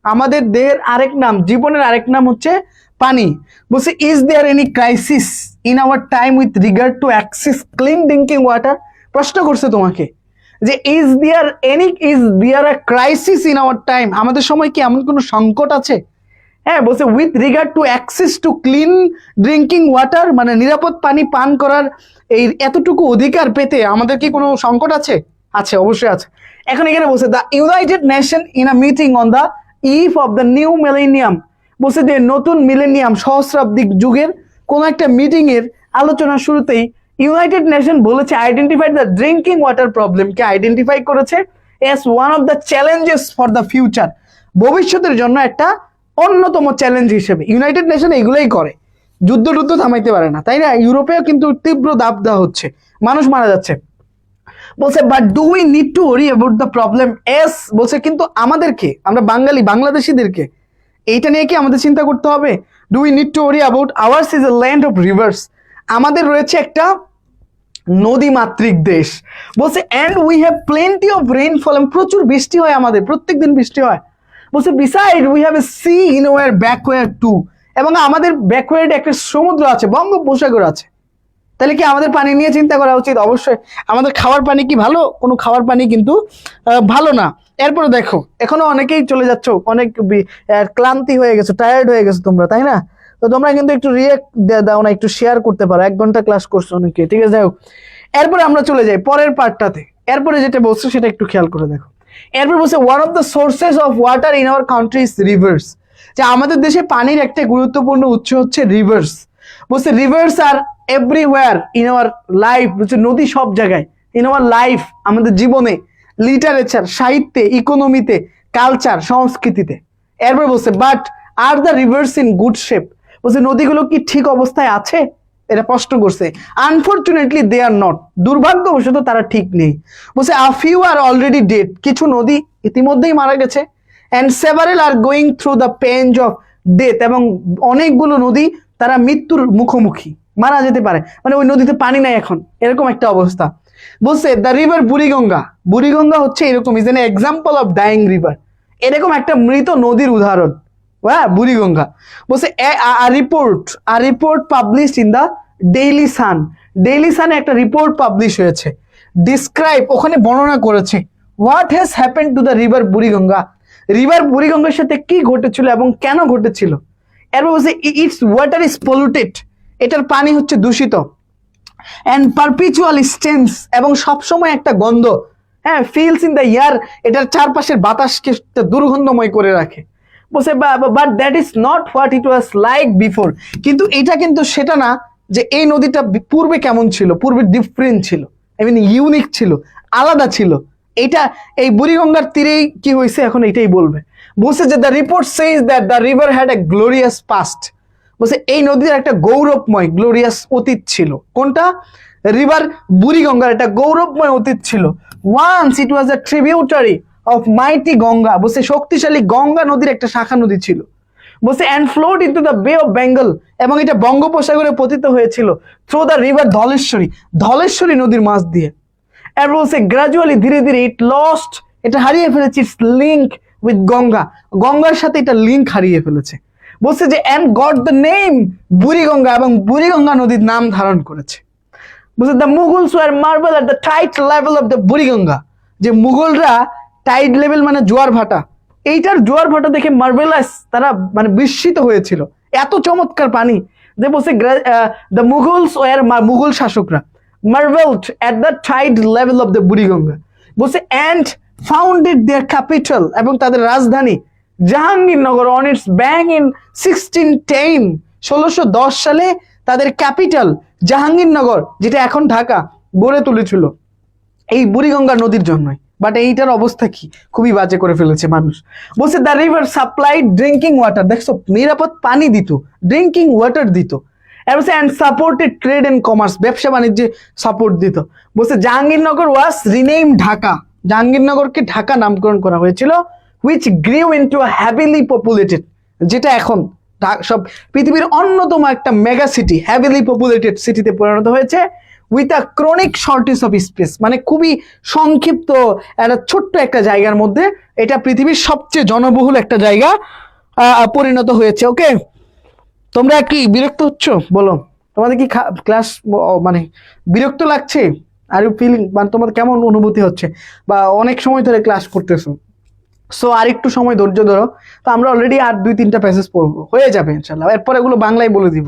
আমাদের দেহের আরেক নাম, জীবনের আরেক নাম হচ্ছে পানি। বলছে is there any crisis in our time with regard to access clean drinking water, প্রশ্ন করছে তোমাকে যে is there a crisis in our time, আমাদের সময় কি এমন কোনো সংকট আছে? হ্যাঁ, বলছে with regard to access to clean drinking water, মানে নিরাপদ পানি পান করার এই এতটুকু অধিকার পেতে আমাদের কি কোনো সংকট আছে? আছে, অবশ্যই আছে। এখন এখানে বলছে the United Nation in a meeting on the eve of the new millennium, বলছে যে নতুন মিলেনিয়াম, সহস্রাব্দী যুগের কোন একটা মিটিং এর আলোচনার শুরুতেই ইউনাইটেড নেশন বলেছে আইডেন্টিফাইড দ্য ড্রিঙ্কিং ওয়াটার প্রবলেমকে আইডেন্টিফাই করেছে as one of the challenges for the future, ভবিষ্যতের জন্য একটা অন্যতম চ্যালেঞ্জ হিসেবে। ইউনাইটেড নেশন এগুলোই করে, যুদ্ধ থামাইতে পারে না, তাই না? ইউরোপেও কিন্তু তীব্র দাব দেওয়া হচ্ছে, মানুষ মারা যাচ্ছে। বলছে but do we need to worry about the problem? S বলছে কিন্তু আমাদেরকে, আমরা বাঙালি বাংলাদেশিদেরকে এইটা নিয়ে কি আমাদের চিন্তা করতে হবে? Do we need to worry about ours is a land of rivers, আমাদের রয়েছে একটা নদী মাতৃক দেশ। বলছে and we have plenty of rainfall, প্রচুর বৃষ্টি হয় আমাদের, প্রত্যেকদিন বৃষ্টি হয়। বলছে beside we have a sea in our backward too, এবং আমাদের ব্যাকওয়ার্ডে একটা সমুদ্র আছে, বঙ্গোপসাগর আছে। তাহলে কি আমাদের পানি নিয়ে চিন্তা করা উচিত? অবশ্যই। আমাদের খাওয়ার পানি কি ভালো? কোনো খাওয়ার পানি কিন্তু ভালো না। এরপরে দেখো, এখনো অনেকেই চলে যাচ্ছ, অনেক ক্লান্তি হয়ে গেছো, টায়ার্ড হয়ে গেছো তোমরা, তাই না? তো তোমরা কিন্তু একটু রিয়েক্ট দাও না, একটু শেয়ার করতে পারো। 1 ঘন্টা ক্লাস করছো অনেকে, ঠিক আছে? যাই হোক, এরপরে আমরা চলে যাই পরের পার্টটাতে। এরপরে যেটা বলছো সেটা একটু খেয়াল করে দেখো। এরপর বলছে one of the sources of water in our country is rivers, যে আমাদের দেশে পানির একটা গুরুত্বপূর্ণ উৎস হচ্ছে রিভার্স। বলছে rivers are everywhere in our life, বলছে নদী সব জায়গায়, ইন আওয়ার লাইফ আমাদের জীবনে, লিটারেচার সাহিত্যে, ইকোনমিতে, কালচার সংস্কৃতিতে। এরপর বলছে but are the rivers in good shape, বলছে নদীগুলো কি ঠিক অবস্থায় আছে? এটা প্রশ্ন করছে। আনফরচুনেটলি দে আর নট, দুর্ভাগ্যবশত তারা ঠিক নেই। বলছে a few are already dead, কিছু নদী ইতিমধ্যেই মারা গেছে। And several are going through the pangs of death, এবং অনেকগুলো নদী তারা মৃত্যুর মুখোমুখি, মারা যেতে পারে, মানে ওই নদীতে পানি নাই এখন, এরকম একটা অবস্থা। বলছে দ্য রিভার বুড়িগঙ্গা, বুড়িগঙ্গা হচ্ছে এরকম, is an example of dying river, এরকম একটা মৃত নদীর উদাহরণ, হ্যাঁ বুড়িগঙ্গা। বলছে a report published in the Daily Sun, Daily সানে একটা রিপোর্ট পাবলিশ হয়েছে, ডিসক্রাইব, ওখানে বর্ণনা করেছে what has happened to the river Buriganga, river বুড়িগঙ্গার সাথে কি ঘটেছিল এবং কেন ঘটেছিল। এরপর বলছে ইটস ওয়াটার ইজ পলিউটেড, এটার পানি হচ্ছে দূষিত। অ্যান্ড পারপিচুয়াল স্টেন্স, এবং সবসময় একটা গন্ধ, হ্যাঁ, ফিলস ইন দ্য এয়ার, এটার চারপাশের বাতাসকে একটা দুর্গন্ধময় করে রাখে। বলছে but that is not what it was like before, কিন্তু এটা কিন্তু সেটা না যে এই নদীটা পূর্বে কেমন ছিল, পূর্বে ডিফারেন্ট ছিল, আই মিন ইউনিক ছিল, আলাদা ছিল। এটা এই বুড়িগঙ্গার তীরেই কি হয়েছে এখন এটাই বলবে। বলছে যে the report সেইজ that the river had a glorious past, বলছে এই নদীর একটা গৌরবময় গ্লোরিয়াস অতীত ছিল। কোনটা? রিভার বুড়িগঙ্গার একটা গৌরবময় অতীত ছিল। Once it was a tributary of mighty Ganga, বলছে শক্তিশালী গঙ্গা নদীর একটা শাখা নদী ছিল। বলছে and flowed into the Bay of Bengal, এবং এটা বঙ্গোপসাগরে পতিত হয়েছিল through the river Dhaleshwari, Dhaleshwari নদীর মাঝ দিয়ে। আর বলছে গ্রাজুয়ালি, ধীরে ধীরে ইট লস্ট, এটা হারিয়ে ফেলেছে ইটস লিঙ্ক উইথ গঙ্গা, গঙ্গার সাথে এটা লিঙ্ক হারিয়ে ফেলেছে। বলছে যে and got the name Buriganga, এবং বুড়িগঙ্গা নদীর নাম ধারণ করেছে। বলছে the Mughals were marvel at the tide level of the Buriganga, যে মুঘলরা টাইড লেভেল মানে জোয়ার ভাটা, এইটার জোয়ার ভাটা দেখে মার্বেলাস, তারা মানে বিস্মিত হয়েছিল, এত চমৎকার পানি। যে বলছে দ্য মুঘলস ওয়ার, মুঘল শাসকরা marvelled at the tide level of the Buriganga. বলছে অ্যান্ড ফাউন্ডেড দেয়ার ক্যাপিটাল, এবং তাদের রাজধানী Jahangirnagar on its bank in 1610, 1610 সালে তাদের ক্যাপিটাল জাহাঙ্গীরনগর, যেটা এখন ঢাকা, গড়ে তুলেছিল এই বুড়িগঙ্গা নদীর জন্যই। বাট এইটার অবস্থা কি, খুবই বাজে করে ফেলেছে মানুষ। বলছে the river supplied drinking water, দেখছো নিরাপদ পানি দিত, ড্রিঙ্কিং ওয়াটার দিত। And supported trade and commerce, ব্যবসা বাণিজ্যে সাপোর্ট দিত। বলছে জাহাঙ্গীরনগর ওয়াজ রিনেম ঢাকা, জাহাঙ্গীরনগরকে ঢাকা নামকরণ করা হয়েছিল। Which grew into a heavily populated, যেটা এখন সব পৃথিবীর অন্যতম একটা মেগা সিটি, হ্যাভিলি পপুলেটেড সিটিতে পরিণত হয়েছে। With a chronic shortage of speech, মানে খুবই সংক্ষিপ্ত একটা ছোট্ট একটা জায়গার মধ্যে এটা পৃথিবীর সবচেয়ে জনবহুল একটা জায়গা পরিণত হয়েছে। ওকে, তোমরা কি বিরক্ত হচ্ছ? বলো, তোমাদের কি ক্লাস মানে বিরক্ত লাগছে? আর ইউ ফিলিং, মানে তোমাদের কেমন অনুভূতি হচ্ছে, বা অনেক সময় ধরে ক্লাস করতেছো? সো আর একটু সময় ধৈর্য ধরো। তো আমরা অলরেডি আর 2-3টা প্যাসেজ পড়বো, হয়ে যাবে ইনশাল্লাহ। এরপর এগুলো বাংলায় বলে দিব,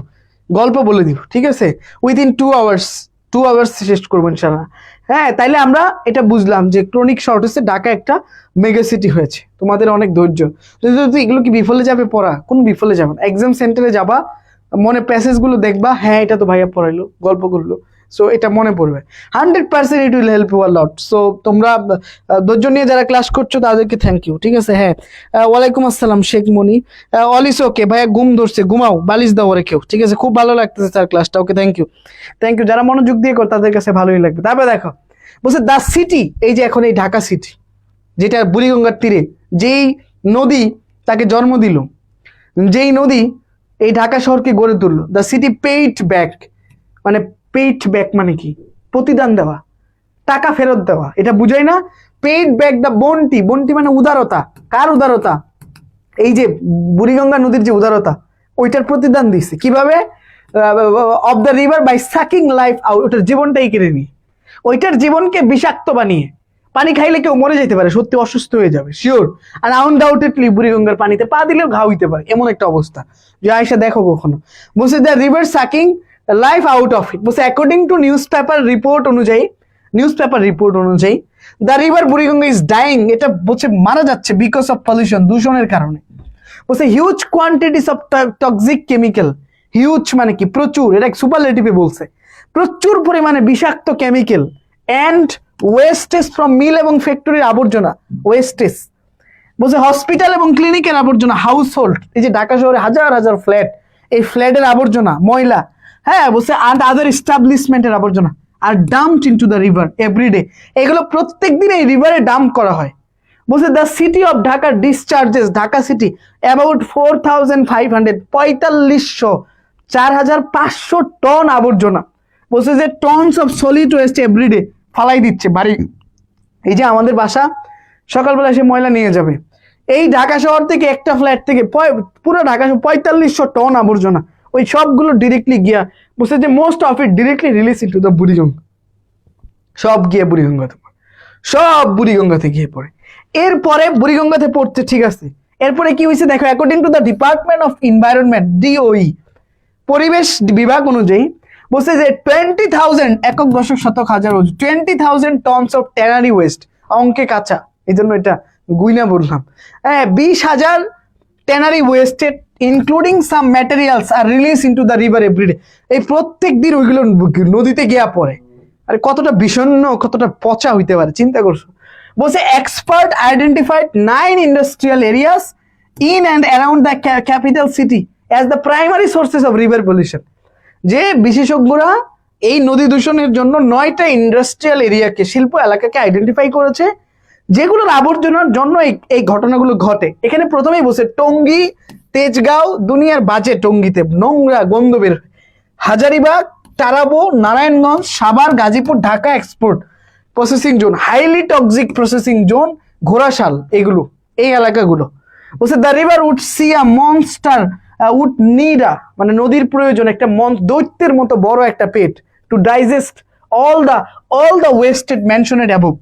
গল্প বলে দিব, ঠিক আছে? উইদিন 2 আওয়ার্স শেষ করবো ইনশাল্লাহ। হ্যাঁ, তাইলে আমরা এটা বুঝলাম যে ক্রনিক শর্টেজে ঢাকা একটা মেগা সিটি হয়েছে। তোমাদের অনেক ধৈর্য। যদি এগুলো কি বিফলে যাবে পড়া? কোন বিফলে যাবে না, এক্সাম সেন্টারে যাবা, মনে প্যাসেজগুলো দেখবা, হ্যাঁ এটা তো ভাইয়া পড়াইলো, গল্প করলো, সো এটা মনে পড়বে 100%, it will help you a lot. So তোমরা ধৈর্য নিয়ে যারা ক্লাস করছো তাদেরকে থ্যাংক ইউ, ঠিক আছে? হ্যাঁ, ওয়ালাইকুম আসসালাম শেখ মনি, অল ইস ওকে ভাইয়া, ঘুম ধরছে, ঘুমাও, বালিশ দাও ওরে কেউ, ঠিক আছে? খুব ভালো লাগতেছে স্যার ক্লাসটা, ওকে থ্যাংক ইউ। যারা মনোযোগ দিয়ে কর তাদের কাছে ভালোই লাগবে। তারপরে দেখো, বলছে দ্য সিটি, এই যে এখন এই ঢাকা সিটি, যেটা বুড়িগঙ্গার তীরে, যেই নদী তাকে জন্ম দিল, যেই নদী এই ঢাকা শহরকে গড়ে তুললো, দ্য সিটি পেইড ব্যাক, মানে পেইড ব্যাক মানে কি? প্রতিদান দেওয়া, টাকা ফেরত দেওয়া, এটা বুঝাই না? পেইড ব্যাক দ্য বন্টি, বন্টি মানে উদারতা। কার উদারতা? এই যে বুড়িগঙ্গা নদীর যে উদারতা, ওইটার প্রতিদান দিচ্ছে কিভাবে? Of the river by sucking life out, ওটার জীবনটাই কেড়ে নিয়ে, ওইটার জীবনকে বিষাক্ত বানিয়ে। পানি খাইলে কেউ মরে যেতে পারে, সত্যি অসুস্থ হয়ে যাবে শিওর। আর আনডাউটেডলি বুড়িগঙ্গার পানিতে পা দিলেও ঘা হইতে পারে, এমন একটা অবস্থা। যে আয়সা দেখো কখনো। বলছে the river sucking life out of it. বলছে according to newspaper report অনুযায়ী the river Buriganga is dying, এটা বলছে মারা যাচ্ছে বিকজ অফ পলিউশন, দূষণের কারণে। বলছে huge quantities of toxic chemical, huge মানে কি? প্রচুর, এটা সুপারলেটিভে বলছে, প্রচুর পরিমাণে বিষাক্ত কেমিক্যাল অ্যান্ড ওয়েস্টেজ ফ্রম মিল এবং ফ্যাক্টরির আবর্জনা, ওয়েস্টেজ। বলছে হসপিটাল এবং ক্লিনিকের আবর্জনা, হাউস হোল্ড, এই যে ঢাকা শহরে হাজার হাজার ফ্ল্যাট, এই ফ্ল্যাটের আবর্জনা, ময়লা, হ্যাঁ বলছে আন্ড আদার এস্টাবলিশমেন্টের আবর্জনা আর dumped into the river every day, এগুলো প্রত্যেক দিন এই রিভারে ডাম্প করা হয়। বলছে the city of Dhaka discharges, Dhaka city about 4500, 4500 ton আবর্জনা। বলছে যে tons of solid waste every day, ফালাই দিচ্ছে বাড়ি। এই যে আমাদের বাসা, সকালবেলা এসে ময়লা নিয়ে যাবে, এই ঢাকা শহর থেকে একটা ফ্ল্যাট থেকে পুরো ঢাকা 4500 টন আবর্জনা, ওই সবগুলো ডিরেক্টলি গিয়া, বলছে যে most of it directly release into the Buriganga, সব গিয়ে বুড়িগঙ্গাতে পড়ে, সব বুড়িগঙ্গাতে গিয়ে পড়ে। এরপরে বুড়িগঙ্গাতে পড়ছে, ঠিক আছে, এরপরে কি হয়েছে দেখো, according to the department of environment, DOE, পরিবেশ বিভাগ অনুযায়ী বলছে যে 20,000 একক দশক শতক হাজার 20,000 টনস অফ ট্যানারি ওয়েস্ট, অঙ্কে কাঁচা এই জন্য এটা গুইনা বললাম, হ্যাঁ 20,000 tannery wasted including some materials are release into the river every day, এই প্রত্যেক দিন ওইগুলো নদীতে গিয়া পড়ে। আর কতটা বিষণ্ণ, কতটা পচা হইতে পারে চিন্তা করছো। বলছে expert identified 9 industrial areas in and around the capital city as the primary sources of river pollution, যে বিশেষজ্ঞরা এই নদী দূষণের জন্য 9টা ইন্ডাস্ট্রিয়াল এরিয়াকে, শিল্প এলাকাকে আইডেন্টিফাই করেছে, যেগুলোর আবর্জনার জন্য এই ঘটনাগুলো ঘটে। এখানে প্রথমেই বলছে টঙ্গী, তেজগাঁও, দুনিয়ার বাজে টঙ্গীতে নোংরা গন্ধ বের, Hazaribagh, Tarabo, Narayanganj, Savar, Gazipur, Dhaka export processing zone, highly toxic processing zone, Ghorashal, এগুলো এই এলাকাগুলো। বলছে the river would see a monster would need a, মানে নদীর প্রয়োজন একটা দৈত্যের মতো বড় একটা পেট to digest all the wasted mentioned above,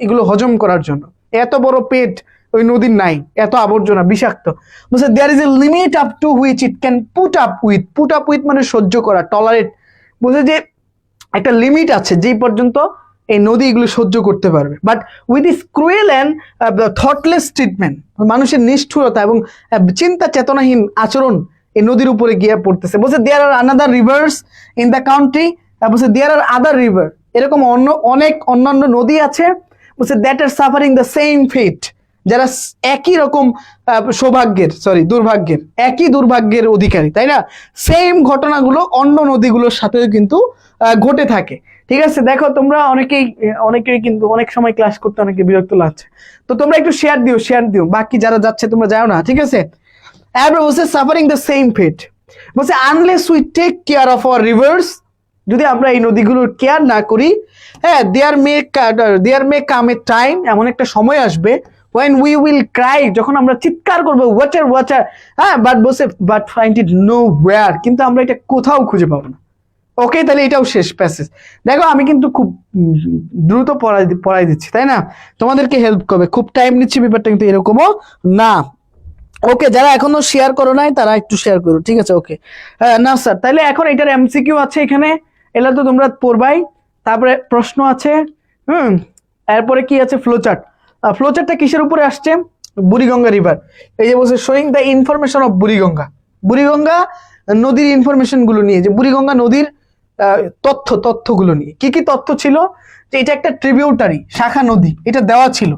এগুলো হজম করার জন্য এত বড় পেট ওই নদীর নাই, এত আবর্জনা বিষাক্ত। বলছে there is a limit up to which it can put up with মানে সহ্য করা, টলারেট। বলছে যে একটা লিমিট আছে যেই পর্যন্ত এই নদী এগুলো সহ্য করতে পারবে, but with is cruel and thoughtless treatment, মানুষের নিষ্ঠুরতা এবং চিন্তা চেতনাহীন আচরণ এই নদীর উপরে গিয়ে পড়তেছে। বলছে there are another rivers in the country, বলছে দেয়ার আর আদার রিভার, এরকম অনেক অন্যান্য নদী আছে, বলছে that are suffering the same fate, যারা একই রকম দুর্ভাগ্যের, একই দুর্ভাগ্যের অধিকারী, তাই না? সেম ঘটনাগুলো অন্য নদীগুলোর সাথে কিন্তু ঘটে থাকে। ঠিক আছে, দেখো তোমরা অনেকেই কিন্তু অনেক সময় ক্লাস করতে অনেকে বিরক্ত লাগছে, তো তোমরা একটু শেয়ার দিও, বাকি যারা যাচ্ছে তোমরা যাও না, ঠিক আছে? এবার বলছে সাফারিং দ্য সেম ফেট, বলছে unless we take care of our rivers, যদি আমরা এই নদীগুলোর কেয়ার না করি, হ্যাঁ দেয়ার মে কাম এ টাইম, এমন একটা সময় আসবে when we will cry, যখন আমরা চিৎকার করবো ওয়াটার, হ্যাঁ বাট ফাইন্ড ইট nowhere, কিন্তু আমরা এটা কোথাও খুঁজে পাবো না। ওকে, তাহলে এটাও শেষ প্যাসেজ। দেখো আমি কিন্তু খুব দ্রুত পড়াই দিচ্ছি, তাই না? তোমাদেরকে হেল্প করবে, খুব টাইম নিচ্ছি, ব্যাপারটা কিন্তু এরকমও না। ওকে, যারা এখনো শেয়ার করো নাই তারা একটু শেয়ার করো, ঠিক আছে? ওকে, না স্যার, তাহলে এখন এটার এমসিকিউ আছে এখানে, এলা তো তোমরা পড়বাই, তারপরে প্রশ্ন আছে, এরপরে কি আছে? ফ্লোচার্টটা কিসের উপরে আসছে? বুড়িগঙ্গা রিভার। এই যে বলছে showing the information of Buriganga নদীর ইনফরমেশন গুলো নিয়ে, যে বুড়িগঙ্গা নদীর তথ্যগুলো নিয়ে। কি কি তথ্য ছিল? যে এটা একটা ট্রিবিউটারি, শাখা নদী, এটা দেওয়া ছিল।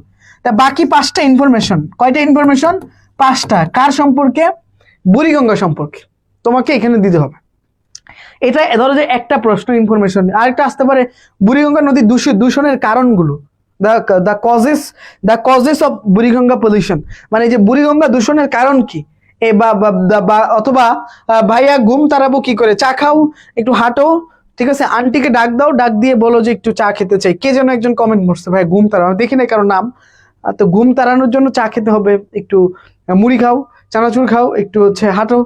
তা বাকি 5টা ইনফরমেশন, কয়টা ইনফরমেশন? 5টা। কার সম্পর্কে? বুড়িগঙ্গা সম্পর্কে তোমাকে এখানে দিতে হবে। এটা ধরো যে একটা প্রশ্ন ইনফরমেশন। আরেকটা আসতে পারে বুড়িগঙ্গা নদী দূষণের কারণগুলো, the causes of Buriganga pollution, মানে যে বুড়িগঙ্গা দূষণের কারণ কি। অথবা ভাইয়া ঘুম তাড়াবো কি করে, চা খাও, একটু হাঁটো, ঠিক আছে, আন্টিকে ডাক দাও, ডাক দিয়ে বলো যে একটু চা খেতে চাই। কে যেন একজন কমেন্ট করছে ভাই ঘুম তাড়ানো, দেখি না কারো নাম। তো ঘুম তাড়ানোর জন্য চা খেতে হবে, একটু মুড়ি খাও, চানাচুর খাও, একটু হাঁটো,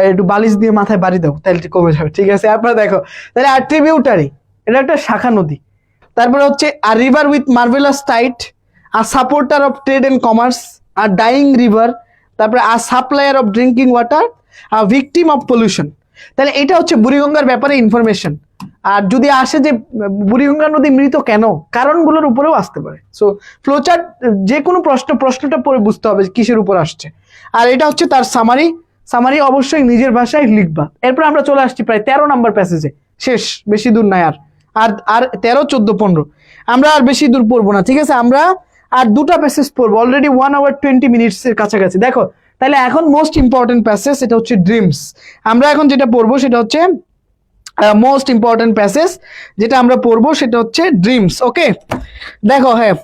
একটু বালিশ দিয়ে মাথায় বাড়ি দাও, তাহলে কমে যাবে, ঠিক আছে। আপনারা দেখো তাহলে আর ট্রিবিউটারি, এটা একটা শাখা নদী। তারপরে are river with marvellous tide, are supporter of trade and commerce, are dying river, তারপরে are supplier of drinking water, are victim of pollution. তাহলে এটা হচ্ছে বুড়িগঙ্গার ব্যাপারে ইনফরমেশন। আর যদি আসে যে বুড়িগঙ্গা নদী মৃত কেন, কারণগুলোর উপরেও আসতে পারে। সো ফ্লোচার্ট যে কোনো প্রশ্নটা পরে বুঝতে হবে কিসের উপর আসছে। আর এটা হচ্ছে তার সামারি অবশ্যই নিজের ভাষায় লিখবা। এরপর আমরা চলে আসছি প্রায় 13 নাম্বার প্যাসেজে, শেষ, বেশি দূর নাই আর 13, 14, 15 আমরা আর বেশি দূর পড়বো না, ঠিক আছে। আমরা আর দুটা প্যাসেজ পড়বো, অলরেডি 1 hour 20 minutes এর কাছাকাছি। দেখো তাহলে এখন মোস্ট ইম্পর্টেন্ট প্যাসেজ, এটা হচ্ছে ড্রিমস। আমরা এখন যেটা পড়বো সেটা হচ্ছে মোস্ট ইম্পর্টেন্ট প্যাসেজ, যেটা আমরা পড়বো সেটা হচ্ছে ড্রিমস। ওকে, দেখো, হ্যাঁ,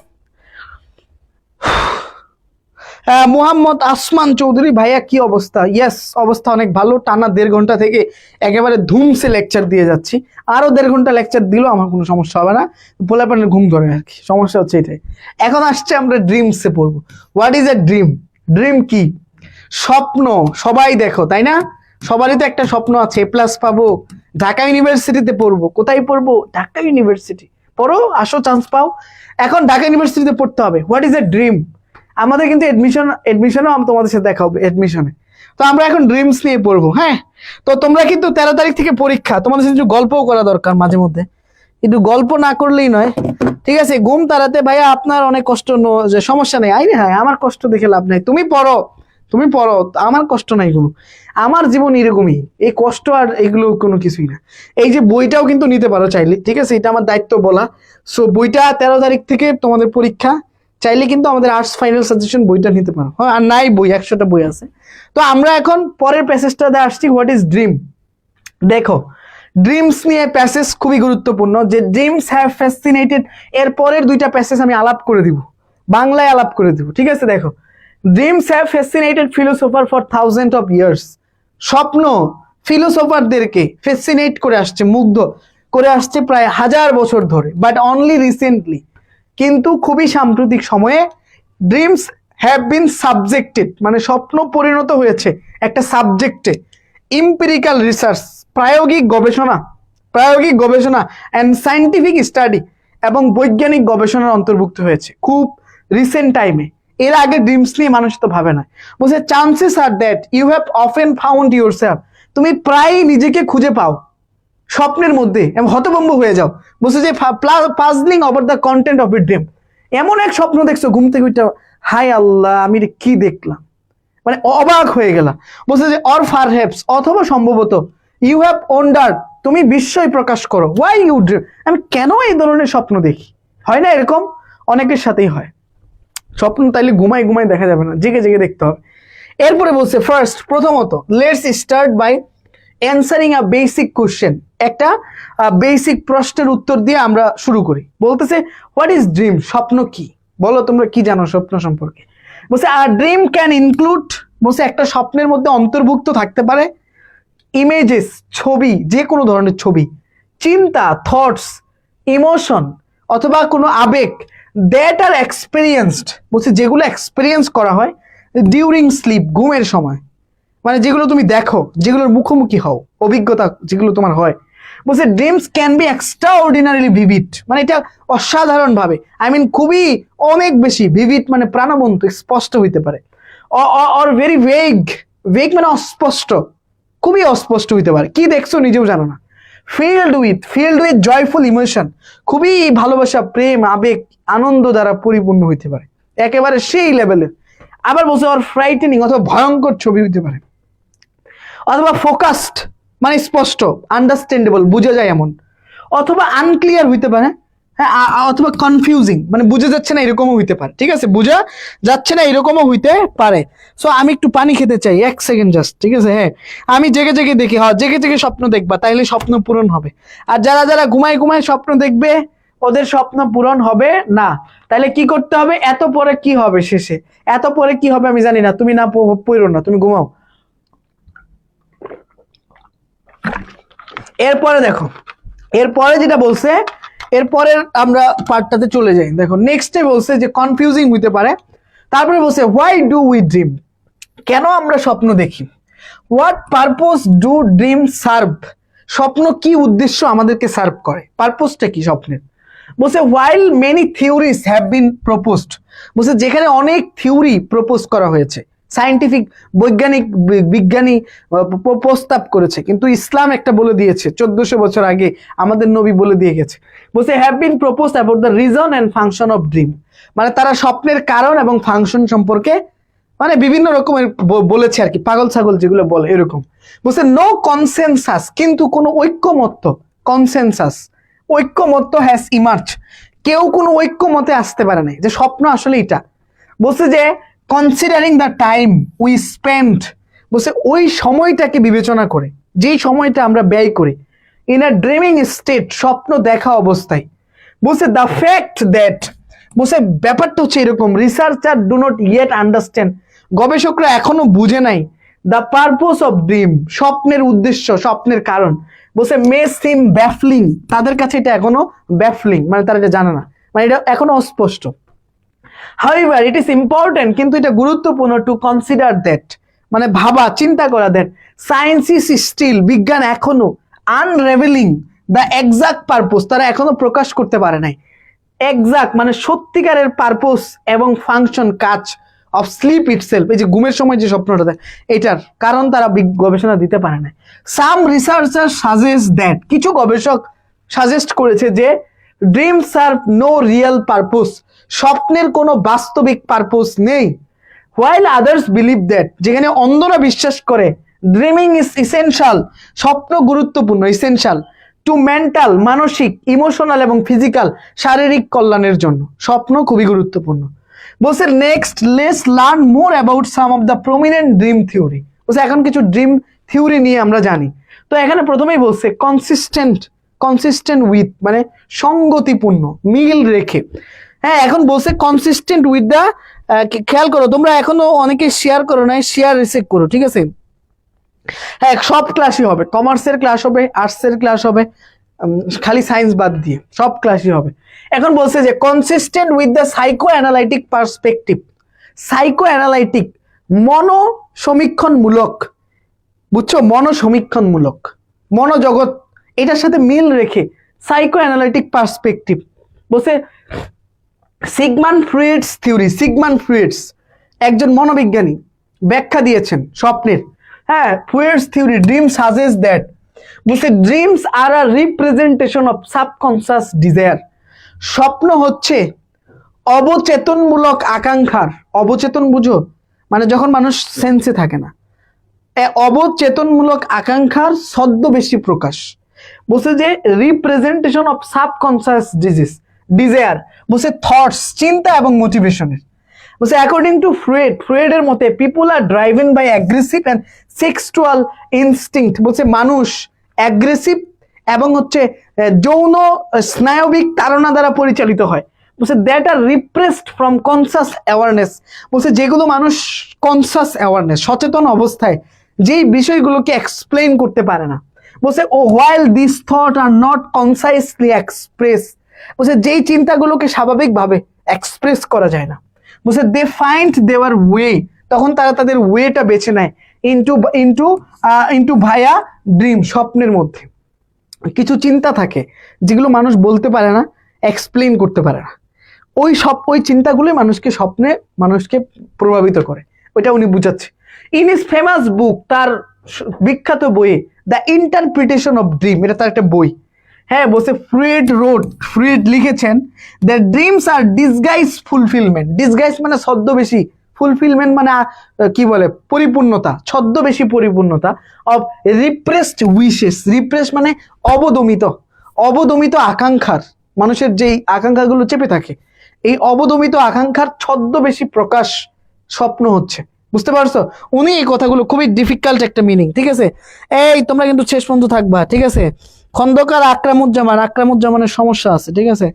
মোহাম্মদ আসমান চৌধুরী ভাইয়া কি অবস্থা? ইয়েস, অবস্থা অনেক ভালো। টানা 1.5 ঘন্টা থেকে একেবারে ধুমসে লেকচার দিয়ে যাচ্ছি। আরো 1.5 ঘন্টা লেকচার দিলেও আমার কোনো সমস্যা হবে না, পোলাপানের ঘুম ধরে আর কি, সমস্যা হচ্ছে এটাই। এখন আসছে আমরা ড্রিমসে পড়বো। What is a dream? Dream কি? স্বপ্ন। সবাই দেখো, তাই না? সবারই তো একটা স্বপ্ন আছে, A+ পাবো, ঢাকা ইউনিভার্সিটিতে পড়বো। কোথায় পড়বো? ঢাকা ইউনিভার্সিটি। পড়ো, আসো, চান্স পাও। এখন ঢাকা ইউনিভার্সিটিতে পড়তে হবে। What is a dream? আমাদের কিন্তু এডমিশনও তোমাদের সাথে দেখা হবে এডমিশনে। তো আমরা এখন ড্রিমস নিয়ে পড়বো। হ্যাঁ, তো তোমরা কিন্তু 13 তারিখ থেকে পরীক্ষা, তোমাদের সাথে একটু গল্পও করা দরকার মাঝে মধ্যে, একটু গল্প না করলেই নয়, ঠিক আছে। ঘুম তাড়াতে ভাইয়া আপনার অনেক কষ্ট, যে সমস্যা নেই। আইরে হ্যাঁ, আমার কষ্ট দেখে লাভ নাই, তুমি পড়ো, আমার কষ্ট নাই কোনো। আমার জীবন এরকমই, এই কষ্ট আর এগুলো কোনো কিছুই না। এই যে বইটাও কিন্তু নিতে পারো চাইলে, ঠিক আছে, এটা আমার দায়িত্ব বলা। সো বইটা 13 তারিখ থেকে তোমাদের পরীক্ষা, চাইলে কিন্তু আমাদের আর্টস ফাইনাল সাজেশন বইটা নিতে পারো। হ্যাঁ, আর নাই বই, 100টা বই আছে। তো আমরা এখন পরের প্যাসেজটাতে আসছি, হোয়াট ইজ ড্রিম। দেখো ড্রিমস নিয়ে প্যাসেজ খুবই গুরুত্বপূর্ণ, যে ড্রিমস হ্যাভ ফ্যাসিনেটেড, এর পরের 2টা প্যাসেজ আমি আলাপ করে দিব, বাংলায় আলাপ করে দিব, ঠিক আছে। দেখো, dreams have fascinated philosopher for thousand of years. স্বপ্ন ফিলোসোফারদেরকে ফ্যাসিনেট করে আসছে, মুগ্ধ করে আসছে প্রায় 1000 বছর ধরে, বাট অনলি রিসেন্টলি, কিন্তু খুবই সাম্প্রতিক সময়ে, ড্রিমস হ্যাভ বিন সাবজেক্টেড, মানে স্বপ্ন পরিণত হয়েছে একটা সাবজেক্টে, ইম্পিরিক্যাল রিসার্চ, প্রায়োগিক গবেষণা অ্যান্ড সায়েন্টিফিক স্টাডি, এবং বৈজ্ঞানিক গবেষণার অন্তর্ভুক্ত হয়েছে খুব রিসেন্ট টাইমে। এর আগে ড্রিমস নিয়ে মানুষ তো ভাবে না। বলছে chances are that you have often found yourself, তুমি প্রায়ই নিজেকে খুঁজে পাও স্বপ্নের মধ্যে এবং হতভম্ব হয়ে যাও। বলছে যে puzzling over the content of a dream, এমন এক স্বপ্ন দেখছো ঘুম থেকে উঠে, হাই আল্লাহ আমি কি দেখলাম, মানে অবাক হয়ে গেলাম। বলছে যে অর পারহ্যাপস, অথবা সম্ভবত, ইউ হ্যাভ ওন্ডার্ড, তুমি বিস্ময় প্রকাশ করো, ওয়াই ইউ ড্রিম, আমি কেন এই ধরনের স্বপ্ন দেখি। হয় না এরকম? অনেকের সাথেই হয়। স্বপ্ন তাইলে ঘুমাই দেখা যাবে না, জেগে দেখতে হবে। এরপরে বলছে প্রথমত let's start by answering a basic question, একটা বেসিক প্রশ্নের উত্তর দিয়ে আমরা শুরু করি। বলতেছে হোয়াট ইজ ড্রিম, স্বপ্ন কি? বলো তোমরা কি জানো স্বপ্ন সম্পর্কে। বলছে আর ড্রিম ক্যান ইনক্লুড, বলছে একটা স্বপ্নের মধ্যে অন্তর্ভুক্ত থাকতে পারে ইমেজেস, ছবি, যে কোনো ধরনের ছবি, চিন্তা, থটস, ইমোশন, অথবা কোনো আবেগ, দ্যাট আর এক্সপেরিয়েন্সড, বলছে যেগুলো এক্সপেরিয়েন্স করা হয় ডিউরিং স্লিপ, ঘুমের সময়, মানে যেগুলো তুমি দেখো, যেগুলোর মুখোমুখি হও, অভিজ্ঞতা যেগুলো তোমার হয়। বলছে dreams can be extra ordinarily vivid, মানে এটা অসাধারণ ভাবে, খুবই অনেক বেশি ভিভিড, মানে প্রাণবন্ত, স্পষ্ট হইতে পারে। অর ভেরি ভেগ মানে অস্পষ্ট, খুবই অস্পষ্ট হইতে পারে, কি দেখছো নিজেও জানো না। ফিল্ড উইথ জয়ফুল ইমোশন, খুবই ভালোবাসা, প্রেম, আবেগ, আনন্দ দ্বারা পরিপূর্ণ হইতে পারে, একেবারে সেই লেভেলের। আবার বলছে অর ফ্রাইটেনিং, অথবা ভয়ঙ্কর ছবি হইতে পারে, অথবা ফোকাসড মানে স্পষ্ট, আন্ডারস্ট্যান্ডেবল, বোঝা যায় এমন, অথবা আনক্লিয়ার হইতে পারে, হ্যাঁ, অথবা কনফিউজিং, মানে বুঝে যাচ্ছে না এরকমও হইতে পারে। ঠিক আছে, বোঝা যাচ্ছে না এরকমও হইতে পারে। সো আমি একটু পানি খেতে চাই, 1 সেকেন্ড জাস্ট। ঠিক আছে, হ্যাঁ, আমি জেগে জেগে দেখি, হ্যাঁ জেগে জেগে স্বপ্ন দেখবা, তাইলে স্বপ্ন পূরণ হবে। আর যারা যারা ঘুমায় ঘুমায় স্বপ্ন দেখবে, ওদের স্বপ্ন পূরণ হবে না। তাহলে কি করতে হবে? এত পরে কি হবে শেষে, এত পরে কি হবে আমি জানি না, তুমি না পড়ো না, তুমি ঘুমাও। এরপরে দেখো, এরপরে যেটা বলছে, এরপরে আমরা পার্টটাতে চলে যাই। দেখো নেক্সটে বলছে যে কনফিউজিং হইতে পারে। তারপরে বলছে হোয়াই ডু উই ড্রিম, কেন আমরা স্বপ্ন দেখি। What purpose do dream serve, স্বপ্ন কি উদ্দেশ্য আমাদেরকে সার্ভ করে, পারপোজটা কি স্বপ্নের। বলছে while many theories have been proposed, বলছে যেখানে অনেক থিওরি প্রপোজ করা হয়েছে, সায়েন্টিফিক বিজ্ঞানী প্রস্তাব করেছে, কিন্তু ইসলাম একটা বলে দিয়েছে 1400 বছর আগে আমাদের নবী বলে দিয়ে গেছে। বলছে have been proposed about the reason and function of dream, মানে তারা স্বপ্নের কারণ এবং ফাংশন সম্পর্কে মানে বিভিন্ন রকমের বলেছে আর কি, পাগল ছাগল যেগুলো বলে এরকম। বলছে নো কনসেনসাস, কিন্তু কোনো ঐক্যমত্য, কনসেনসাস ঐক্যমত্য হ্যাজ ইমার্জ, কেউ কোনো ঐক্যমতে আসতে পারে না যে স্বপ্ন আসলে এটা। বলছে যে considering the time we spend, বলছে ওই সময়টাকে বিবেচনা করে, যেই সময়টা আমরা ব্যয় করি ইন আ ড্রিমিং স্টেট, স্বপ্ন দেখা অবস্থায়। বলছে দ্য ফ্যাক্ট দ্যাট, বলছে ব্যাপারটা হচ্ছে এরকম, researcher do not yet understand, গবেষকরা এখনো বুঝে নাই দ্য পারপোজ অফ ড্রিম, স্বপ্নের উদ্দেশ্য, স্বপ্নের কারণ। বলছে মে সিম ব্যাফলিং, তাদের কাছে এটা এখনো ব্যাফলিং, মানে তারা এটা জানে না, মানে এটা এখনো অস্পষ্ট। হাউএভার ইট ইজ ইম্পর্টেন্ট, কিন্তু এটা গুরুত্বপূর্ণ টু কনসিডার দ্যাট, মানে ভাবা চিন্তা করা দ্যাট সায়েন্স ইজ স্টিল, বিজ্ঞান এখনো আনরেভেলিং দ্য এক্সাক্ট পারপোজ, তারা এখনো প্রকাশ করতে পারে নাই এক্সাক্ট মানে সত্যিকারের পারপোজ এবং ফাংশন, কাজ অফ স্লিপ ইটসেলফ, এই যে ঘুমের সময় যে স্বপ্নটা দেয় এটার কারণ তারা গবেষণা দিতে পারে না। সাম রিসার্চার সাজেস্ট দ্যাট, কিছু গবেষক সাজেস্ট করেছে যে dream serve no real purpose, স্বপ্নের কোনো বাস্তবিক পারপোজ নেই। হোয়াইল আদার্স বিলিভ দ্যাট, যেখানে অন্যরা বিশ্বাস করে ড্রিমিং ইজ ইসেনশিয়াল, স্বপ্ন গুরুত্বপূর্ণ, ইসেনশিয়াল টু মেন্টাল, মানসিক, ইমোশনাল এবং ফিজিক্যাল, শারীরিক কল্যাণের জন্য স্বপ্ন খুবই গুরুত্বপূর্ণ। বলছে next let's learn more about some of the prominent dream theory, বলছে এখন কিছু ড্রিম থিওরি নিয়ে আমরা জানি। তো এখানে প্রথমেই বলছে কনসিস্টেন্ট উইথ, মানে সঙ্গতিপূর্ণ, মিল রেখে। হ্যাঁ, এখন বলছে কনসিস্টেন্ট উইথ দ্য, খেয়াল করো তোমরা এখনো অনেকে শেয়ার করো না, শেয়ার রিসেক্ট করো, ঠিক আছে। হ্যাঁ, সব ক্লাসই হবে, কমার্সের ক্লাস হবে, আর্টসের ক্লাস হবে, খালি সায়েন্স বাদ দিয়ে সব ক্লাসই হবে। এখন বলছে যে consistent with the psychoanalytic perspective, psychoanalytic মনোসমীক্ষণমূলক, বুঝছো, মনোসমীক্ষণমূলক, মনোজগৎ, এটার সাথে মিল রেখে সাইকো অ্যানালাইটিক পার্সপেক্টিভ। বলছে Sigmund Freud's theory, Sigmund Freud's একজন মনোবিজ্ঞানী ব্যাখ্যা দিয়েছেন স্বপ্নের। হ্যাঁ, Freud's theory dream suggest that, বলছে dreams are a representation of subconscious desire, স্বপ্ন হচ্ছে অবচেতনমূলক আকাঙ্ক্ষার, অবচেতন বুঝো মানে যখন মানুষ সেন্সে থাকে না, অবচেতনমূলক আকাঙ্ক্ষার ছদ্মবেশী প্রকাশ। বলছে যে রিপ্রেজেন্টেশন অফ সাবকনসিয়াস ডিজায়ার, বলছে থটস, চিন্তা এবং মোটিভেশনের। বলছে অ্যাকর্ডিং টু ফ্রয়েডের মতে people are driven by aggressive and sexual instinct, বলছে মানুষ অ্যাগ্রেসিভ এবং হচ্ছে যৌন স্নায়বিক তাড়না দ্বারা পরিচালিত হয়। বলছে that are repressed from conscious awareness, বলছে যেগুলো মানুষ কনসাস অ্যাওয়ারনেস, সচেতন অবস্থায় যেই বিষয়গুলোকে এক্সপ্লেইন করতে পারে না। বলছে ও while this thought are not concisely express, বলছে যেই চিন্তাগুলোকে স্বাভাবিকভাবে এক্সপ্রেস করা যায় না, বলছে দে ফাইন্ড দেওয়ার ওয়ে, তখন তারা তাদের ওয়েটা বেছে নেয় ইনটু ভায়া ড্রিম, স্বপ্নের মধ্যে কিছু চিন্তা থাকে যেগুলো মানুষ বলতে পারে না, এক্সপ্লেইন করতে পারে না, ওই চিন্তাগুলোই মানুষকে প্রভাবিত করে, ওইটা উনি বুঝাচ্ছে। ইন ইজ ফেমাস বুক, তার বিখ্যাত বইয়ে দ্য ইন্টারপ্রিটেশন অফ ড্রিম, এটা তার একটা বই। হ্যাঁ, বলছে ফ্রয়েড লিখেছেন the dreams are disguise fulfilment, disguise মানে ছদ্মবেশী, ফুলফিলমেন্ট মানে কি বলে পরিপূর্ণতা, ছদ্মবেশী পরিপূর্ণতা অফ রিপ্রেসড উইশেস, রিপ্রেস মানে অবদমিত আকাঙ্ক্ষার মানুষের যেই আকাঙ্ক্ষাগুলো চেপে থাকে, এই অবদমিত আকাঙ্ক্ষার ছদ্মবেশী প্রকাশ স্বপ্ন হচ্ছে। বুঝতে পারছো? উনি এই কথাগুলো, খুবই ডিফিকাল্ট একটা মিনিং, ঠিক আছে? এই তোমরা কিন্তু শেষ পর্যন্ত থাকবা, ঠিক আছে? খন্দকার আকরামুজ্জামানের সমস্যা আছে, ঠিক আছে?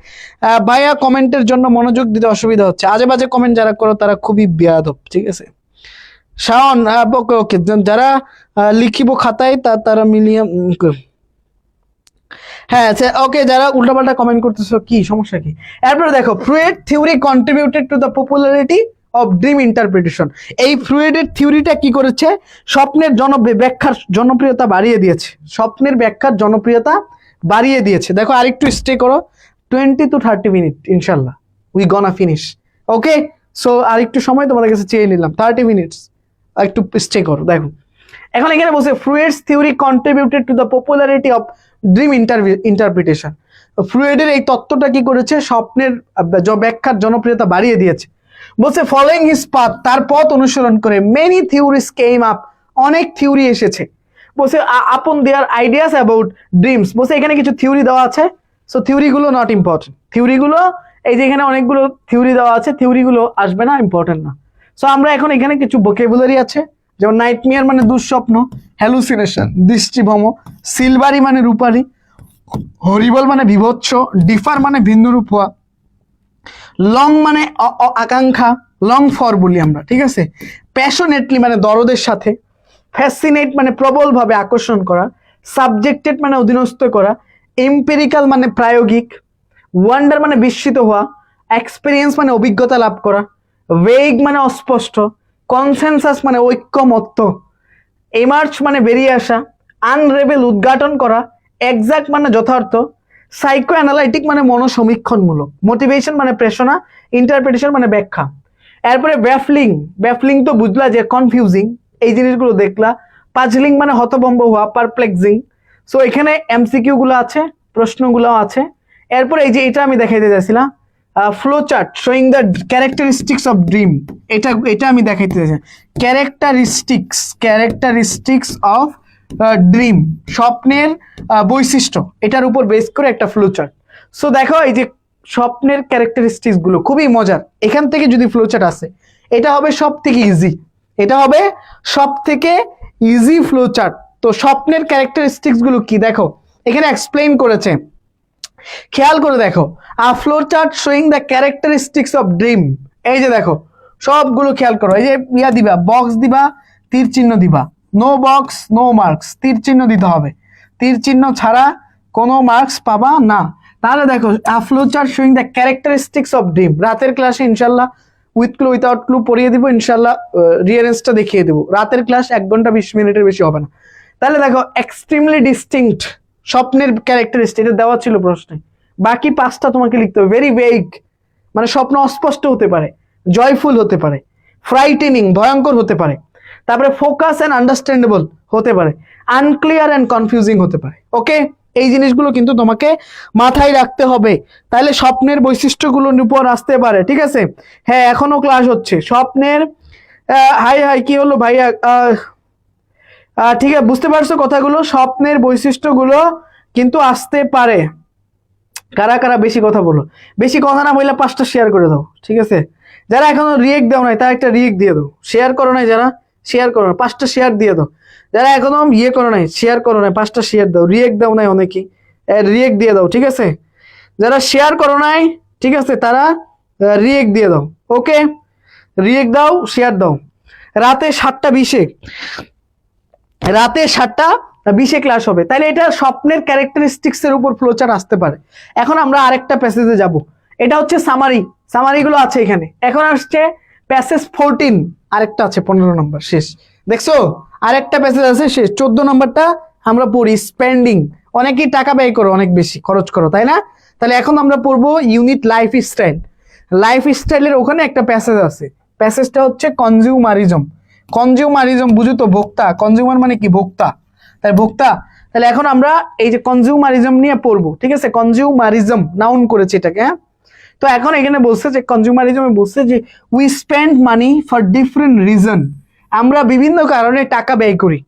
ভাইয়া কমেন্টের জন্য মনোযোগ দিতে অসুবিধা হচ্ছে, আজে বাজে কমেন্ট যারা করো তারা খুবই বেয়াদব, ঠিক আছে? শাওন, ওকে ওকে, যারা লিখিব খাতায় তারা মিলিয়ে হ্যাঁ ওকে, যারা উল্টাপাল্টা কমেন্ট করতেছো কি সমস্যা কি? এরপরে দেখো, Freud theory contributed to the popularity of dream interpretation. এই ফ্রুয়েডের থিওরিটা কি করেছে? স্বপ্নের ব্যাখ্যার জনপ্রিয়তা বাড়িয়ে দিয়েছে। স্বপ্নের ব্যাখ্যার জনপ্রিয়তা বাড়িয়ে দিয়েছে। দেখো আরেকটু স্টে করো, 20 to 30 মিনিট ইনশাল্লাহ উই গনা ফিনিশ। ওকে, সো আরেকটু সময় তোমাদের কাছে চেয়ে নিলাম, 30 মিনিটস, একটু স্টে করো। দেখো এখন এখানে বলছে Freud's theory contributed to the popularity of dream interpretation. ফ্রুয়েডের এই তত্ত্বটা কি করেছে? স্বপ্নের ব্যাখ্যার জনপ্রিয়তা বাড়িয়ে দিয়েছে। বলছে ফলোইং হিজ পাথ, তার পথ অনুসরণ করে মেনি থিওরিজ কেম আপ, অনেক থিওরি এসেছে। বলছে আপন দেয়ার আইডিয়াস অ্যাবাউট ড্রিমস। বলছে এখানে কিছু থিওরি দেওয়া আছে, সো থিওরিগুলো নট ইম্পর্টেন্ট। থিওরিগুলো এই যে এখানে অনেকগুলো থিওরি দেওয়া আছে, থিওরিগুলো আসবে না, ইম্পর্টেন্ট না। সো আমরা এখন এখানে কিছু ভোকাবুলারি আছে, যেমন নাইটমেয়ার মানে দুঃস্বপ্ন, হ্যালুসিনেশন দৃষ্টিভ্রম, সিলভারি মানে রূপালী, হরিবল মানে বিভৎস, ডিফার মানে ভিন্ন রূপ হওয়া, লং মানে আকাঙ্ক্ষা, লং ফর বলি আমরা, ঠিক আছে? প্যাশনেটলি মানে দরদের সাথে, ফ্যাসিনেট মানে প্রবলভাবে আকর্ষণ করা, সাবজেক্টেড মানে অধীনস্থ করা, এম্পেরিক্যাল মানে প্রায়োগিক, ওয়ান্ডার মানে বিস্মিত হওয়া, এক্সপিরিয়েন্স মানে অভিজ্ঞতা লাভ করা, ভেগ মানে অস্পষ্ট, কনসেনসাস মানে ঐক্যমত্য, এমার্চ মানে বেরিয়ে আসা, আনরেবেল উদ্ঘাটন করা, এক্সাক্ট মানে যথার্থ, সাইকো অ্যানালাইটিক মানে মনোসমীক্ষণমূলক, মোটিভেশন মানে প্রেরণা, ইন্টারপ্রিটেশন মানে ব্যাখ্যা। এরপরে ব্যাফলিং তো বুঝলা যে কনফিউজিং, এই জিনিসগুলো দেখলা। পাজলিং মানে হতভম্ব হওয়া, পারপ্লেক্সিং। সো এখানে এমসিকিউ গুলো আছে, প্রশ্নগুলো আছে। এরপরে এই যে এটা আমি দেখাইতে চাইছিলাম, flow chart showing the characteristics of dream, এটা আমি দেখাইতে চাইছি। ক্যারেক্টারিস্টিক্স অফ ড্রিম, স্বপ্নের বৈশিষ্ট্য, এটার উপর বেস করে একটা ফ্লো চার্ট। সো দেখো এই যে স্বপ্নের ক্যারেক্টারিস্টিক্স গুলো খুবই মজার। এখান থেকে যদি ফ্লো চার্ট আসে, এটা হবে সব থেকে ইজি, এটা হবে সব থেকে ইজি ফ্লো চার্ট। তো স্বপ্নের ক্যারেক্টারিস্টিক্স গুলো কি দেখো এখানে এক্সপ্লেইন করেছে, খেয়াল করে দেখো। Flow chart showing the characteristics of dream, এই যে দেখো সবগুলো খেয়াল করো। এই যে ইয়া দিবা, বক্স দিবা, তীর চিহ্ন দিবা, নো বক্স নো মার্কস, তীর চিহ্ন দিতে হবে, তীর চিহ্ন ছাড়া কোনো মার্কস পাবা না। তাহলে দেখো flow chart showing the characteristics of dream, রাতের ক্লাসে ইনশাল্লাহ উইথ ক্লু উইথাউট ক্লু পড়িয়ে দিব, ইনশাল্লাহ রিয়ারেন্সটা দেখিয়ে দেবো। রাতের ক্লাস 1 ঘন্টা 20 মিনিটের বেশি হবে না। তাহলে দেখো এক্সট্রিমলি ডিস্টিংক্ট স্বপ্নের ক্যারেক্টারিস্টিক, এটা দেওয়া ছিল প্রশ্নে। বাকি 5টা তোমাকে লিখতে হবে। ভেরি ভেগ মানে স্বপ্ন অস্পষ্ট হতে পারে, জয়ফুল হতে পারে, ফ্রাইটেনিং ভয়ঙ্কর হতে পারে, তারপরে ফোকাস অ্যান্ড আন্ডারস্ট্যান্ডেবল হতে পারে, আনক্লিয়ার অ্যান্ড কনফিউজিং হতে পারে। ওকে, এই জিনিসগুলো কিন্তু তোমাকে মাথায় রাখতে হবে, তাহলে স্বপ্নের বৈশিষ্ট্যগুলোর উপর আসতে পারে। ঠিক আছে, হ্যাঁ এখনো ক্লাস হচ্ছে স্বপ্নের। হাই হাই কি হলো ভাইয়া? ঠিক আছে, বুঝতে পারছো কথাগুলো? স্বপ্নের বৈশিষ্ট্যগুলো কিন্তু আসতে পারে। কারা কারা বেশি কথা বলো? বেশি কথা না বললে 5টা শেয়ার করে দাও, ঠিক আছে? যারা এখনো রিয়েক্ট দাও নাই তারা একটা রিয়েক্ট দিয়ে দাও। শেয়ার করো নাই যারা, শেয়ার করো না, 5টা শেয়ার দিয়ে দাও। যারা এখনো ইয়ে করো নাই, শেয়ার করো নাই, 5টা শেয়ার দাও। রিয়েক্ট দাও নাই অনেকেই, রিয়েক্ট দিয়ে দাও, ঠিক আছে? যারা শেয়ার করো নাই, ঠিক আছে, তারা রিয়েক্ট দিয়ে দাও। ওকে, রিয়েক্ট দাও, শেয়ার দাও। রাতে 7টা 20-এ, রাতে 7টা 20-এ ক্লাস হবে। তাহলে এটা স্বপ্নের ক্যারেক্টারিস্টিক্স এর উপর ফ্লোচার্ট আসতে পারে। এখন আমরা আরেকটা প্যাসেজে যাব, এটা হচ্ছে সামারি। সামারিগুলো আছে এখানে। এখন আসছে প্যাসেজ 14, আরেকটা আছে 15 নম্বর শেষ। দেখছো আরেকটা প্যাসেজ আছে শেষ। 14 নম্বরটা আমরা পড়ি স্পেন্ডিং। অনেকেই টাকা ব্যয় করো, অনেক বেশি খরচ করো, তাই না? তাহলে এখন আমরা পড়বো ইউনিট লাইফস্টাইল। লাইফস্টাইলের ওখানে একটা প্যাসেজ আছে, প্যাসেজটা হচ্ছে কনজিউমারিজম। কনজিউমারিজম বুঝো তো, ভোক্তা। কনজিউমার মানে কি? ভোক্তা, তাই ভোক্তা। তাহলে এখন আমরা এই যে কনজিউমারিজম নিয়ে পড়বো, ঠিক আছে? কনজিউমারিজম নাউন করেছে এটাকে, হ্যাঁ। তো এখন এখানে বলছে যে কনজিউমারিজমে বলছে যে we spend money for different reason, আমরা বিভিন্ন কারণে টাকা ব্যয় করি।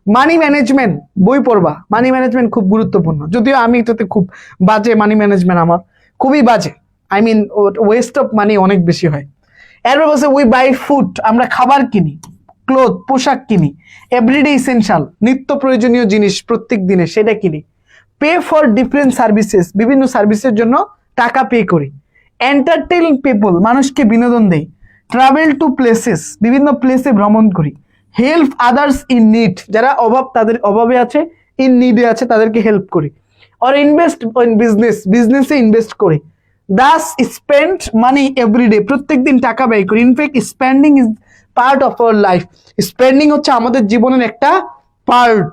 মানি ম্যানেজমেন্ট বই পড়বা, মানি ম্যানেজমেন্ট খুব গুরুত্বপূর্ণ, যদিও আমি এটাতে খুব বাজে মানি ম্যানেজমেন্ট আমার। খুবই বাজে, I mean waste of money অনেক বেশি হয়। এরপর বলছে উই বাই ফুড, আমরা খাবার কিনি, ক্লোথ পোশাক কিনি, এভরিডে ইসেনশিয়াল নিত্য প্রয়োজনীয় জিনিস প্রত্যেক দিনে সেটা কিনি, পে ফর ডিফারেন্ট সার্ভিসেস বিভিন্ন সার্ভিসের জন্য টাকা পে করি, এন্টারটেইন পিপল মানুষকে বিনোদন দেই, ট্রাভেল টু প্লেসেস বিভিন্ন প্লেসে ভ্রমণ করি, হেল্প আদার্স ইন নিড যারা তাদের অভাবে আছে, ইন নিডে আছে তাদেরকে হেল্প করি, অর ইনভেস্ট ইন বিজনেসে ইনভেস্ট করি, দাস স্পেন্ড মানি এভরিডে প্রত্যেক দিন টাকা ব্যয় করি। In fact spending is part of our life, spending হচ্ছে আমাদের জীবনের একটা পার্ট।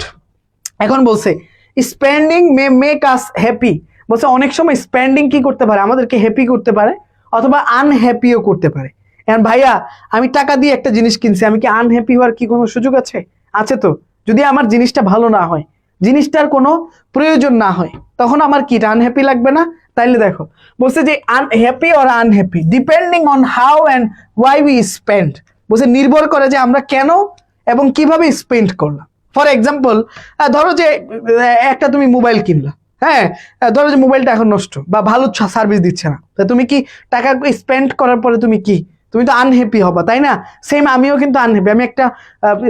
এখন বলছে স্পেন্ডিং মে মেক আস হ্যাপি, বলছে অনেক সময় স্পেন্ডিং কি করতে পারে আমাদেরকে হ্যাপি করতে পারে অথবা আনহ্যাপিও করতে পারে। এখন ভাইয়া আমি টাকা দিয়ে একটা জিনিস কিনছি, আমি কি আনহ্যাপি হওয়ার কি কোনো সুযোগ আছে? আছে তো। যদি আমার জিনিসটা ভালো না হয়, জিনিসটার কোনো প্রয়োজন না হয়, তখন আমার কি আনহ্যাপি লাগবে না? তাইলে দেখো বলছে যে unhappy or unhappy depending on how and why we spend, বলছে নির্ভর করে যে আমরা কেন এবং কিভাবে স্পেন্ড করলাম। ফর এক্সাম্পল ধরো যে একটা তুমি মোবাইল কিনলা, হ্যাঁ, ধরো যে মোবাইলটা এখন নষ্ট বা ভালো সার্ভিস দিচ্ছে না, তা তুমি কি টাকা স্পেন্ড করার পরে তুমি তো আনহ্যাপি হবা, তাই না? সেম আমিও কিন্তু আনহ্যাপি। আমি একটা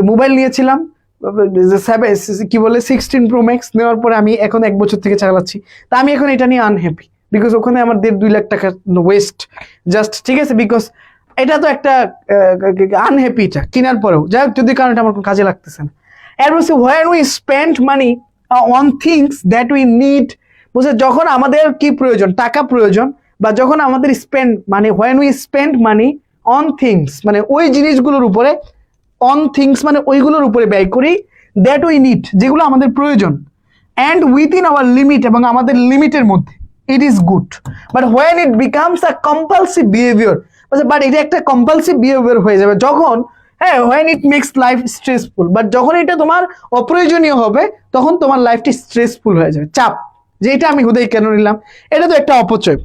মোবাইল নিয়েছিলাম কি বলে 16 Pro Max, নেওয়ার পরে আমি এখন 1 বছর থেকে চালাচ্ছি, তা আমি এখন এটা নিয়ে আনহ্যাপি, বিকজ ওখানে আমার 1.5-2 লাখ টাকা ওয়েস্ট জাস্ট, ঠিক আছে? বিকজ এটা তো একটা আনহ্যাপিটা কেনার পরেও, যাই হোক যদি কারণ এটা আমার কোনো কাজে লাগতেছে না। এর বলছে when we spend money on things that we need, বলছে যখন আমাদের কি প্রয়োজন, টাকা প্রয়োজন, বা যখন আমাদের স্পেন্ড মানে when we spend money on things মানে ওই জিনিসগুলোর উপরে, on things মানে ওইগুলোর উপরে ব্যয় করি, that we need যেগুলো আমাদের প্রয়োজন, and within our limit এবং আমাদের লিমিটের মধ্যে, it is good, but when it becomes a compulsive behavior, but এটা একটা কম্পালসিভ বিহেভিয়ার হয়ে যাবে যখন, হ্যাঁ, when it makes life stressful, but যখন এটা তোমার অপ্রয়োজনীয় হবে তখন তোমার লাইফটি স্ট্রেসফুল হয়ে যাবে, চাপ, যে এটা আমি হুদাই কেন নিলাম, এটা তো একটা অপচয়।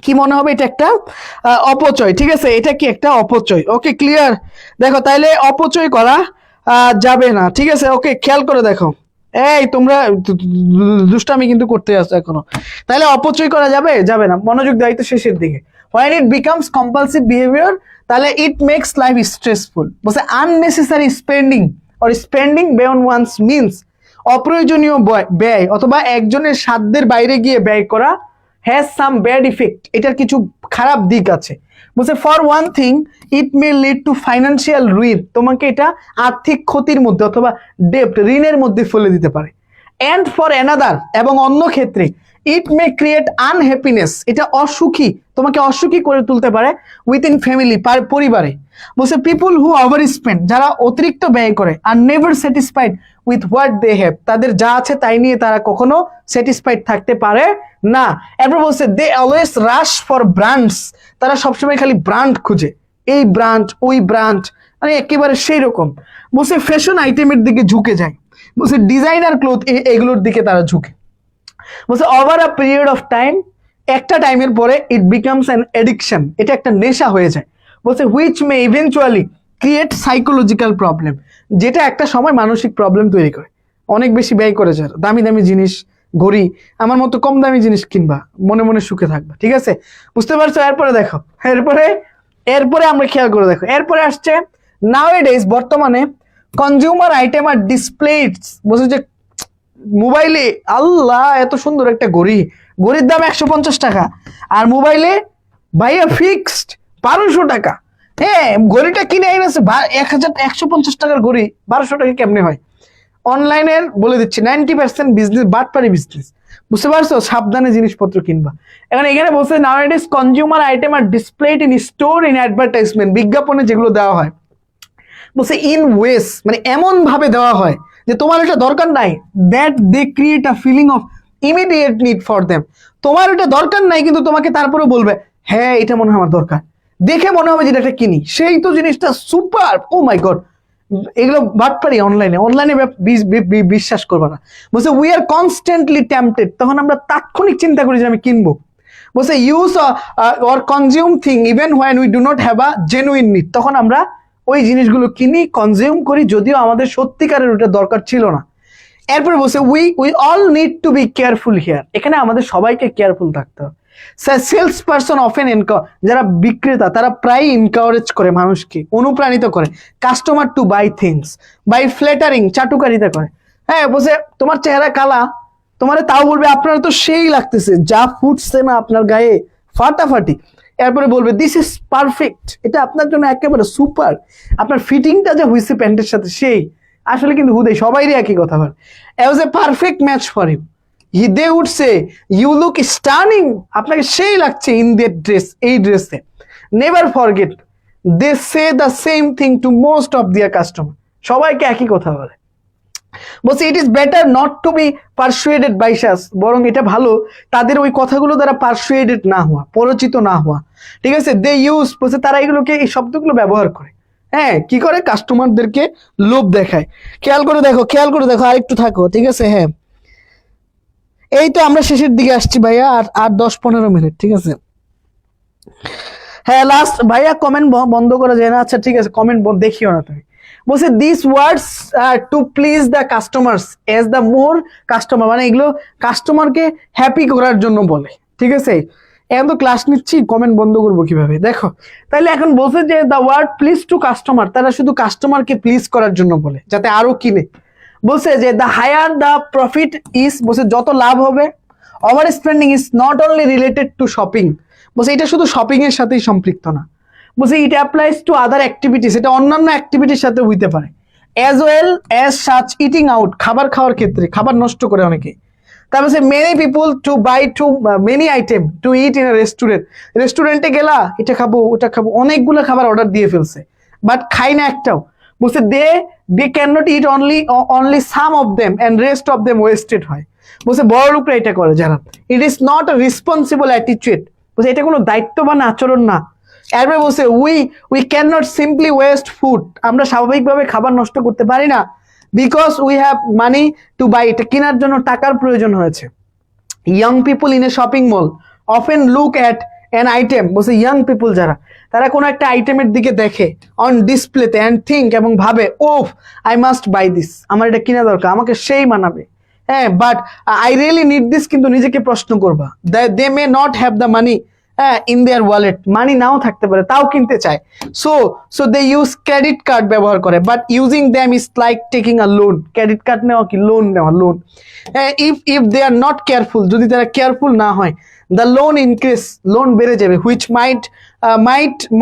কি মনে হবে? এটা একটা অপচয়, ঠিক আছে? এটা কি একটা অপচয়? ওকে, ক্লিয়ার? দেখো তাইলে অপচয় করা যাবে না, ঠিক আছে? ওকে, খেয়াল করে দেখো, এই তোমরা দুষ্টামি কিন্তু করতে আসছো এখনো। তাহলে অপচয় করা যাবে? যাবে না। মনোযোগ দেয় তো শেষের দিকে। when it becomes compulsive behavior, তাহলে it makes life stressful, বলছে unnecessary spending or spending beyond one's means, অপ্রয়োজনীয় ব্যয় অথবা একজনের সাধ্যের বাইরে গিয়ে ব্যয় করা has some bad effect, এটার কিছু খারাপ দিক আছে। বলছে for one thing it may lead to financial ruin, তোমাকে এটা আর্থিক ক্ষতির মধ্যে অথবা ডেপ্ট ঋণের মধ্যে ফেলে দিতে পারে। and for another এবং অন্য ক্ষেত্রে it may create unhappiness, এটা অসুখী, তোমাকে অসুখী করে তুলতে পারে within family, পরিবারে। বলছে people who overspend, যারা অতিরিক্ত ব্যয় করে, are never satisfied with what they have, তাদের যা আছে তাই নিয়ে তারা কখনো স্যাটিসফাইড থাকতে পারে না। এরপর বলছে they always rush for brands, তারা সবসময় খালি ব্র্যান্ড খুঁজে, এই ব্র্যান্ড ওই ব্র্যান্ড, মানে একেবারে সেই রকম। বলছে ফ্যাশন আইটেমের দিকে ঝুঁকে যায়, বলছে ডিজাইনার ক্লোথ এগুলোর দিকে তারা ঝুঁকে। বলছে over a period of time, একটা টাইমের পরে ইট বিকামস অ্যান এডিকশন, এটা একটা নেশা হয়ে যায়। বলছে which may eventually create psychological problem, যেটা একটা সময় মানসিক প্রবলেম তৈরি করে। অনেক বেশি ব্যয় করে যারা দামি দামি জিনিস, ঘড়ি, আমার মতো কম দামি জিনিস কিনবা, মনে মনে সুখে থাকবা, ঠিক আছে? বুঝতে পারছো? এরপরে দেখো, এরপরে আমরা খেয়াল করে দেখো, এরপরে আসছে নাওএডেজ, বর্তমানে কনজিউমার আইটেম আর ডিসপ্লেড, বলছে যে মোবাইলে, আল্লাহ এত সুন্দর একটা ঘড়ির দাম 150 টাকা, আর মোবাইলে ভাইয়া ফিক্সড 1200 টাকা। হ্যাঁ, ঘড়িটা কিনে এনেছে 150 টাকার ঘড়ি 1200 টাকা কেমনে হয়? অনলাইনের বলে দিচ্ছি 90% বিজনেস বাটপারি বিজনেস, বুঝতে পারছো? সাবধানে জিনিসপত্র কিনবা। এখানে বলছে nowadays consumer item are displayed in store in advertisement, বিজ্ঞাপনে যেগুলো দেওয়া হয়, বলছে ইন ওয়েস মানে এমন ভাবে দেওয়া হয় যে তোমার এটা দরকার নাই, that they create a feeling of immediate need for them, তোমার এটা দরকার নাই কিন্তু তোমাকে তারপরে বলবে হ্যাঁ এটা মনে হয় আমার দরকার, দেখে মনে হবে যেটা একটা কিনি, সেই তো জিনিসটা সুপার, ও মাই গড। এগুলো বাটপারি, অনলাইনে বিশ্বাস করবে না। বলছে উই আর কনস্ট্যান্টলি টেম্পটেড, তখন আমরা তাৎক্ষণিক চিন্তা করি যে আমি কিনবো। বলছে use or consume thing even when we do not have a genuine need, তখন আমরা ওই জিনিসগুলো কিনি, কনজিউম করি, যদিও আমাদের সত্যিকারের ওটা দরকার ছিল না। এরপরে বলছে we all need to be careful here, এখানে আমাদের সবাইকে কেয়ারফুল থাকতে হবে। সেলস পারসন অফেন যারা বিক্রেতা তারা প্রায় এনকারেজ করে মানুষকে, অনুপ্রাণিত করে customer to buy things by flattering, চাটুকারিতা করে। হ্যাঁ বলছে তোমার চেহারা কালা, তোমারে তাও বলবে আপনার তো সেই লাগতেছে, যা ফুটছে না আপনার গায়ে ফাটাফাটি। এরপরে বলবে দিস ইজ পারফেক্ট, এটা আপনার জন্য একেবারে সুপার, আপনার ফিটিংটা যা হয়েছে প্যান্টের সাথে সেই। আসলে কিন্তু হুদেই সবাইরই একই কথা বলে, as a perfect match for you, they would say you look stunning, আপনাকে সেই লাগছে ইন দ্যাট ড্রেস, এই ড্রেসে। Never forget they say the same thing to most of their customer, সবাইকে একই কথা বলে। বলছে it is better not to be persuaded by such, বরং এটা ভালো তাদের ওই কথাগুলো দ্বারা পারসুয়েডেড না হওয়া, পরিচিত না হওয়া। ঠিক আছে, দে ইউজ, বলছে তারা এগুলোকে, এই শব্দগুলো ব্যবহার করে। হ্যাঁ কি করে, কাস্টমারদেরকে লোভ দেখায়। খেয়াল করে দেখো, খেয়াল করে দেখো, আরেকটু থাকো। ঠিক আছে, হ্যাঁ এই তো আমরা শেষের দিকে আসছি ভাইয়া, আর 10-15 মিনিট। ঠিক আছে, হ্যাঁ লাস্ট ভাইয়া কমেন্ট বন্ধ করা যায় না। আচ্ছা ঠিক আছে, কমেন্ট দেখিও না তুমি। বলছে this words two please the customers as the more customer, মানে এগুলো কাস্টমারকে হ্যাপি করার জন্য বলে। ঠিক আছে, এখন তো ক্লাস নিচ্ছি, কমেন্ট বন্ধ করবো কিভাবে দেখো। তাহলে এখন বলছে যে the word please to customer, তারা শুধু কাস্টমারকে প্লিজ করার জন্য বলে যাতে আরো কিনে। বলছে যে the higher the profit is, বলছে যত লাভ হবে, overspending is not only related to shopping, বলছে এটা শুধু শপিং এর সাথেই সম্পৃক্ত না। বলছে it applies to other activities, এটা অন্যান্য অ্যাক্টিভিটির সাথে হইতে পারে। As well as such eating out, খাবার খাওয়ার ক্ষেত্রে, খাবার নষ্ট করে অনেকে। তারপর many people to buy too many item to eat in restaurant, রেস্টুরেন্টে গেলা এটা খাবো ওটা খাবো, অনেকগুলো খাবার অর্ডার দিয়ে ফেলছে বাট খাই না একটাও। বলছে they can not eat only some of them and rest of them wasted হয়। বলছে বড় লোকরা এটা করে যারা, it is not a responsible attitude, বলছে এটা কোনো দায়িত্ববান আচরণ না। এরপরে বলছে we can not simply waste food, আমরা স্বাভাবিকভাবে খাবার নষ্ট করতে পারি না, because we have money to buy, এটা কেনার জন্য টাকার প্রয়োজন হয়েছে। Young people in a shopping mall often look at an item, বলছে ইয়াং পিপুল যারা, তারা কোনো একটা আইটেমের দিকে দেখে অন ডিসপ্লেতে অ্যান্ড থিঙ্ক, এবং ভাবে oh I must buy this, আমার এটা কিনা দরকার, আমাকে সেই মানাবে। হ্যাঁ but I really need this, কিন্তু নিজেকে প্রশ্ন করবা, they may not have the money in their wallet, money নাও থাকতে পারে তাও কিনতে চায়। So they use credit card ব্যবহার করে, but using them is like taking a loan, credit card নেওয়া কি লোন নেওয়া, loan. If they are not careful, যদি তারা কেয়ারফুল না হয়, দ্য লোন ইনক্রিজ, লোন বেড়ে যাবে, which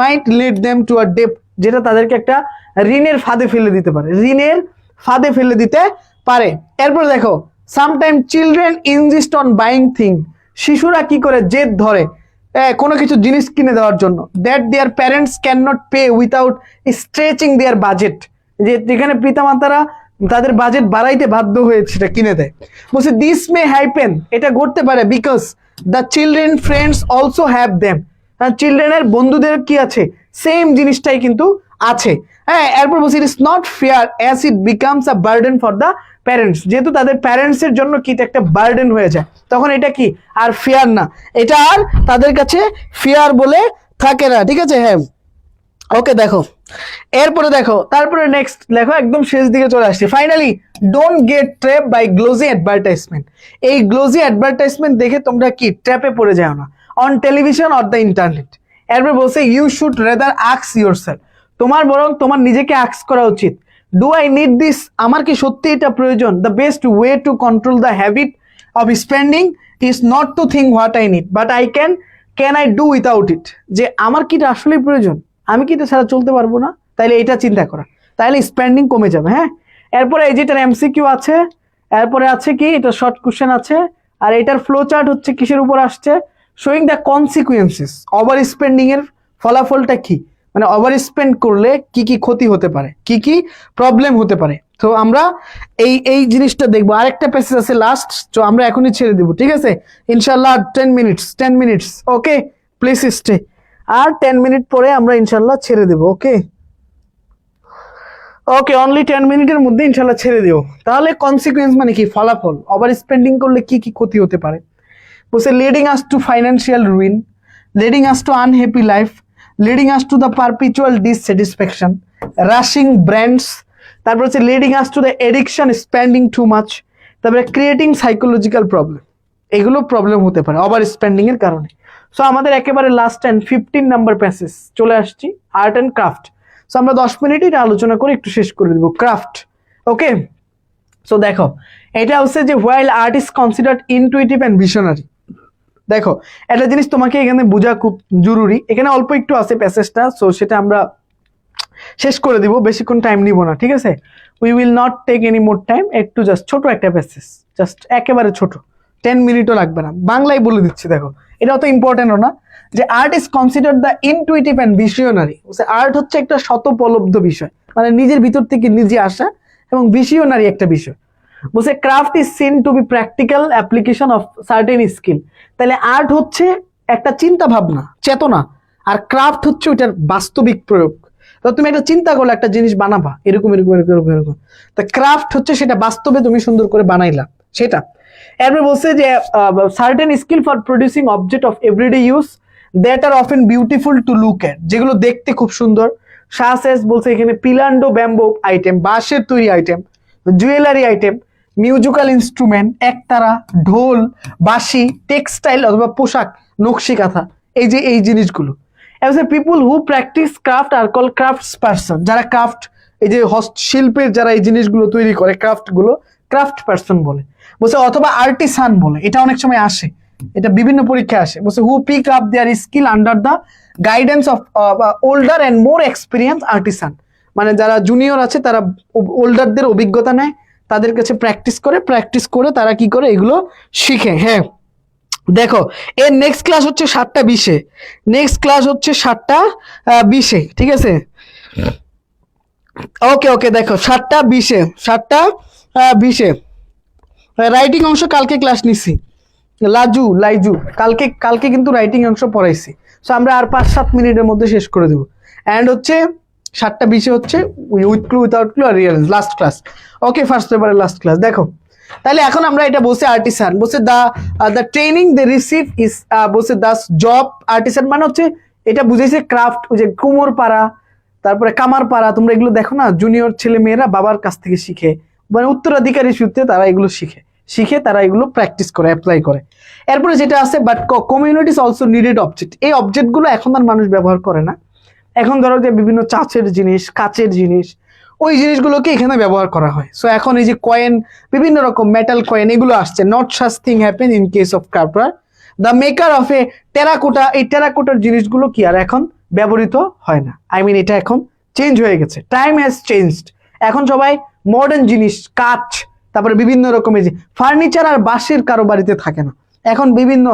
might lead them to a debt, যেটা তাদেরকে একটা ঋণের ফাঁদে ফেলে দিতে পারে, ঋণের ফাঁদে ফেলে দিতে পারে। এরপর দেখো sometime children insist on buying thing, শিশুরা কি করে জেদ ধরে কোনো কিছু জিনিস কিনে দেওয়ার জন্য, that their parents can not pay without stretching their budget, যে যেখানে পিতামাতারা তাদের বাজেট বাড়াইতে বাধ্য হয়েছে সেটা কিনে দেয়। বলছে দিস মে হ্যাপেন, এটা ঘটতে পারে, because the children friends also have them, চিলড্রেনের বন্ধুদের কি আছে, সেম জিনিসটাই কিন্তু আছে। হ্যাঁ এরপর বলছি it is not fair as it becomes a burden for the parents, যেহেতু তাদের প্যারেন্টস এর জন্য কি একটা বার্ডেন হয়ে যায়, তখন এটা কি আর ফেয়ার না, এটা আর তাদের কাছে ফেয়ার বলে থাকে না। ঠিক আছে, হ্যাঁ ওকে দেখো এরপরে দেখো, তারপরে নেক্সট দেখো, একদম শেষ দিকে চলে আসছে। Finally don't get trap by glossy advertisement, এই গ্লোজি অ্যাডভার্টাইজমেন্ট দেখে তোমরা কি ট্র্যাপে পড়ে যাও না, on television or the internet. এরপরে বলছে you should rather ask yourself, তোমার বরং তোমার নিজেকে আস্ক করা উচিত, ডু আই নিড দিস, আমার কি সত্যি এটা প্রয়োজন। The best way to control the habit of spending is not to think what I need but I can I do without it, যে আমার কি এটা আসলেই প্রয়োজন, আমি কি এটা ছাড়া চলতে পারবো না, তাইলে এটা চিন্তা করা, তাহলে স্পেন্ডিং কমে যাবে। হ্যাঁ এরপরে এই যেটার এমসিকিউ আছে, এরপরে আছে কি এটা শর্ট কোশ্চেন আছে, আর এটার ফ্লো চার্ট হচ্ছে কিসের উপর আসছে, showing the consequences, over spending এর ফলাফলটা কি, মানে ওভার স্পেন্ড করলে কি কি ক্ষতি হতে পারে, কি কি প্রবলেম হতে পারে। তো আমরা এই জিনিসটা দেখবো। আরেকটা প্যাসেজ আছে লাস্ট, তো আমরা এখনই ছেড়ে দিব। ঠিক আছে ইনশাল্লাহ 10 মিনিটস ওকে, প্লিজ স্টে, আর 10 মিনিট পরে আমরা ইনশাল্লাহ ছেড়ে দেব। ওকে অনলি 10 মিনিটের মধ্যে ইনশাল্লাহ ছেড়ে দিও। তাহলে কনসিকুয়েন্স মানে কি, ফলাফল, ওভার স্পেন্ডিং করলে কি কি ক্ষতি হতে পারে। বলছে leading us to financial ruin, leading us to unhappy life, leading us to the perpetual dissatisfaction, rushing brands, তারপর হচ্ছে leading us to the addiction spending too much, তারপরে ক্রিয়েটিং সাইকোলজিক্যাল প্রবলেম। এগুলো প্রবলেম হতে পারে ওভার স্পেন্ডিং এর কারণে। So আমাদের একেবারে লাস্ট এন্ড 15 নাম্বার প্যাসেজ চলে আসছি, আর্ট অ্যান্ড ক্রাফট। সো আমরা 10 মিনিট এটা আলোচনা করে একটু শেষ করে দেবো ক্রাফট। ওকে, সো দেখো এটা হচ্ছে যে while art is considered intuitive and visionary. দেখো একটা জিনিস তোমাকে এখানে বোঝা খুব জরুরি, এখানে অল্প একটু আছে প্যাসেজটা, সো সেটা আমরা শেষ করে দিব, বেশিক্ষণ টাইম নিব না, ঠিক আছে? We will not take any more time, একটু জাস্ট ছোট একটা প্যাসেজ, জাস্ট একেবারে ছোট, 10 মিনিটও লাগবে না, বাংলায় বলে দিচ্ছি। দেখো এটা অত ইম্পর্টেন্টও না, যে art is considered the intuitive and visionary. Art হচ্ছে একটা শতপলব্ধ বিষয়, মানে নিজের ভিতর থেকে নিজে আসা এবং ভিশনারি একটা বিষয়। বলছে craft is seen to be practical application of certain skill. তাহলে আর্ট হচ্ছে একটা চিন্তা ভাবনা, চেতনা, আর ক্রাফট হচ্ছে ওইটার বাস্তবিক প্রয়োগ। তো তুমি একটা চিন্তা করলে একটা জিনিস বানাবা, এরকম এরকম এরকম এরকম এরকম, তা ক্রাফট হচ্ছে সেটা বাস্তবে তুমি সুন্দর করে বানাইলা সেটা। এরপরে বলছে যে certain skill for producing object of everyday use that are often beautiful to look at, যেগুলো দেখতে খুব সুন্দর। সাসেস বলছে এখানে পিলান্ডো ব্যাম্বো আইটেম, বাঁশের তৈরি item, jewellery item, musical instrument, একতারা, ঢোল, বাঁশি, টেক্সটাইল অথবা পোশাক, নকশি কাঁথা, এই যে এই জিনিসগুলো। পিপুল হু প্র্যাকটিস ক্রাফট আর কল ক্রাফটস পার্সন, যারা ক্রাফট এই যে হস্তশিল্পের যারা এই জিনিসগুলো তৈরি করে ক্রাফট গুলো, ক্রাফট পার্সন বলে। বলছে অথবা আর্টিসান বলে, এটা অনেক সময় আসে, এটা বিভিন্ন পরীক্ষায় আসে। বলছে who pick up their skill under the guidance of older and more experience artisan, মানে যারা জুনিয়র আছে তারা ওল্ডারদের অভিজ্ঞতা নেয়, তাদের কাছে প্র্যাকটিস করে তারা কি করে এগুলো শিখে। হ্যাঁ দেখো এর নেক্সট ক্লাস হচ্ছে 7:20, নেক্সট ক্লাস হচ্ছে 7:20, ঠিক আছে? ওকে ওকে, দেখো 7:20, 7:20 রাইটিং অংশ কালকে ক্লাস নিছি, লাইজু কালকে কিন্তু রাইটিং অংশ পড়াইছি। সো আমরা আর 5-7 মিনিটের মধ্যে শেষ করে দেবো। অ্যান্ড হচ্ছে 7:20 হচ্ছে উইথ ক্লু উইথাউট ক্লু আর rearrange last class. Okay, first পেপারের লাস্ট ক্লাস। দেখো তাহলে এখন আমরা এটা বলছি আর্টিসান, বলছে the training they receive is, বলছে দাস জব আর্টিসান, মানে হচ্ছে এটা বুঝেছে ক্রাফট, ওই যে কুমোর পাড়া, তারপরে কামার পাড়া, তোমরা এগুলো দেখো না, জুনিয়র ছেলে মেয়েরা বাবার কাছ থেকে শিখে, মানে উত্তরাধিকারী সূত্রে তারা এগুলো শিখে তারা এগুলো প্র্যাকটিস করে, অ্যাপ্লাই করে। এরপরে যেটা আছে but communities also needed object, এই অবজেক্টগুলো এখন আর মানুষ ব্যবহার করে না। এখন ধরো যে বিভিন্ন চাচের জিনিস, কাচের জিনিস, ওই জিনিসগুলোকে এখানে ব্যবহার করা হয়। সো এখন এই যে কয়েন, বিভিন্ন রকম মেটাল কয়েন এগুলো আসছে। Not such thing happen in case of craft, the maker of A terracotta, এই টেরাকোটার জিনিসগুলো কি আর এখন ব্যবহৃত হয় না। আই মিন এটা এখন চেঞ্জ হয়ে গেছে, টাইম হ্যাজ চেঞ্জড। এখন সবাই মডার্ন জিনিস, কাচ, তারপরে বিভিন্ন রকমের যে ফার্নিচার আর বাঁশের কারো বাড়িতে থাকে না, এখন বিভিন্ন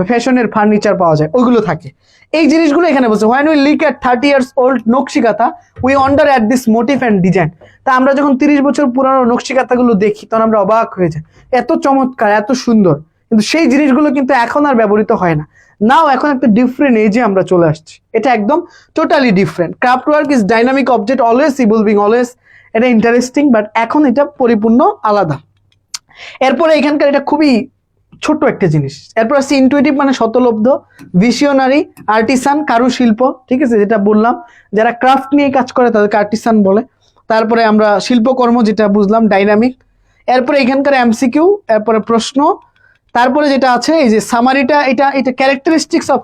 ফ্যাশনের ফার্নিচার পাওয়া যায়, ওইগুলো থাকে। এই জিনিসগুলো এখানে বলছে when we look at 30 years old nakshi kantha we wonder at this motif and design. তা আমরা যখন 30 বছর পুরানো নকশি কাঁথাগুলো দেখি তখন আমরা অবাক হয়ে যাই, এত চমৎকার, এত সুন্দর, কিন্তু সেই জিনিসগুলো কিন্তু এখন আর ব্যবহৃত হয় না। নাও এখন একটা ডিফারেন্ট এজে আমরা চলে আসছি, এটা একদম totally different. Craft work is dynamic object, always evolving, always এটা ইন্টারেস্টিং, বাট এখন এটা পরিপূর্ণ আলাদা। এরপরে এখানকার এটা খুবই ছোট্ট একটা জিনিস। এরপর আছে ইনটুইটিভ, মানে শতলব্ধ, ভিশনারি, আর্টিসান, কারুশিল্প, ঠিক আছে, যেটা বললাম যারা ক্রাফট নিয়ে কাজ করে তাদেরকে আর্টিসান বলে। তারপরে আমরা শিল্পকর্ম যেটা বুঝলাম ডাইনামিক। এরপরে এখানকার এমসিকিউ, এরপরে প্রশ্ন, তারপরে যেটা আছে এই যে সামারিটা, এটা ক্যারেক্টারিস্টিক্স অফ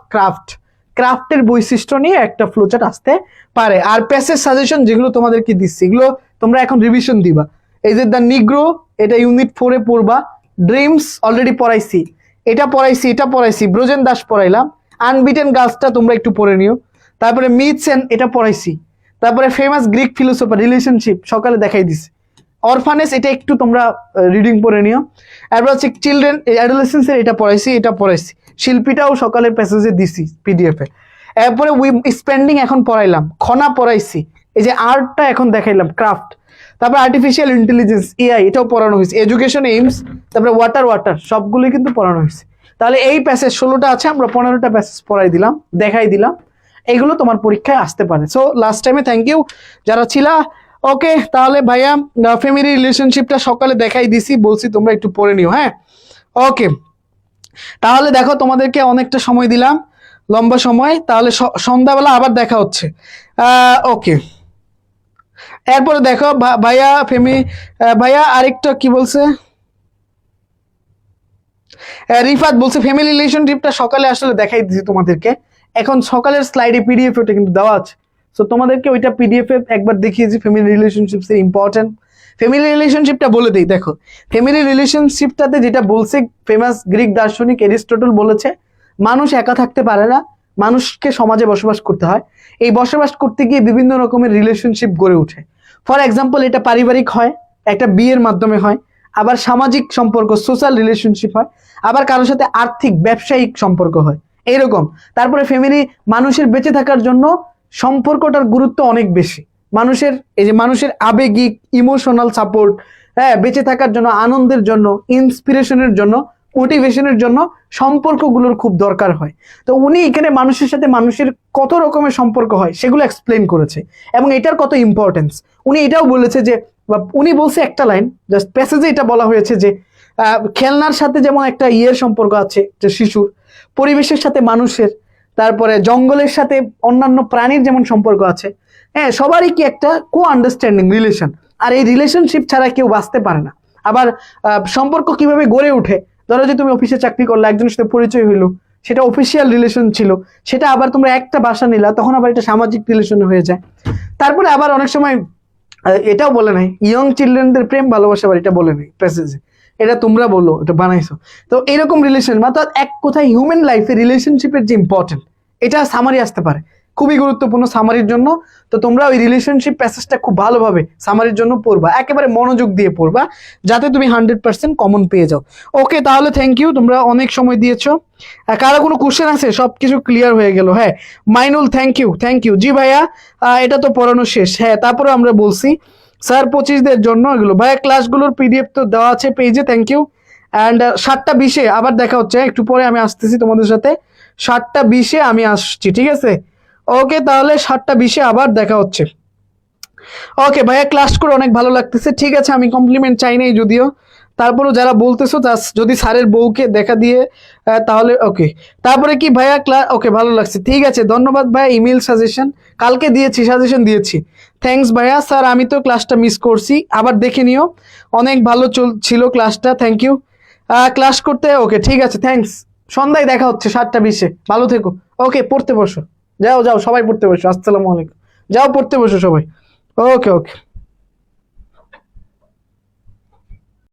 ক্রাফটের বৈশিষ্ট্য নিয়ে একটা ফ্লোচার্ট আসতে পারে। আর প্যাসেজ সাজেশন যেগুলো তোমাদেরকে দিচ্ছি এগুলো তোমরা এখন রিভিশন দিবা। এই যে দ্য নিগ্রো, এটা ইউনিট 4-এ পড়বা। ড্রিমস অলরেডি পড়াইছি, এটা পড়াইছি, ব্রোজেন দাস পড়াইলাম। আনবিটেন গার্লসটা তোমরা একটু পড়ে নিও। তারপরে মিথস এন্ড এটা পড়াইছি। তারপরে ফেমাস গ্রিক ফিলোসফার, রিলেশনশিপ সকালে দেখাই দিছি। অরফানেস এটা একটু তোমরা রিডিং পড়ে নিও। এরপর হচ্ছে চিলড্রেন অ্যাডোলেসেন্সের এটা পড়াইছি। শিল্পীটাও সকালের প্যাসেজে দিছি পিডিএফ এ। এরপরে উই স্পেন্ডিং এখন পড়াইলাম, খনা পড়াইছি, এই যে আর্টটা এখন দেখাইলাম, ক্রাফট। তারপর আর্টিফিশিয়াল ইন্টেলিজেন্স, এআই, এটাও পড়ানো হয়েছে। এডুকেশন এইমস, তারপরে ওয়াটার সবগুলোই কিন্তু পড়ানো হয়েছে। তাহলে এই প্যাসেজ 16টা আছে, আমরা 15টা প্যাসেজ পড়াই দিলাম, দেখাই দিলাম, এইগুলো তোমার পরীক্ষায় আসতে পারে। সো লাস্ট টাইমে থ্যাংক ইউ যারা ছিলা। ওকে, তাহলে ভাইয়া ফ্যামিলি রিলেশনশিপটা সকালে দেখাই দিছি, বলছি তোমরা একটু পড়ে নিও। হ্যাঁ ওকে, তাহলে দেখো তোমাদেরকে অনেকটা সময় দিলাম, লম্বা সময়। তাহলে সন্ধ্যাবেলা আবার দেখা হচ্ছে। ওকে, এরপরে দেখো ভাইয়া আরেকটা কি বলছে, রিফাত বলছে ফ্যামিলি রিলেশনশিপটা সকালে আসলে দেখাই দিয়েছি তোমাদেরকে, এখন সকালের স্লাইডে পিডিএফ ওটা কিন্তু দেওয়া আছে, সো তোমাদেরকে ওইটা পিডিএফ এ একবার দেখিয়েছি ফ্যামিলি রিলেশনশিপস এর ইম্পর্টেন্ট। ফ্যামিলি রিলেশনশিপটা বলে দিই, দেখো ফ্যামিলি রিলেশনশিপটাতে যেটা বলছে ফেমাস গ্রিক দার্শনিক এরিস্টটল বলেছে মানুষ একা থাকতে পারে না, মানুষকে সমাজে বসবাস করতে হয়, এই বসবাস করতে গিয়ে বিভিন্ন রকমের রিলেশনশিপ গড়ে ওঠে। ফর এক্সাম্পল এটা পারিবারিক হয়, একটা বিয়ের মাধ্যমে হয়, আবার সামাজিক সম্পর্ক সোশ্যাল রিলেশনশিপ হয়, আবার কারোর সাথে আর্থিক ব্যবসায়িক সম্পর্ক হয় এইরকম। তারপরে ফ্যামিলি মানুষের বেঁচে থাকার জন্য সম্পর্কটার গুরুত্ব অনেক বেশি, মানুষের এই যে মানুষের আবেগিক ইমোশনাল সাপোর্ট, হ্যাঁ বেঁচে থাকার জন্য, আনন্দের জন্য, ইন্সপিরেশনের জন্য, মোটিভেশনের জন্য সম্পর্কগুলোর খুব দরকার হয়। তো উনি এখানে মানুষের সাথে মানুষের কত রকমের সম্পর্ক হয় সেগুলো এক্সপ্লেন করেছে এবং এটার কত ইম্পর্টেন্স। উনি এটাও বলেছে যে, উনি বলছে একটা লাইন জাস্ট প্যাসেজে এটা বলা হয়েছে যে খেলনার সাথে যেমন একটা ইয়ের সম্পর্ক আছে যে শিশুর, পরিবেশের সাথে মানুষের, তারপরে জঙ্গলের সাথে অন্যান্য প্রাণীর যেমন সম্পর্ক আছে, হ্যাঁ সবারই কি একটা কো আন্ডারস্ট্যান্ডিং রিলেশন, আর এই রিলেশনশিপ ছাড়া কেউ বাঁচতে পারে না। আবার সম্পর্ক কিভাবে গড়ে ওঠে, ধরো যে তুমি অফিসে চাকরি করলে, একজনের সাথে পরিচয় হইলো, সেটা অফিসিয়াল রিলেশন ছিল, সেটা আবার তোমরা একটা বাসা নিলা, তখন আবার এটা সামাজিক রিলেশন হয়ে যায়। তারপরে আবার অনেক সময় এটাও বলে নাই ইয়ং চিলড্রেনদের প্রেম ভালোবাসা, আবার এটা বলে নাই প্যাসেজে, এটা তোমরা বললো, এটা বানাইছো। তো এরকম রিলেশন মানে এক কথায় হিউম্যান লাইফে রিলেশনশিপের যে ইম্পর্টেন্ট, এটা সামারি আসতে পারে খুবই গুরুত্বপূর্ণ সামারির জন্য। তো তোমরা ওই রিলেশনশিপ প্যাসেজটা খুব ভালোভাবে সামারির জন্য পড়বা, একেবারে মনোযোগ দিয়ে পড়বা, যাতে তুমি 100% কমন পেয়ে যাও। ওকে, তাহলে থ্যাংক ইউ, তোমরা অনেক সময় দিয়েছো। কারো কোনো কোশ্চেন আছে? সবকিছু ক্লিয়ার হয়ে গেল? হ্যাঁ Mainul thank you, thank you. জি ভাইয়া এটা তো পড়ানো শেষ। হ্যাঁ তারপরে আমরা বলছি স্যার 25দের জন্য এগুলো ভাইয়া ক্লাসগুলোর পিডিএফ তো দেওয়া আছে পেজে, থ্যাংক ইউ। অ্যান্ড 7টা 20-এ আবার দেখা হচ্ছে, একটু পরে আমি আসতেছি তোমাদের সাথে, 7টা 20-এ আমি আসছি, ঠিক আছে? ওকে, তাহলে 7টা 20-এ আবার দেখা হচ্ছে। ওকে ভাইয়া, ক্লাস করে অনেক ভালো লাগতেছে, ঠিক আছে, আমি কমপ্লিমেন্ট চাই নাই যদিও, তারপরও যারা বলতেছো যদি স্যারের বউকে দেখা দিয়ে তাহলে ওকে। তারপরে কি ভাইয়া ক্লাস ওকে ভালো লাগছে, ঠিক আছে, ধন্যবাদ ভাইয়া। ইমেল সাজেশন কালকে দিয়েছি, সাজেশন দিয়েছি, থ্যাঙ্কস ভাইয়া। স্যার আমি তো ক্লাসটা মিস করছি, আবার দেখে নিও, অনেক ভালো ছিল ক্লাসটা, থ্যাংক ইউ। ক্লাস করতে ওকে, ঠিক আছে, থ্যাঙ্কস। সন্ধ্যায় দেখা হচ্ছে 7টা 20-এ, ভালো থেকো। ওকে, পড়তে বসো, যাও যাও সবাই পড়তে বসো, আসসালামু আলাইকুম, যাও পড়তে বসো সবাই। ওকে ওকে।